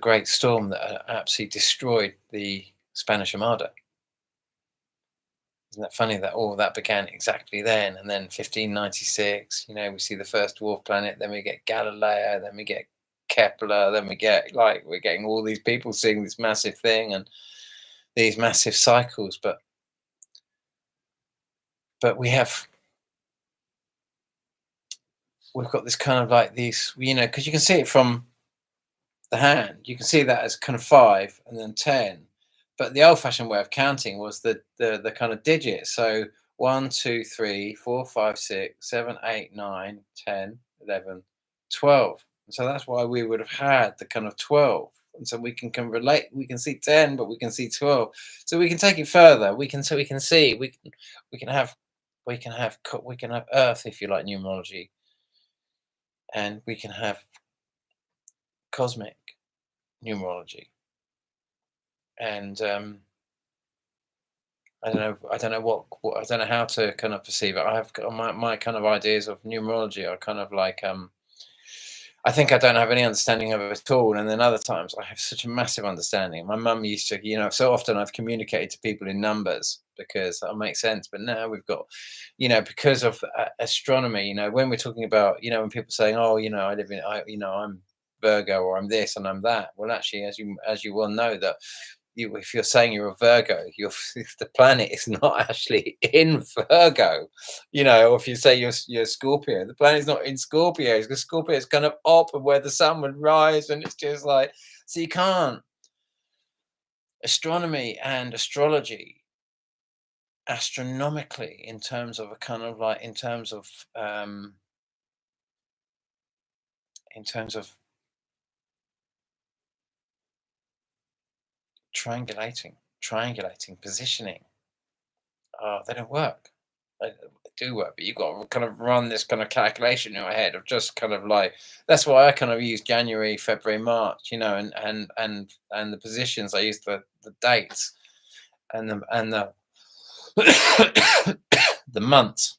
great storm that absolutely destroyed the Spanish Armada. Isn't that funny that all of that began exactly then? And then 1596, we see the first dwarf planet, then we get Galileo, then we get Kepler, then we get, we're getting all these people seeing this massive thing and these massive cycles. But we've got this kind of like these, because you can see it from the hand, you can see that as kind of 5 and then 10. But the old-fashioned way of counting was the kind of digits. So 1, 2, 3, 4, 5, 6, 7, 8, 9, 10, 11, 12. And so that's why we would have had the kind of 12. And so we can relate. We can see 10, but we can see 12. So we can take it further. We can see. We can have Earth, if you like, numerology, and we can have cosmic numerology. And I don't know what I don't know how to kind of perceive it. I have got my kind of ideas of numerology are kind of like I think I don't have any understanding of it at all, and then other times I have such a massive understanding. My mum used to, so often I've communicated to people in numbers because that makes sense. But now we've got, because of astronomy, when we're talking about, when people saying, oh, I live in, I'm Virgo or I'm this and I'm that. Well, actually, as you well know, that if you're saying you're a Virgo, the planet is not actually in Virgo, or if you say you're Scorpio, the planet's not in Scorpio, because Scorpio is kind of up where the sun would rise, and it's just like, so you can't. Astronomy and astrology, astronomically, in terms of a kind of like, in terms of triangulating, positioning. They don't work. They do work, but you've got to kind of run this kind of calculation in your head of just kind of like, that's why I kind of use January, February, March, and the positions. I use the dates and the the months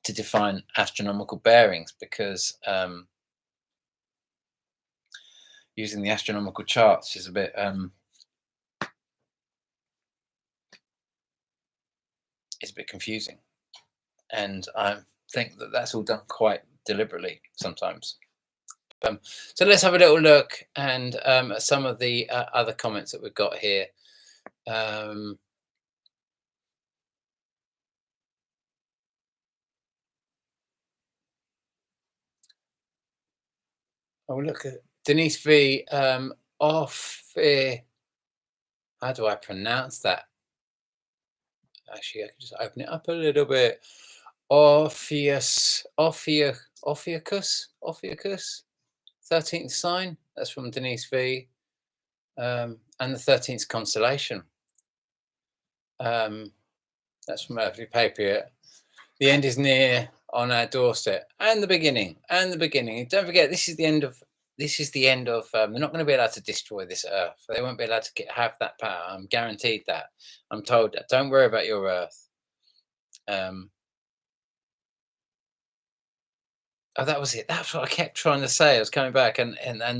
to define astronomical bearings, because using the astronomical charts is a bit confusing, and I think that that's all done quite deliberately sometimes. So let's have a little look and at some of the other comments that we've got here. Oh, look at Denise V. How do I pronounce that? Actually, I can just open it up a little bit. Ophiuchus, 13th sign. That's from Denise V. And the 13th constellation. That's from Earthly Paper. The end is near on our doorstep, and the beginning. And don't forget, this is the end of. They're not going to be allowed to destroy this Earth. They won't be allowed to have that power. I'm guaranteed that. I'm told that. Don't worry about your Earth. Oh, that was it. That's what I kept trying to say. I was coming back, and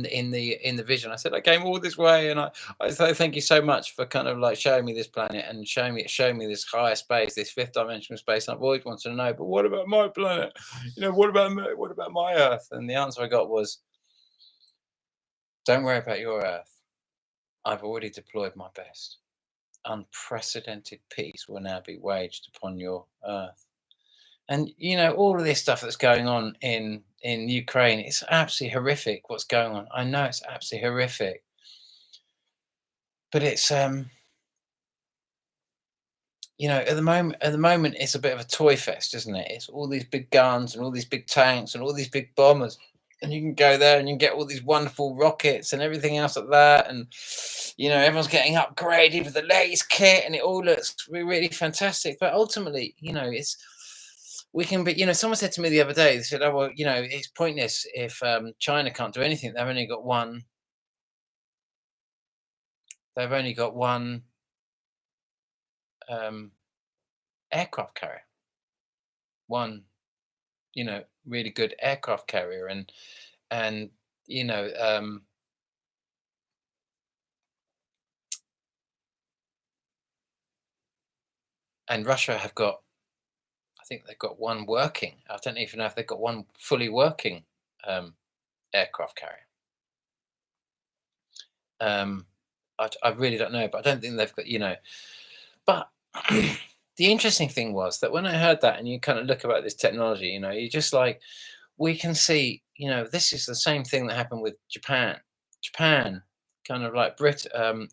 in the vision, I said I came all this way, and I say thank you so much for kind of like showing me this planet and showing me this higher space, this fifth dimensional space. And I've always wanted to know, but what about my planet? What about my Earth? And the answer I got was, don't worry about your Earth. I've already deployed my best. Unprecedented peace will now be waged upon your Earth. And all of this stuff that's going on in Ukraine, it's absolutely horrific what's going on. I know it's absolutely horrific, but it's at the moment, it's a bit of a toy fest, isn't it? It's all these big guns and all these big tanks and all these big bombers, and you can go there and you can get all these wonderful rockets and everything else like that, and everyone's getting upgraded with the latest kit, and it all looks really fantastic. But ultimately, it's we can be. Someone said to me the other day, they said, "Oh well, it's pointless if China can't do anything. They've only got one. They've only got one um, aircraft carrier, one really good aircraft carrier, and you know, um, and Russia have got. I think they've got one working. I don't even know if they've got one fully working um, aircraft carrier. Um, I really don't know, but I don't think they've got. But the interesting thing was that when I heard that, and you kind of look about this technology, you just like we can see, this is the same thing that happened with Japan. Japan, kind of like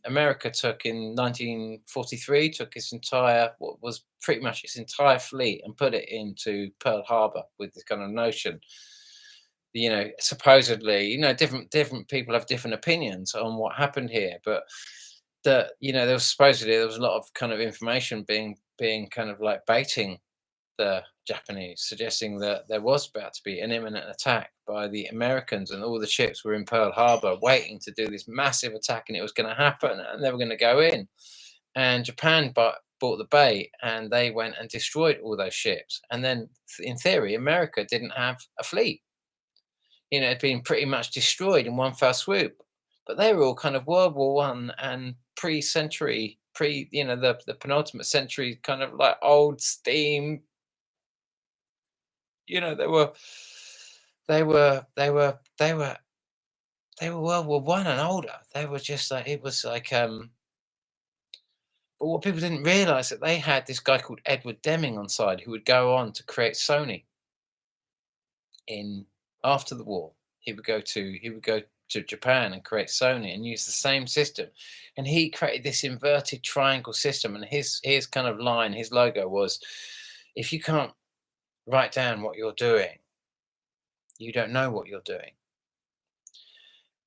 America took in 1943, took its entire, what was pretty much its entire fleet and put it into Pearl Harbor with this kind of notion. Supposedly, different people have different opinions on what happened here, but that there was a lot of kind of information being kind of like baiting the Japanese, suggesting that there was about to be an imminent attack by the Americans, and all the ships were in Pearl Harbor waiting to do this massive attack, and it was going to happen, and they were going to go in. And Japan bought the bait, and they went and destroyed all those ships. And then, in theory, America didn't have a fleet. It had been pretty much destroyed in one fell swoop. But they were all kind of World War One and pre-century, the penultimate century, kind of like old steam. They were they were they were they were they were World War One and older. They were just like it was like but what people didn't realize that they had this guy called Edward Deming on side who would go on to create Sony in after the war. He would go to Japan and create Sony and use the same system. And he created this inverted triangle system, and his kind of line, his logo was, if you can't write down what you're doing, you don't know what you're doing.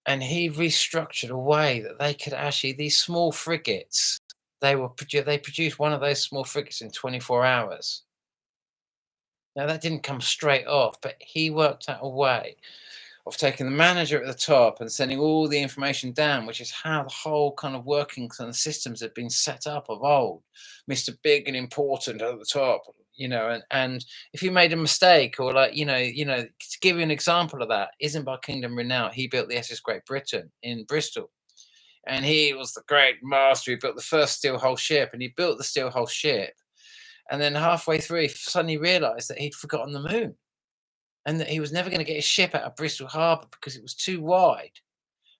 And he restructured a way that they could actually, these small frigates, they produced one of those small frigates in 24 hours. Now that didn't come straight off, but he worked out a way of taking the manager at the top and sending all the information down, which is how the whole kind of workings and systems had been set up of old. Mr. Big and important at the top, and if you made a mistake, or like, to give you an example of that, isn't by Kingdom Renown, he built the SS Great Britain in Bristol. And he was the great master. He built the first steel hull ship, and he built the steel hull ship. And then halfway through, he suddenly realized that he'd forgotten the moon, and that he was never going to get his ship out of Bristol Harbour because it was too wide.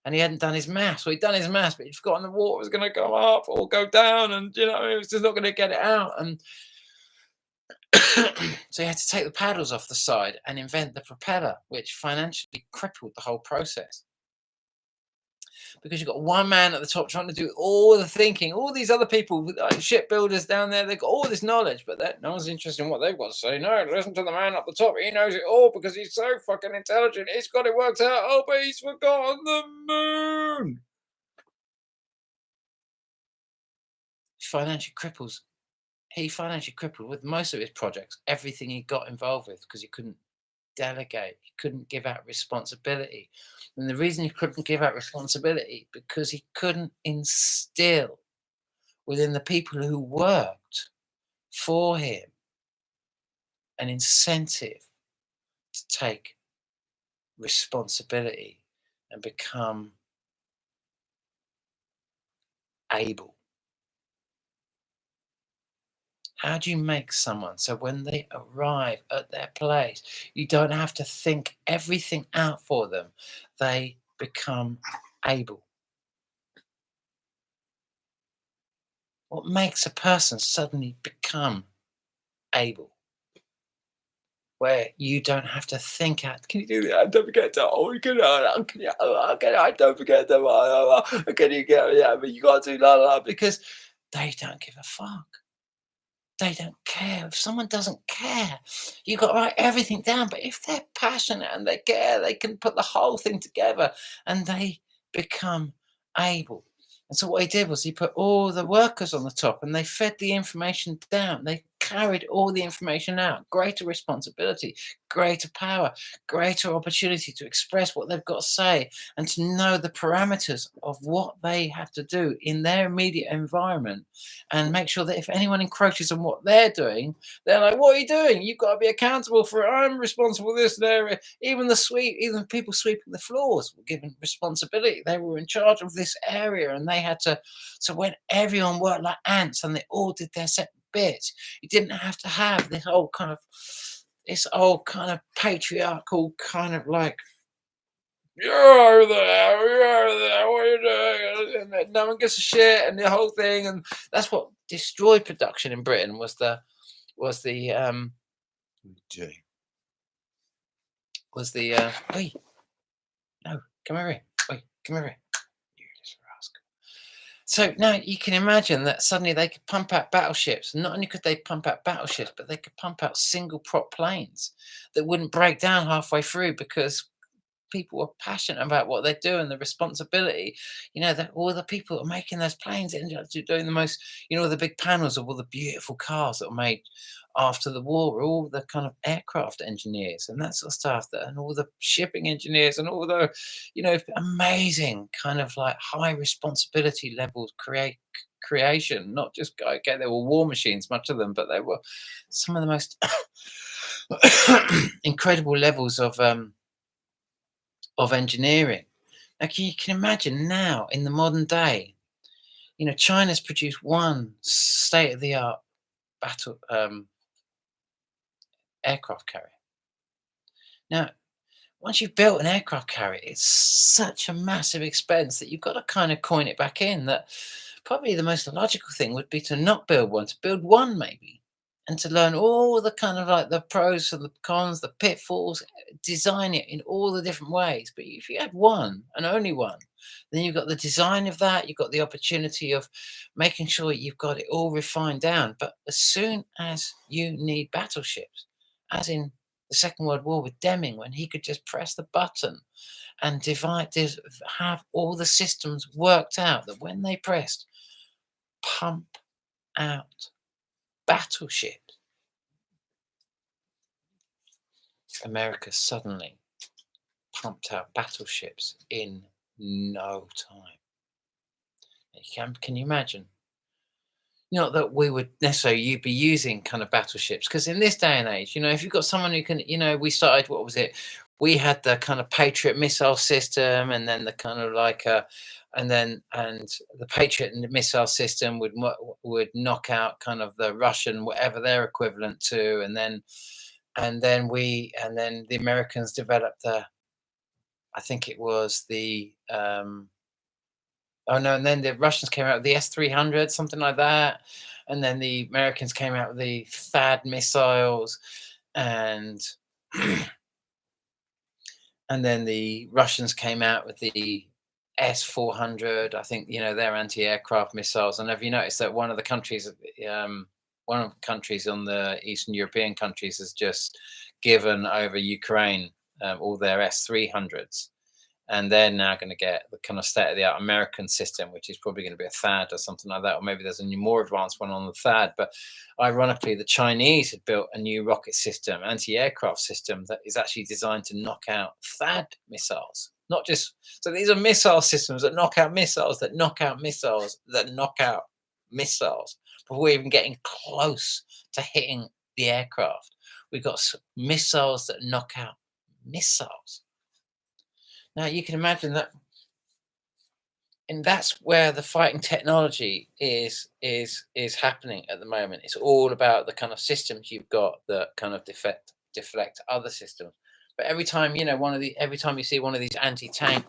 And he hadn't done his maths. Well, he'd done his maths, but he'd forgotten the water was going to go up or go down, and he was just not going to get it out. And so he had to take the paddles off the side and invent the propeller, which financially crippled the whole process. Because you've got one man at the top trying to do all the thinking, all these other people, like shipbuilders down there, they've got all this knowledge, but no one's interested in what they've got to say. No, listen to the man up the top. He knows it all because he's so fucking intelligent. He's got it worked out. Oh, but he's forgotten the moon. He financially crippled with most of his projects, everything he got involved with, because he couldn't delegate. He couldn't give out responsibility. And the reason he couldn't give out responsibility, because he couldn't instill within the people who worked for him an incentive to take responsibility and become able. How do you make someone so when they arrive at their place, you don't have to think everything out for them? They become able. What makes a person suddenly become able? Where you don't have to think out. Can you do that? Don't forget to. I don't forget to. Can you get? Yeah, but you got to. Because they don't give a fuck. they don't care. If someone doesn't care, you've got to write everything down. But if they're passionate and they care, they can put the whole thing together and they become able. And so what he did was he put all the workers on the top and they fed the information down. They carried all the information out. Greater responsibility, greater power, greater opportunity to express what they've got to say and to know the parameters of what they have to do in their immediate environment and make sure that if anyone encroaches on what they're doing, they're like, "What are you doing? You've got to be accountable for it. I'm responsible for this area." Even people sweeping the floors were given responsibility. They were in charge of this area, and they had to. So when everyone worked like ants and they all did their separate bits, you didn't have to have this old kind of patriarchal kind of like, "You're there, you're there, what are you doing?" And no one gives a shit, and the whole thing, and that's what destroyed production in Britain was the doing was the wait, no, come over here. Wait, come over here. You little rascal. So now you can imagine that suddenly they could pump out battleships. Not only could they pump out battleships, but they could pump out single prop planes that wouldn't break down halfway through because people were passionate about what they do and the responsibility. That all the people that are making those planes ended up doing the most. The big panels of all the beautiful cars that were made after the war were all the kind of aircraft engineers and that sort of stuff, and all the shipping engineers and all the amazing kind of like high responsibility levels creation. Not just okay, they were war machines, much of them, but they were some of the most incredible levels of engineering. Like you can imagine now in the modern day, China's produced one state of the art battle aircraft carrier. Now, once you've built an aircraft carrier, it's such a massive expense that you've got to kind of coin it back in. That probably the most logical thing would be to not build one, to build one maybe, and to learn all the kind of like the pros and the cons, the pitfalls, design it in all the different ways. But if you had one and only one, then you've got the design of that, you've got the opportunity of making sure you've got it all refined down. But as soon as you need battleships, as in the Second World War with Deming, when he could just press the button and have all the systems worked out that when they pressed, pump out battleships. America suddenly pumped out battleships in no time. Can you imagine? Not that we would necessarily be using kind of battleships, because in this day and age, if you've got someone who can, we started, what was it? We had the kind of Patriot missile system, and then the kind of like, and the Patriot missile system would knock out kind of the Russian, whatever their equivalent to, and then the Americans developed I think it was the oh no, and then the Russians came out with the S-300, something like that, and then the Americans came out with the THAAD missiles, and and then the Russians came out with the S-400. I think their anti-aircraft missiles. And have you noticed that one of the countries on the Eastern European countries has just given over Ukraine all their S-300s? And they're now going to get the kind of state-of-the-art American system, which is probably going to be a THAAD or something like that, or maybe there's a new, more advanced one on the THAAD. But ironically, the Chinese had built a new rocket system, anti-aircraft system, that is actually designed to knock out THAAD missiles. Not just so these are missile systems that knock out missiles, that knock out missiles, that knock out missiles before we're even getting close to hitting the aircraft. We've got missiles that knock out missiles. Now you can imagine that, and that's where the fighting technology is happening at the moment. It's all about the kind of systems you've got that kind of deflect other systems. But every time you see one of these anti-tank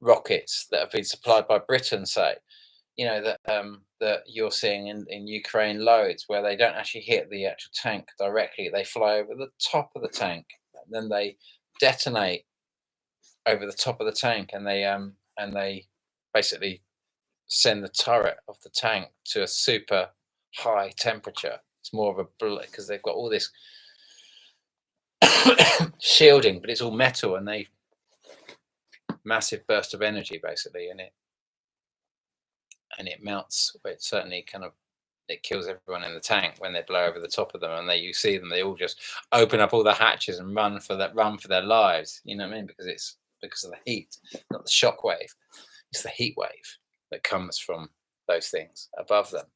rockets that have been supplied by Britain, say, that you're seeing in Ukraine loads, where they don't actually hit the actual tank directly, they fly over the top of the tank, and then they detonate over the top of the tank, and they basically send the turret of the tank to a super high temperature. It's more of a because they've got all this shielding, but it's all metal, and they massive burst of energy basically, and it melts. It certainly kind of it kills everyone in the tank when they blow over the top of them, and you see them. They all just open up all the hatches and run for their lives. You know what I mean? Because of the heat, not the shock wave. It's the heat wave that comes from those things above them,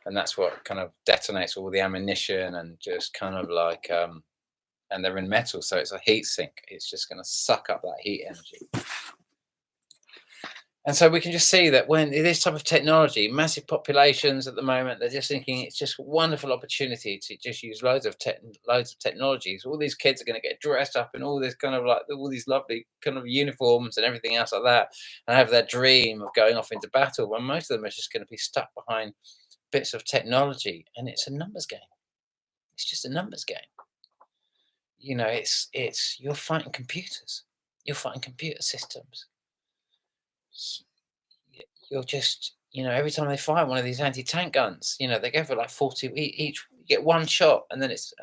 and that's what kind of detonates all the ammunition and just kind of like and they're in metal, so it's a heat sink. It's just going to suck up that heat energy. And so we can just see that when this type of technology, massive populations at the moment, they're just thinking it's just a wonderful opportunity to just use loads of technologies. All these kids are going to get dressed up in all this kind of like all these lovely kind of uniforms and everything else like that, and have their dream of going off into battle. When most of them are just going to be stuck behind bits of technology, and it's a numbers game. It's just a numbers game. You know, it's you're fighting computers. You're fighting computer systems. You're just, every time they fire one of these anti-tank guns, they go for like 40 each. You get one shot, and then it's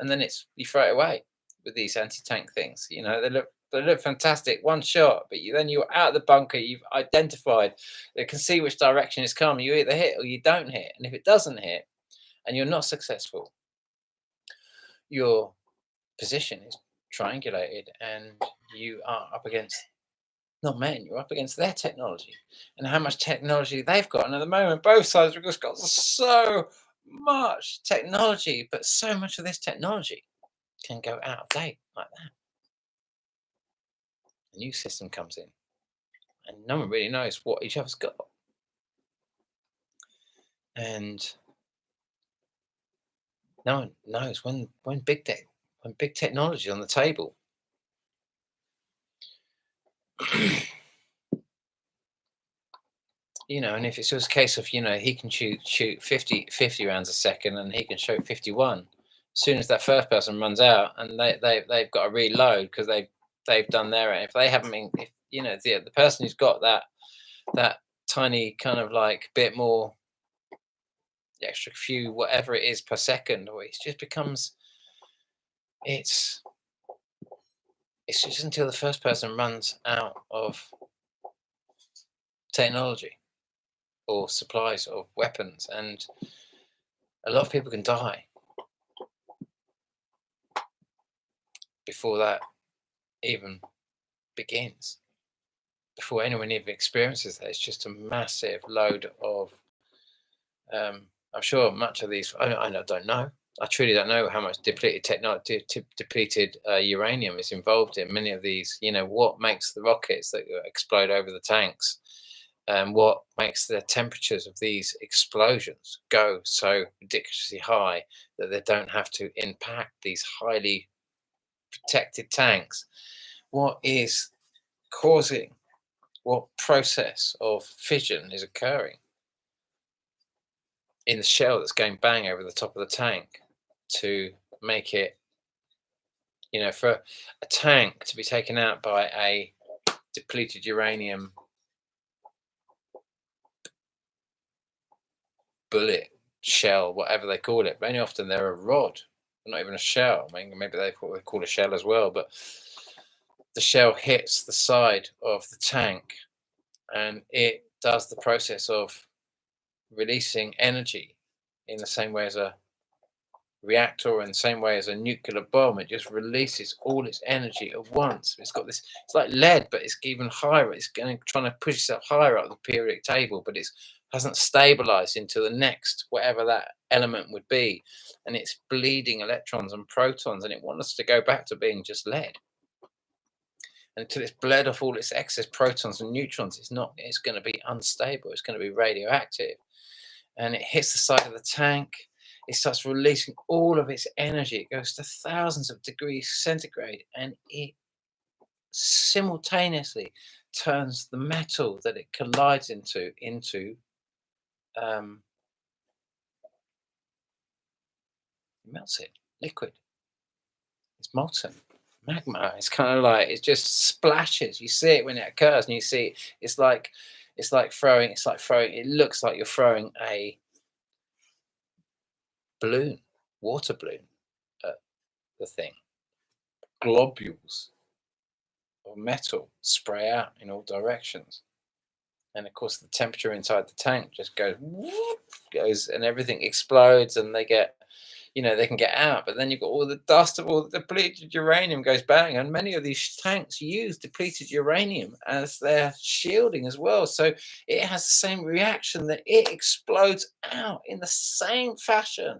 you throw it away with these anti-tank things. They look fantastic, one shot, but then you're out of the bunker. You've identified. They can see which direction it's coming. You either hit or you don't hit, and if it doesn't hit, and you're not successful, your position is triangulated, and you are up against. Not men, you're up against their technology and how much technology they've got. And at the moment, both sides have just got so much technology, but so much of this technology can go out of date like that. A new system comes in, and no one really knows what each other's got. And no one knows when big technology on the table. And if it's just a case of, he can shoot 50 rounds a second, and he can shoot 51. As soon as that first person runs out, and they've got to reload because they've done their end. If they haven't been, the person who's got that tiny kind of like bit more, the extra few whatever it is per second, or it just becomes, it's just until the first person runs out of technology or supplies of weapons, and a lot of people can die before that even begins, before anyone even experiences that. It's just a massive load of I'm sure much of these, I don't know, I truly don't know how much depleted uranium is involved in many of these. What makes the rockets that explode over the tanks, what makes the temperatures of these explosions go so ridiculously high that they don't have to impact these highly protected tanks? What is causing, what process of fission is occurring in the shell that's going bang over the top of the tank to make it, for a tank to be taken out by a depleted uranium bullet shell, whatever they call it. Very often they're a rod, not even a shell. I mean, maybe they call a shell as well, but the shell hits the side of the tank, and it does the process of releasing energy in the same way as a reactor, or in the same way as a nuclear bomb. It just releases all its energy at once. It's got this, it's like lead, but it's even higher. It's trying to push itself higher up the periodic table, but it's hasn't stabilized into the next whatever that element would be, and it's bleeding electrons and protons, and it wants us to go back to being just lead. And until it's bled off all its excess protons and neutrons, it's going to be unstable. It's going to be radioactive, and it hits the side of the tank. It starts releasing all of its energy. It goes to thousands of degrees centigrade, and it simultaneously turns the metal that it collides into melts it, liquid. It's molten magma. It's kind of like, it just splashes. You see it when it occurs, and you see it's like throwing. It looks like you're throwing a balloon, water balloon, the thing. Globules of metal spray out in all directions. And of course, the temperature inside the tank just goes, whoop, goes, and everything explodes, and they get, they can get out. But then you've got all the dust of all the depleted uranium goes bang, and many of these tanks use depleted uranium as their shielding as well. So it has the same reaction, that it explodes out in the same fashion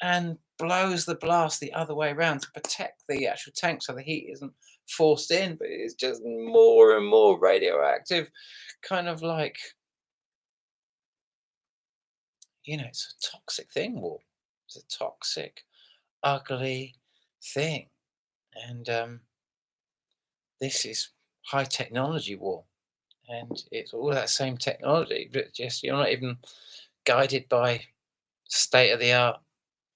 and blows the blast the other way around to protect the actual tank, so the heat isn't forced in, but it's just more and more radioactive, kind of like, it's a toxic thing, war. It's a toxic, ugly thing. And this is high technology war. And it's all that same technology, but just you're not even guided by state of the art.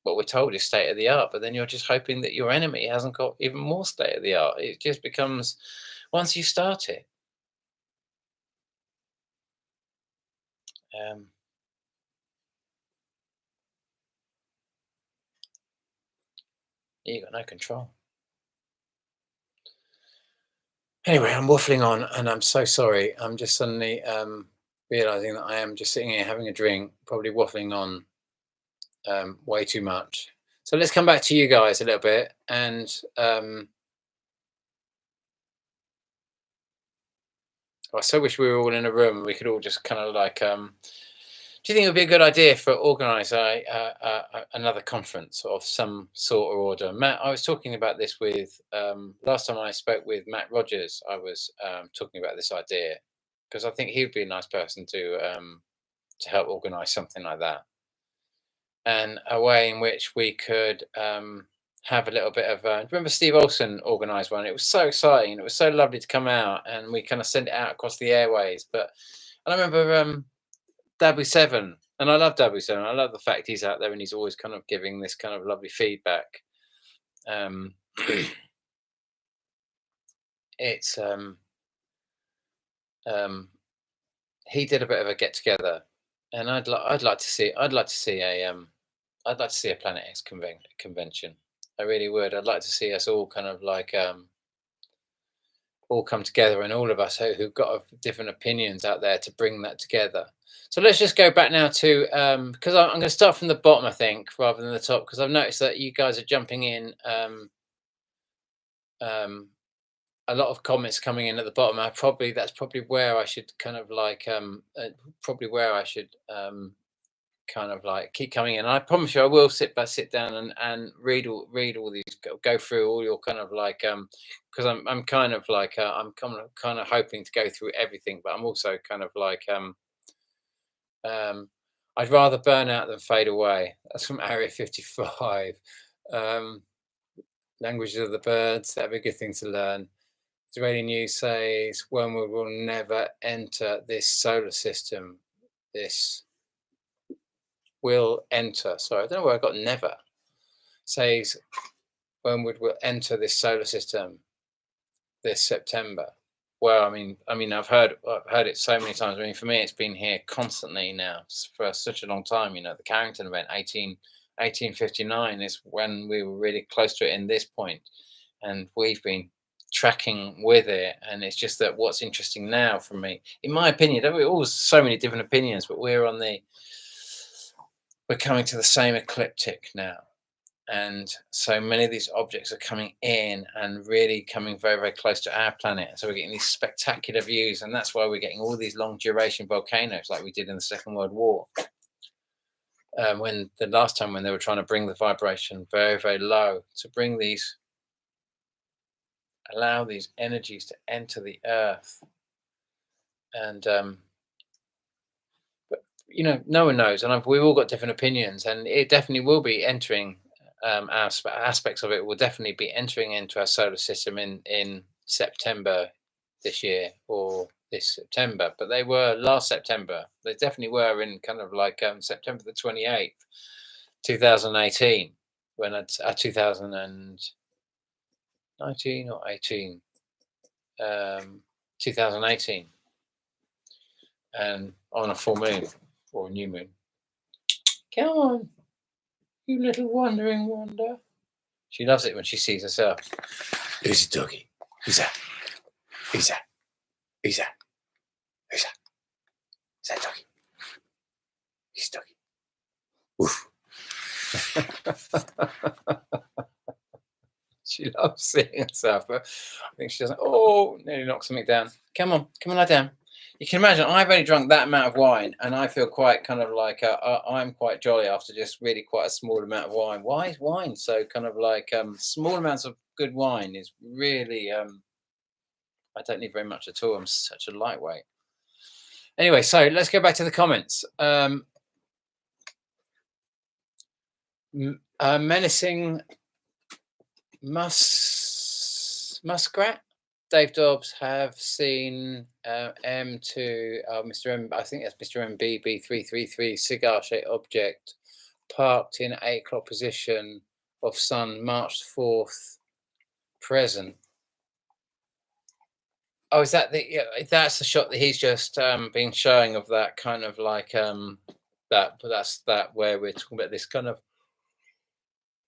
What we're told is state of the art, but then you're just hoping that your enemy hasn't got even more state of the art. It just becomes, once you start it, you got no control. Anyway, I'm waffling on, and I'm so sorry. I'm just suddenly realizing that I am just sitting here having a drink, probably waffling on way too much. So let's come back to you guys a little bit, and I so wish we were all in a room and we could all just kind of like. Do you think it would be a good idea for organise another conference of some sort or order? Matt, I was talking about this with last time I spoke with Matt Rogers. I was talking about this idea because I think he would be a nice person to help organise something like that, and a way in which we could have a little bit of. Remember, Steve Olson organised one. It was so exciting. It was so lovely to come out, and we kind of sent it out across the airways. But and I remember. Dabu7, and I love Dabu7. I love the fact he's out there and he's always kind of giving this kind of lovely feedback. It's he did a bit of a get together, and I'd like to see a Planet X convention. I really would. I'd like to see us all kind of like all come together, and all of us who've got different opinions out there to bring that together. So let's just go back now to because I'm going to start from the bottom, I think, rather than the top, because I've noticed that you guys are jumping in. A lot of comments coming in at the bottom. That's probably where I should kind of like probably where I should kind of like keep coming in. I promise you, I will sit down and read all these, go through all your kind of like because I'm kind of like I'm kind of hoping to go through everything, but I'm also kind of like I'd rather burn out than fade away. That's from Area 55. Languages of the birds, that'd be a good thing to learn. Israeli News says wormwood will never enter this solar system. This will enter. Sorry, I don't know where I got never. Says wormwood will enter this solar system this September. Well, I mean, I've heard it so many times. I mean, for me, it's been here constantly now for such a long time. The Carrington event, 1859, is when we were really close to it in this point, and we've been tracking with it. And it's just that what's interesting now for me, in my opinion, there are always so many different opinions, but we're coming to the same ecliptic now. And so many of these objects are coming in and really coming very, very close to our planet. So we're getting these spectacular views, and that's why we're getting all these long duration volcanoes like we did in the Second World War. When the last time when they were trying to bring the vibration very, very low, to allow these energies to enter the Earth. And but no one knows, and we've all got different opinions, and it definitely will be entering. Aspects of it will definitely be entering into our solar system in September this year or this September, but they were last September. They definitely were in kind of like September the 28th, 2018, when it's 2019 or 18, 2018, and on a full moon or a new moon. Come on. You little wandering wonder. She loves it when she sees herself. Who's a doggy? Who's that? Who's that? Who's that? Who's that? Is that doggy? He's doggy. Woof. She loves seeing herself, but I think she doesn't. Oh, nearly knocked something down. Come on, lie down. You can imagine I've only drunk that amount of wine, and I feel quite kind of like I'm quite jolly after just really quite a small amount of wine. Why is wine so kind of like small amounts of good wine is really I don't need very much at all. I'm such a lightweight. Anyway, so let's go back to the comments. Menacing muskrat. Dave Dobbs have seen M2, Mr. M, I think that's Mr. MBB333 cigar-shaped object parked in 8 o'clock position of sun, March 4th, present. Oh, is that the? Yeah, that's the shot that he's just been showing of that kind of like that's that where we're talking about this kind of.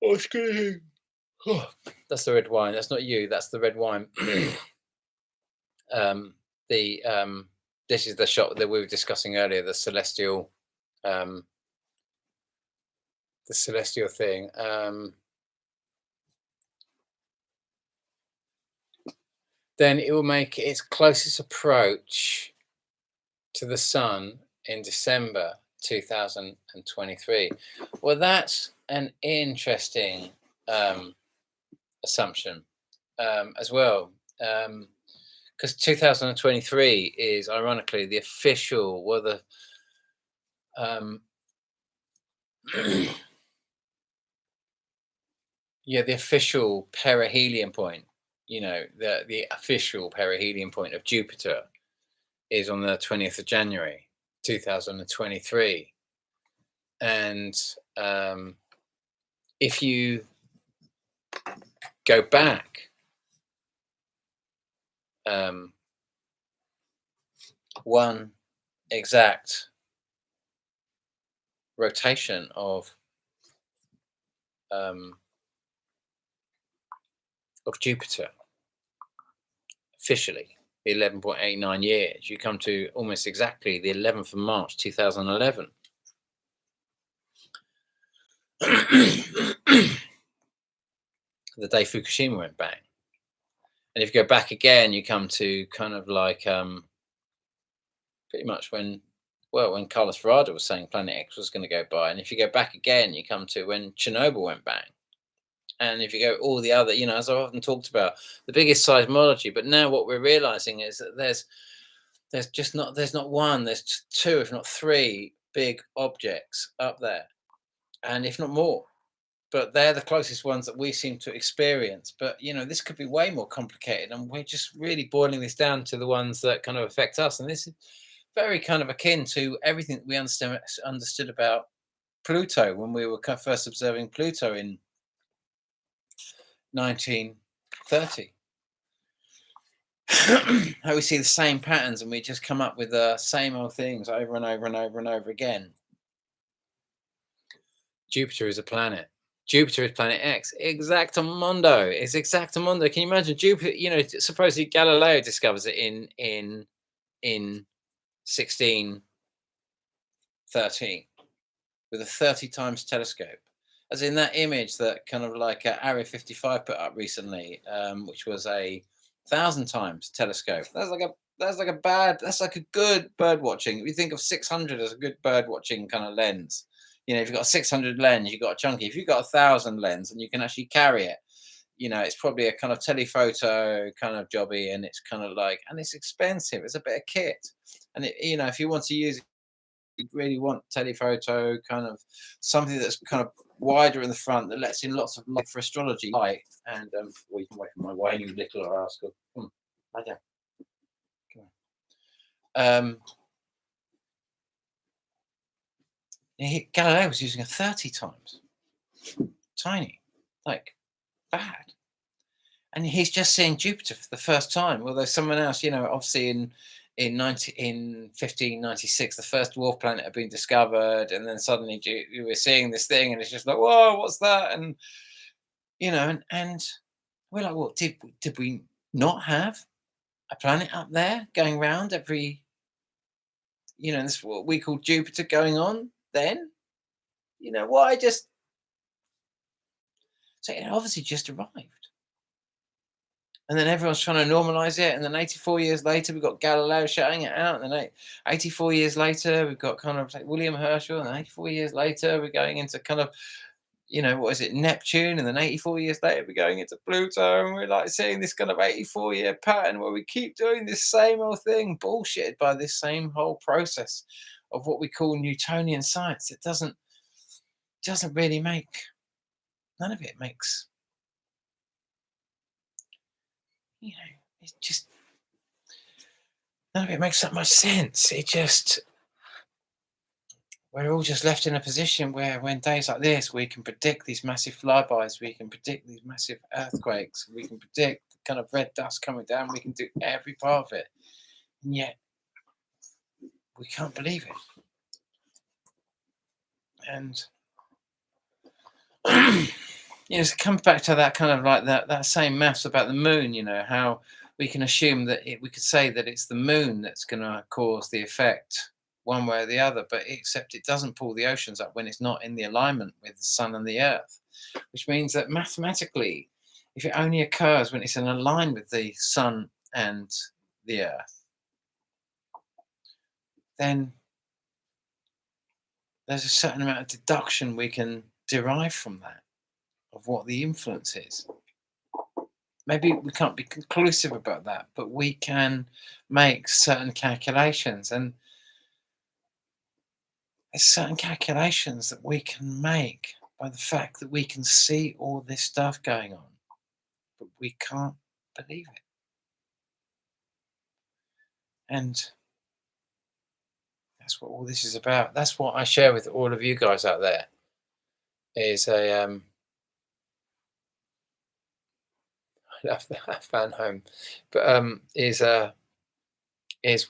Oh, screaming. Oh, that's the red wine. That's not you. That's the red wine. This is the shot that we were discussing earlier. The celestial thing. Then it will make its closest approach to the sun in December 2023. Well, that's an interesting assumption as well, because 2023 is ironically the official, well, the yeah, the official perihelion point. You know, the official perihelion point of Jupiter is on the 20th of January 2023, and if you go back one exact rotation of Jupiter, officially the 11.89 years, you come to almost exactly the 11th of March 2011. The day Fukushima went bang. And if you go back again, you come to kind of like pretty much when Carlos Ferrada was saying Planet X was going to go by. And if you go back again, you come to when Chernobyl went bang. And if you go all the other, you know, as I've often talked about, the biggest seismology. But now what we're realizing is that there's not one, there's 2, if not 3 big objects up there, and if not more. But they're the closest ones that we seem to experience. But, you know, this could be way more complicated, and we're just really boiling this down to the ones that kind of affect us. And this is very kind of akin to everything that we understood about Pluto when we were first observing Pluto in 1930. How we see the same patterns, and we just come up with the same old things over and over and over and over again. Jupiter is a planet. Jupiter is planet X. Exactamundo. It's exactamundo. Can you imagine Jupiter? You know, supposedly Galileo discovers it in 1613 with a 30 times telescope. As in that image that kind of like Area 55 put up recently, which was a 1,000 times telescope. That's like a good bird watching. If you think of 600 as a good bird watching kind of lens, you know, if you've got a 600 lens, you've got a chunky. If you've got 1,000 lens and you can actually carry it, you know, it's probably a kind of telephoto kind of jobby, and it's kind of like, and it's expensive. It's a bit of kit, and you know, if you want to use it, you really want telephoto kind of something that's kind of wider in the front that lets in lots of light for astrology light. And you can wait for my whiny little rascal. Lie down. Come on. Galileo was using a 30 times. Tiny, like bad. And he's just seeing Jupiter for the first time. Well, there's someone else, you know, obviously in 1596, the first dwarf planet had been discovered, and then suddenly you were seeing this thing, and it's just like, whoa, what's that? And and we're like, what did we not have a planet up there going round every, this is what we call Jupiter going on then? Why just so it obviously just arrived. And then everyone's trying to normalize it. And then 84 years later, we've got Galileo shouting it out. And then 84 years later, we've got kind of like William Herschel. And then 84 years later, we're going into kind of, what is it, Neptune? And then 84 years later, we're going into Pluto. And we're like seeing this kind of 84-year pattern where we keep doing this same old thing, bullshit by this same whole process of what we call Newtonian science. It doesn't really make, none of it makes, it just, none of it makes that much sense. We're all just left in a position where when days like this, we can predict these massive flybys, we can predict these massive earthquakes, we can predict the kind of red dust coming down, we can do every part of it. And yet, we can't believe it. And, it comes back to that kind of like that same maths about the moon, how we can assume that we could say that it's the moon that's going to cause the effect one way or the other, but except it doesn't pull the oceans up when it's not in the alignment with the sun and the earth, which means that mathematically, if it only occurs when it's in line with the sun and the earth, then there's a certain amount of deduction we can derive from that of what the influence is. Maybe we can't be conclusive about that, but we can make certain calculations, and there's certain calculations that we can make by the fact that we can see all this stuff going on, but we can't believe it. And that's what all this is about. That's what I share with all of you guys out there. Is I love that fan home, but is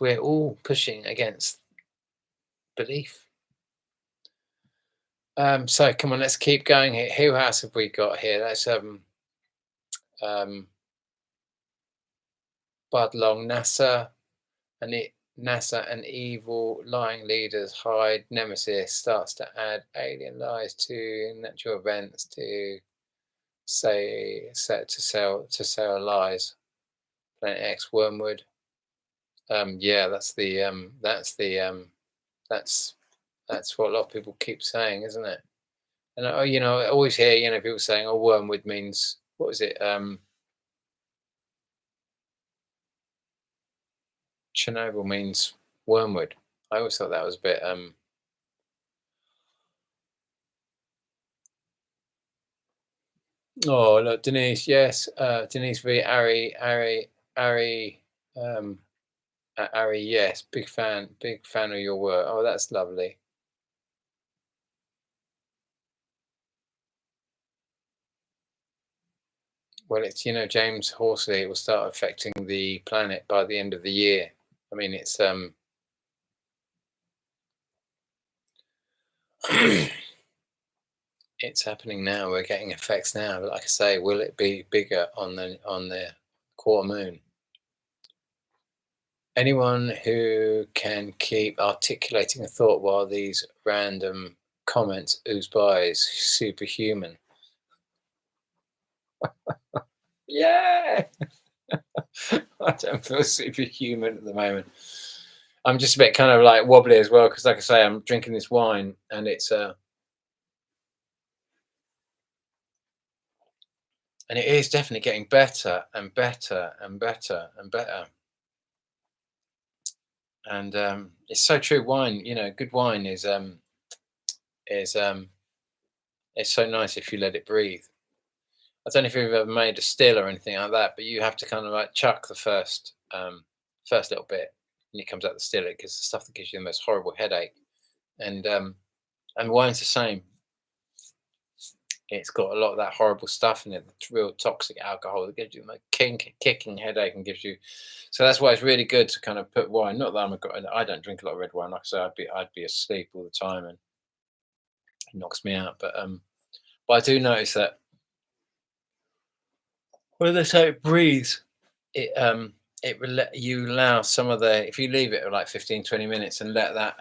we're all pushing against belief. So come on, let's keep going here. Who else have we got here? That's Bud Long, NASA and evil lying leaders hide nemesis, starts to add alien lies to natural events to sell lies. Planet X Wormwood. Yeah, that's what a lot of people keep saying, isn't it? And I always hear people saying, "Oh, wormwood means what is it?" Chernobyl means wormwood. I always thought that was a bit. Oh, look, Denise. Yes, Denise V. Ari. Ari. Yes, big fan of your work. Oh, that's lovely. Well, it's James Horsley. It will start affecting the planet by the end of the year. I mean, it's it's happening now. We're getting effects now. But like I say, will it be bigger on the quarter moon? Anyone who can keep articulating a thought while these random comments ooze by is superhuman. Yeah. I don't feel superhuman at the moment. I'm just a bit kind of like wobbly as well because, like I say, I'm drinking this wine and it's and it is definitely getting better and better and better and better. And it's so true. Wine, good wine is it's so nice if you let it breathe. I don't know if you've ever made a still or anything like that, but you have to kind of like chuck the first little bit, and it comes out the still. It gives the stuff that gives you the most horrible headache, and wine's the same. it's got a lot of that horrible stuff in it, the real toxic alcohol that gives you like kicking headache and gives you. So that's why it's really good to kind of put wine. Not that I don't drink a lot of red wine. Like I say, I'd be asleep all the time and it knocks me out. But I do notice that when they say it breathes, you allow some of the, if you leave it like 15-20 minutes and let that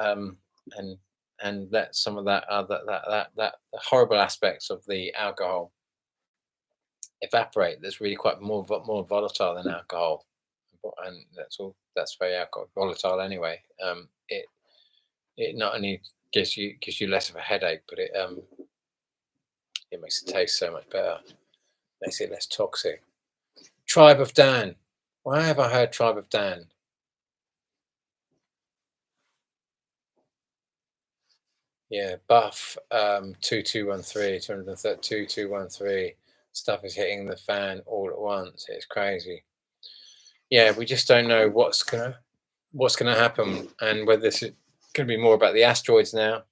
and let some of that that horrible aspects of the alcohol evaporate. That's really quite more volatile than alcohol, and that's very alcohol volatile anyway. It not only gives you less of a headache, but it makes it taste so much better, makes it less toxic. Tribe of Dan. Why have I heard Tribe of Dan? Yeah, buff 2213, 2213. Stuff is hitting the fan all at once. It's crazy. Yeah, we just don't know what's gonna happen, and whether this is gonna be more about the asteroids now. I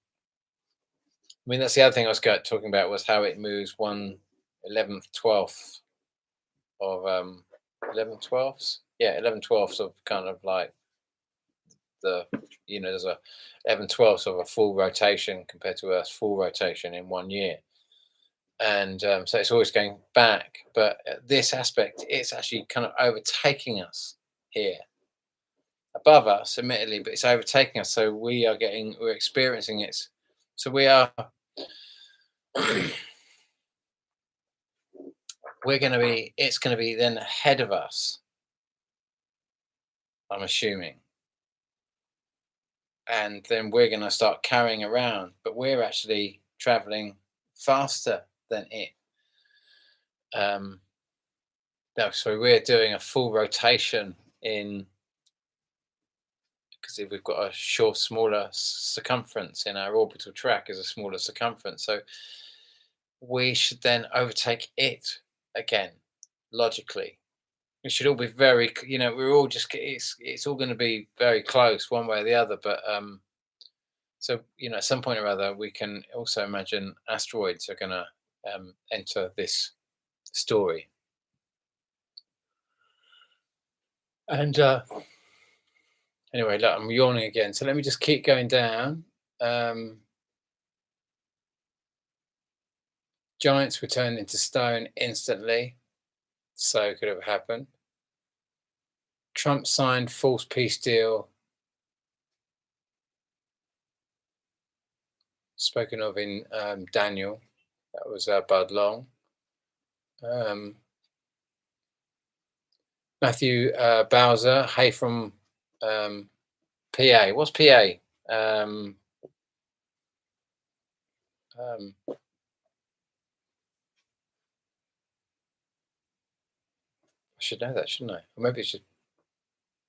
mean, that's the other thing I was talking about, was how it moves 1/11/12 of 11/12. Yeah, 11/12 of kind of like there's a 11/12 of a full rotation compared to Earth's full rotation in 1 year, and so it's always going back. But this aspect, it's actually kind of overtaking us here, above us, admittedly, but it's overtaking us. So we're experiencing it. So we are. It's going to be then ahead of us, I'm assuming. And then we're going to start carrying around, but we're actually traveling faster than it. No, so we're doing a full rotation because if we've got a smaller circumference in our orbital track, is a smaller circumference. So we should then overtake it again, logically. We should all be very, we're all just, it's all going to be very close one way or the other. But so, at some point or other, we can also imagine asteroids are going to enter this story. And anyway, look, I'm yawning again. So let me just keep going down. Giants were turned into stone instantly. So could have happened. Trump signed false peace deal. Spoken of in Daniel. That was Bud Long. Matthew Bowser. Hey from PA. What's PA? I should know that, shouldn't I? Or maybe it's just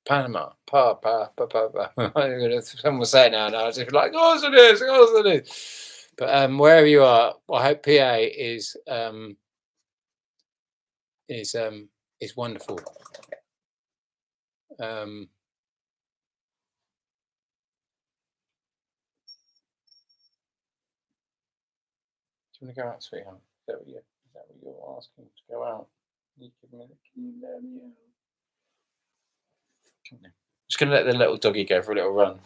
Panama. Someone will say it now, and I was just like, of course it is. But wherever you are, I hope PA is wonderful. Do you want to go out, sweetheart? Is that what you're asking to go out? You give me the key, let me out. Just going to let the little doggy go for a little run.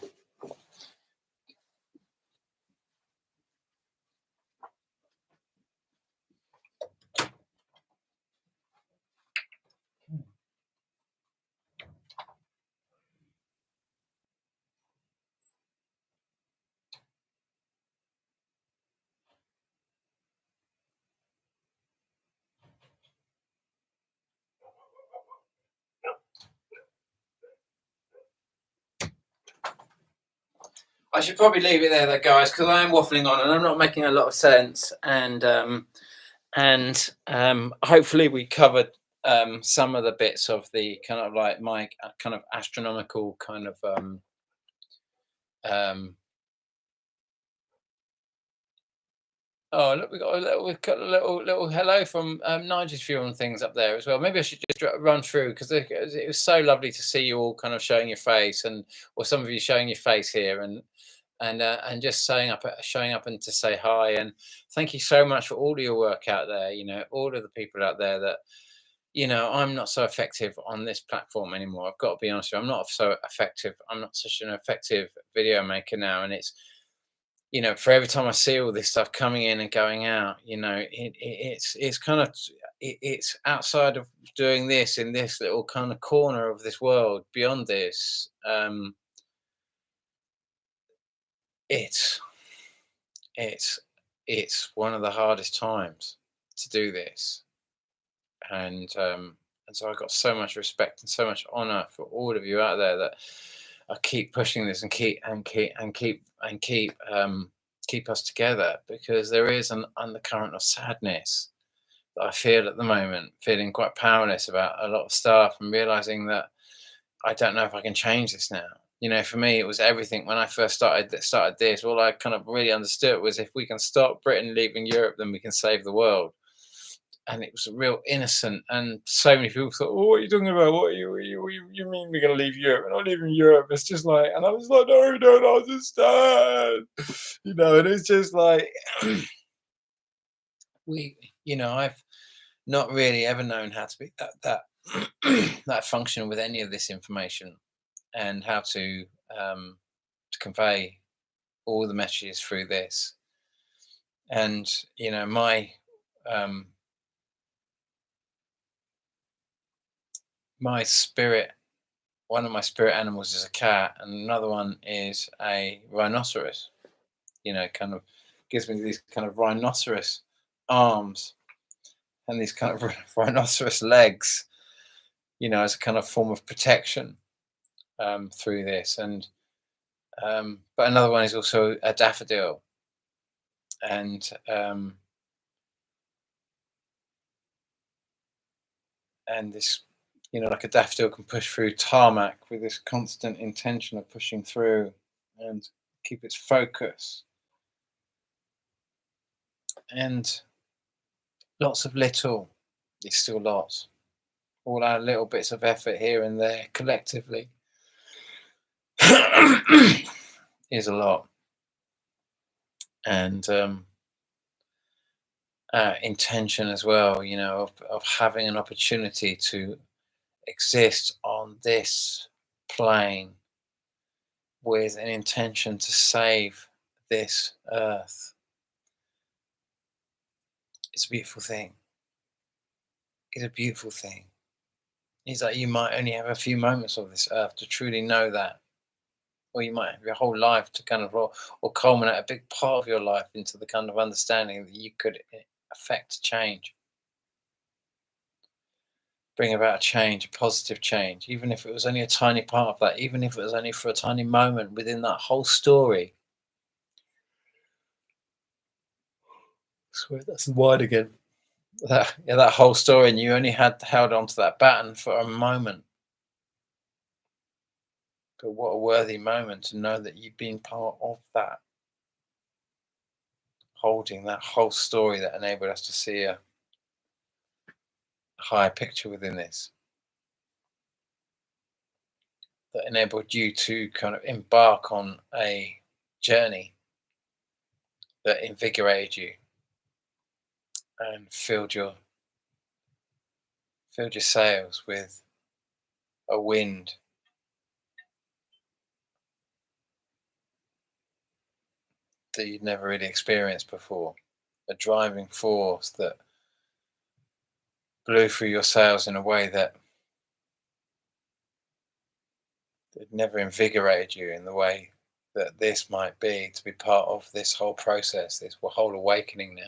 I should probably leave it there, though, guys, because I am waffling on and I'm not making a lot of sense. And hopefully we covered some of the bits of the kind of like my kind of astronomical kind of oh, look, we've got a little hello from Nigel's view on things up there as well. Maybe I should just run through, because it was so lovely to see you all kind of showing your face, or some of you showing your face here, and and just showing up and to say hi. And thank you so much for all of your work out there. All of the people out there that, I'm not so effective on this platform anymore. I've got to be honest with you. I'm not so effective. I'm not such an effective video maker now. And it's, for every time I see all this stuff coming in and going out, it's kind of, it's outside of doing this in this little kind of corner of this world. Beyond this, it's it's it's one of the hardest times to do this, and so I've got so much respect and so much honor for all of you out there that I keep pushing this and keep us together, because there is an undercurrent of sadness that I feel at the moment, feeling quite powerless about a lot of stuff and realizing that I don't know if I can change this now. For me, it was everything. When I first started this, all I kind of really understood was, if we can stop Britain leaving Europe, then we can save the world. And it was real innocent. And so many people thought, "Oh, what are you talking about? What you mean we're going to leave Europe? We're not leaving Europe." It's just like, and I was like, "No, you don't understand." And it's just like, I've not really ever known how to be that functional with any of this information, and how to convey all the messages through this. And um, my spirit one of my spirit animals is a cat, and another one is a rhinoceros. Kind of gives me these kind of rhinoceros arms and these kind of rhinoceros legs, as a kind of form of protection through this. And but another one is also a daffodil, and this, like a daffodil can push through tarmac with this constant intention of pushing through and keep its focus. And lots of little, it's still lots, all our little bits of effort here and there collectively is a lot. And intention as well, of having an opportunity to exist on this plane with an intention to save this earth. It's a beautiful thing. It's a beautiful thing. It's like you might only have a few moments of this earth to truly know that, or you might have your whole life to kind of, or culminate a big part of your life into the kind of understanding that you could affect change, bring about a change, a positive change, even if it was only a tiny part of that, even if it was only for a tiny moment within that whole story. Swear that's wide again. That whole story, and you only held on to that baton for a moment. But what a worthy moment to know that you've been part of that, holding that whole story that enabled us to see a higher picture within this, that enabled you to kind of embark on a journey that invigorated you and filled your sails with a wind that you'd never really experienced before, a driving force that blew through your sails in a way that never invigorated you in the way that this might be, to be part of this whole process, this whole awakening now.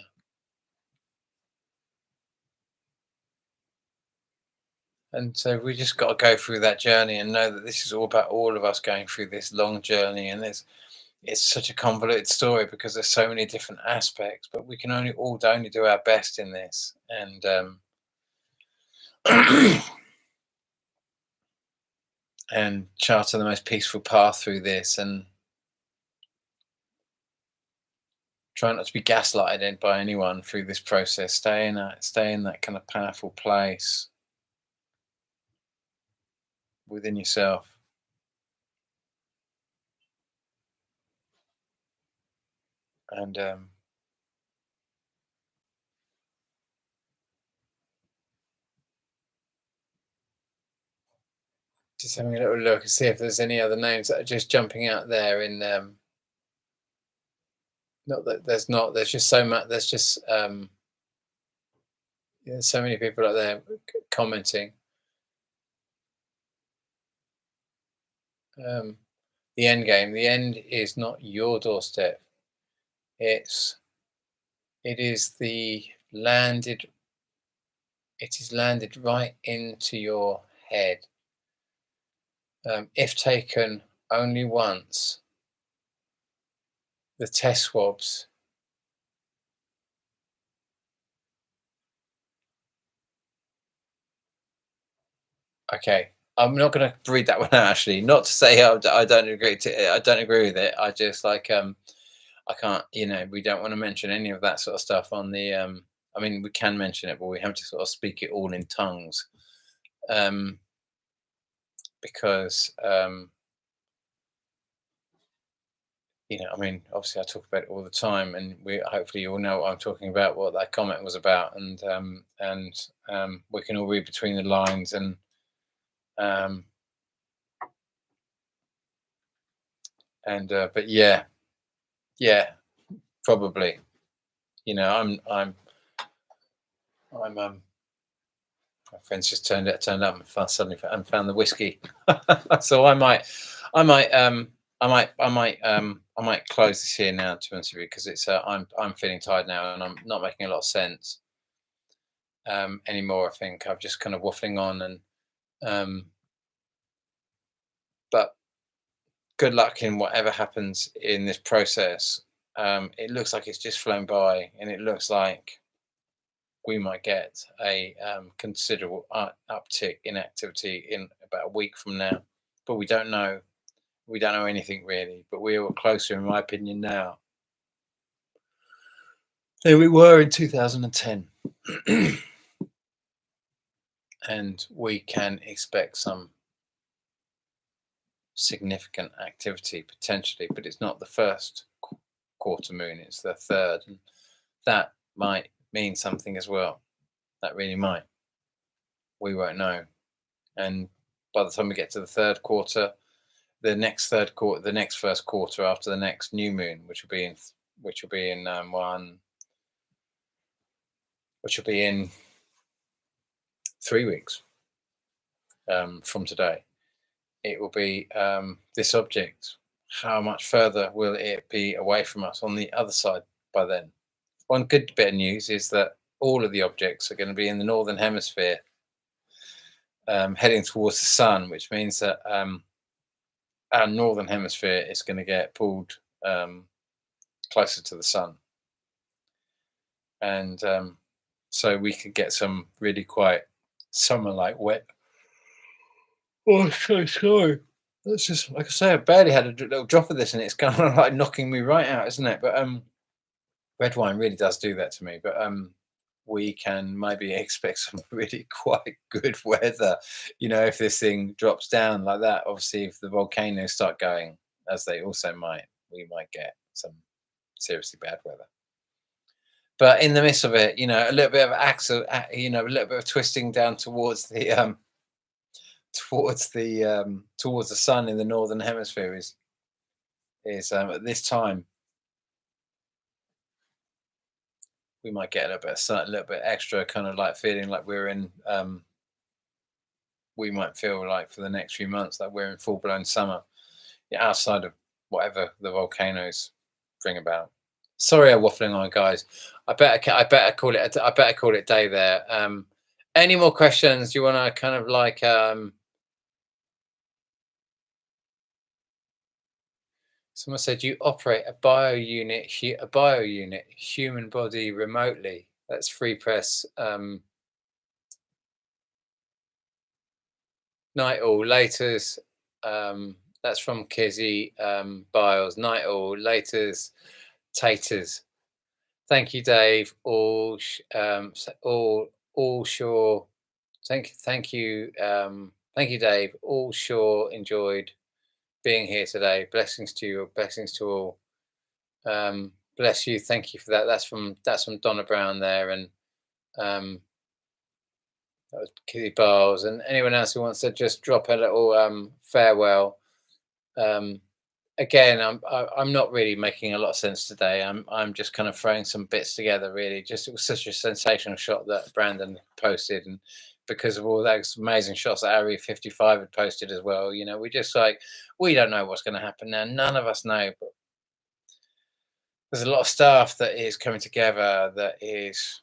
And so we just got to go through that journey and know that this is all about all of us going through this long journey. And it's such a convoluted story because there's so many different aspects, but we can only do our best in this, and and charter the most peaceful path through this, and try not to be gaslighted by anyone through this process. Stay in that kind of powerful place within yourself. And just having a little look and see if there's any other names that are just jumping out there in not that there's not, there's just so much, there's just yeah, so many people out there commenting. Um, the end game, the end is not your doorstep. It's it is the landed it is landed right into your head. If taken only once, the test swabs. Okay, I'm not going to read that one out. Actually, not to say I don't agree to. I don't agree with it. I just like I can't. You know, we don't want to mention any of that sort of stuff on the. I mean, we can mention it, but we have to sort of speak it all in tongues, um, because you know, I mean, obviously, I talk about it all the time, and we hopefully you all know what I'm talking about, what that comment was about, and we can all read between the lines, um, but yeah, yeah, probably. You know, I'm my friends just turned up and found the whiskey, so I might I might close this here now to be honest with you because it's I'm feeling tired now and I'm not making a lot of sense anymore. I think I'm just kind of waffling on and um, but good luck in whatever happens in this process. It looks like it's just flown by, and it looks like we might get a considerable uptick in activity in about a week from now. But we don't know. We don't know anything really. But we are closer, in my opinion, now than we were in 2010. And we can expect some significant activity potentially, but it's not the first quarter moon, it's the third. And that might mean something as well. That really might. We won't know. And by the time we get to the third quarter, the next first quarter after the next new moon, which will be in which will be in 3 weeks from today. It will be this object. How much further will it be away from us on the other side by then? One good bit of news is that all of the objects are going to be in the northern hemisphere, heading towards the sun, which means that our northern hemisphere is going to get pulled closer to the sun, and so we could get some really quite summer-like wet. Oh, so sorry. That's just like I say. I barely had a little drop of this, and it's kind of like knocking me right out, isn't it? But red wine really does do that to me. But we can maybe expect some really quite good weather. You know, if this thing drops down like that. Obviously, if the volcanoes start going, as they also might, we might get some seriously bad weather. But in the midst of it, you know, a little bit of you know, a little bit of twisting down towards the sun in the northern hemisphere is at this time we might get a little bit of sun, a little bit extra kind of like feeling like we're in we might feel like for the next few months that we're in full blown summer, yeah, outside of whatever the volcanoes bring about. Sorry, I'm waffling on, guys. I better call it. I better call it day there. Any more questions? You want to kind of like someone said you operate a bio unit, human body remotely. That's free press. Night all laters. That's from Kizzy Biles. Night all laters. Taters. Thank you, Dave. All sure. Thank you, Dave. All sure enjoyed being here today. Blessings to you. Blessings to all. Bless you. Thank you for that. That's from Donna Brown there, and that was Kitty Bowles, and anyone else who wants to just drop a little farewell. Um, Again, I'm not really making a lot of sense today. I'm just kind of throwing some bits together. Really, just it was such a sensational shot that Brandon posted, and because of all those amazing shots that Area 55 had posted as well. You know, we just like we don't know what's going to happen now. None of us know, but there's a lot of stuff that is coming together. That is,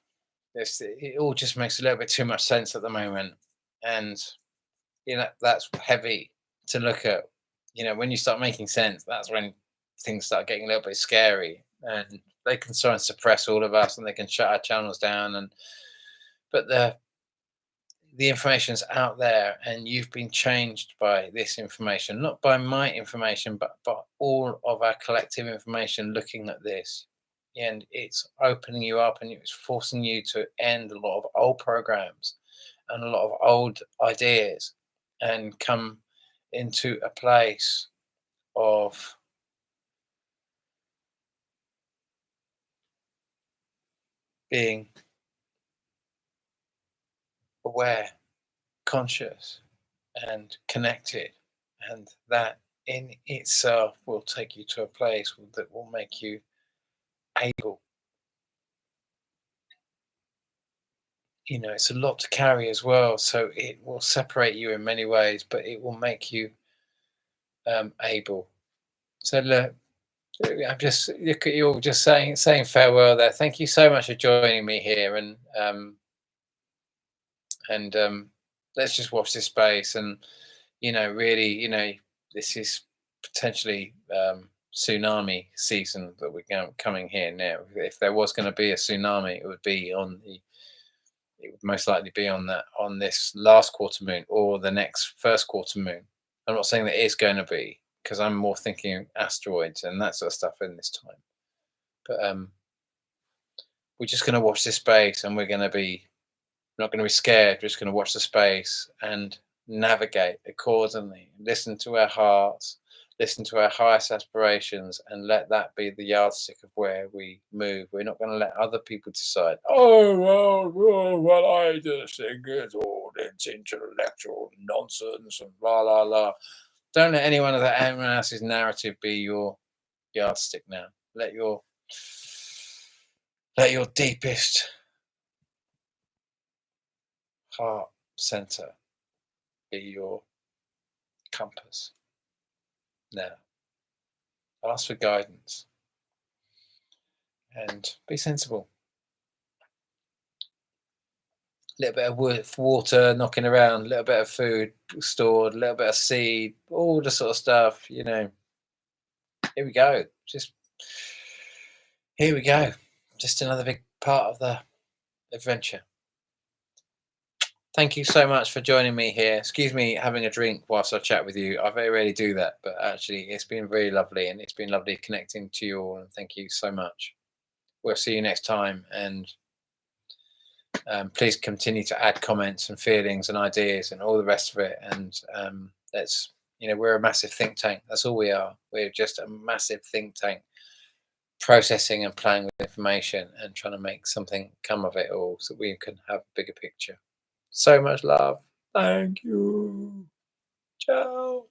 it all just makes a little bit too much sense at the moment, and you know that's heavy to look at. You know, when you start making sense, that's when things start getting a little bit scary, and they can try and suppress all of us, and they can shut our channels down. And but the information's out there, and you've been changed by this information, not by my information, but by all of our collective information looking at this. And it's opening you up, and it's forcing you to end a lot of old programs and a lot of old ideas, and come into a place of being aware, conscious, and connected. And that in itself will take you to a place that will make you able. You know, it's a lot to carry as well. So it will separate you in many ways, but it will make you able. So look, I'm just look at you all just saying farewell there. Thank you so much for joining me here, and let's just watch this space. And you know, really, you know, this is potentially tsunami season that we're coming here now. If there was going to be a tsunami, it would be on the. It would most likely be on this last quarter moon or the next first quarter moon. I'm not saying that it is going to be, because I'm more thinking asteroids and that sort of stuff in this time. But we're just going to watch this space, and we're going to be not going to be scared. We're just going to watch the space and navigate accordingly. Listen to our hearts, listen to our highest aspirations, and let that be the yardstick of where we move. We're not going to let other people decide, oh, well, I just think it's all it's intellectual nonsense and blah, blah, blah. Don't let anyone else's narrative be your yardstick now. Let your deepest heart center be your compass. Now, ask for guidance and be sensible. A little bit of water knocking around, a little bit of food stored, a little bit of seed, all the sort of stuff, you know. Here we go. Here we go. Just another big part of the adventure. Thank you so much for joining me here. Excuse me having a drink whilst I chat with you. I very rarely do that, but actually it's been very lovely, and it's been lovely connecting to you all, and thank you so much. We'll see you next time, and please continue to add comments and feelings and ideas and all the rest of it. And let's, you know, we're a massive think tank. That's all we are. We're just a massive think tank, processing and playing with information and trying to make something come of it all, so we can have a bigger picture. So much love. Thank you. Ciao.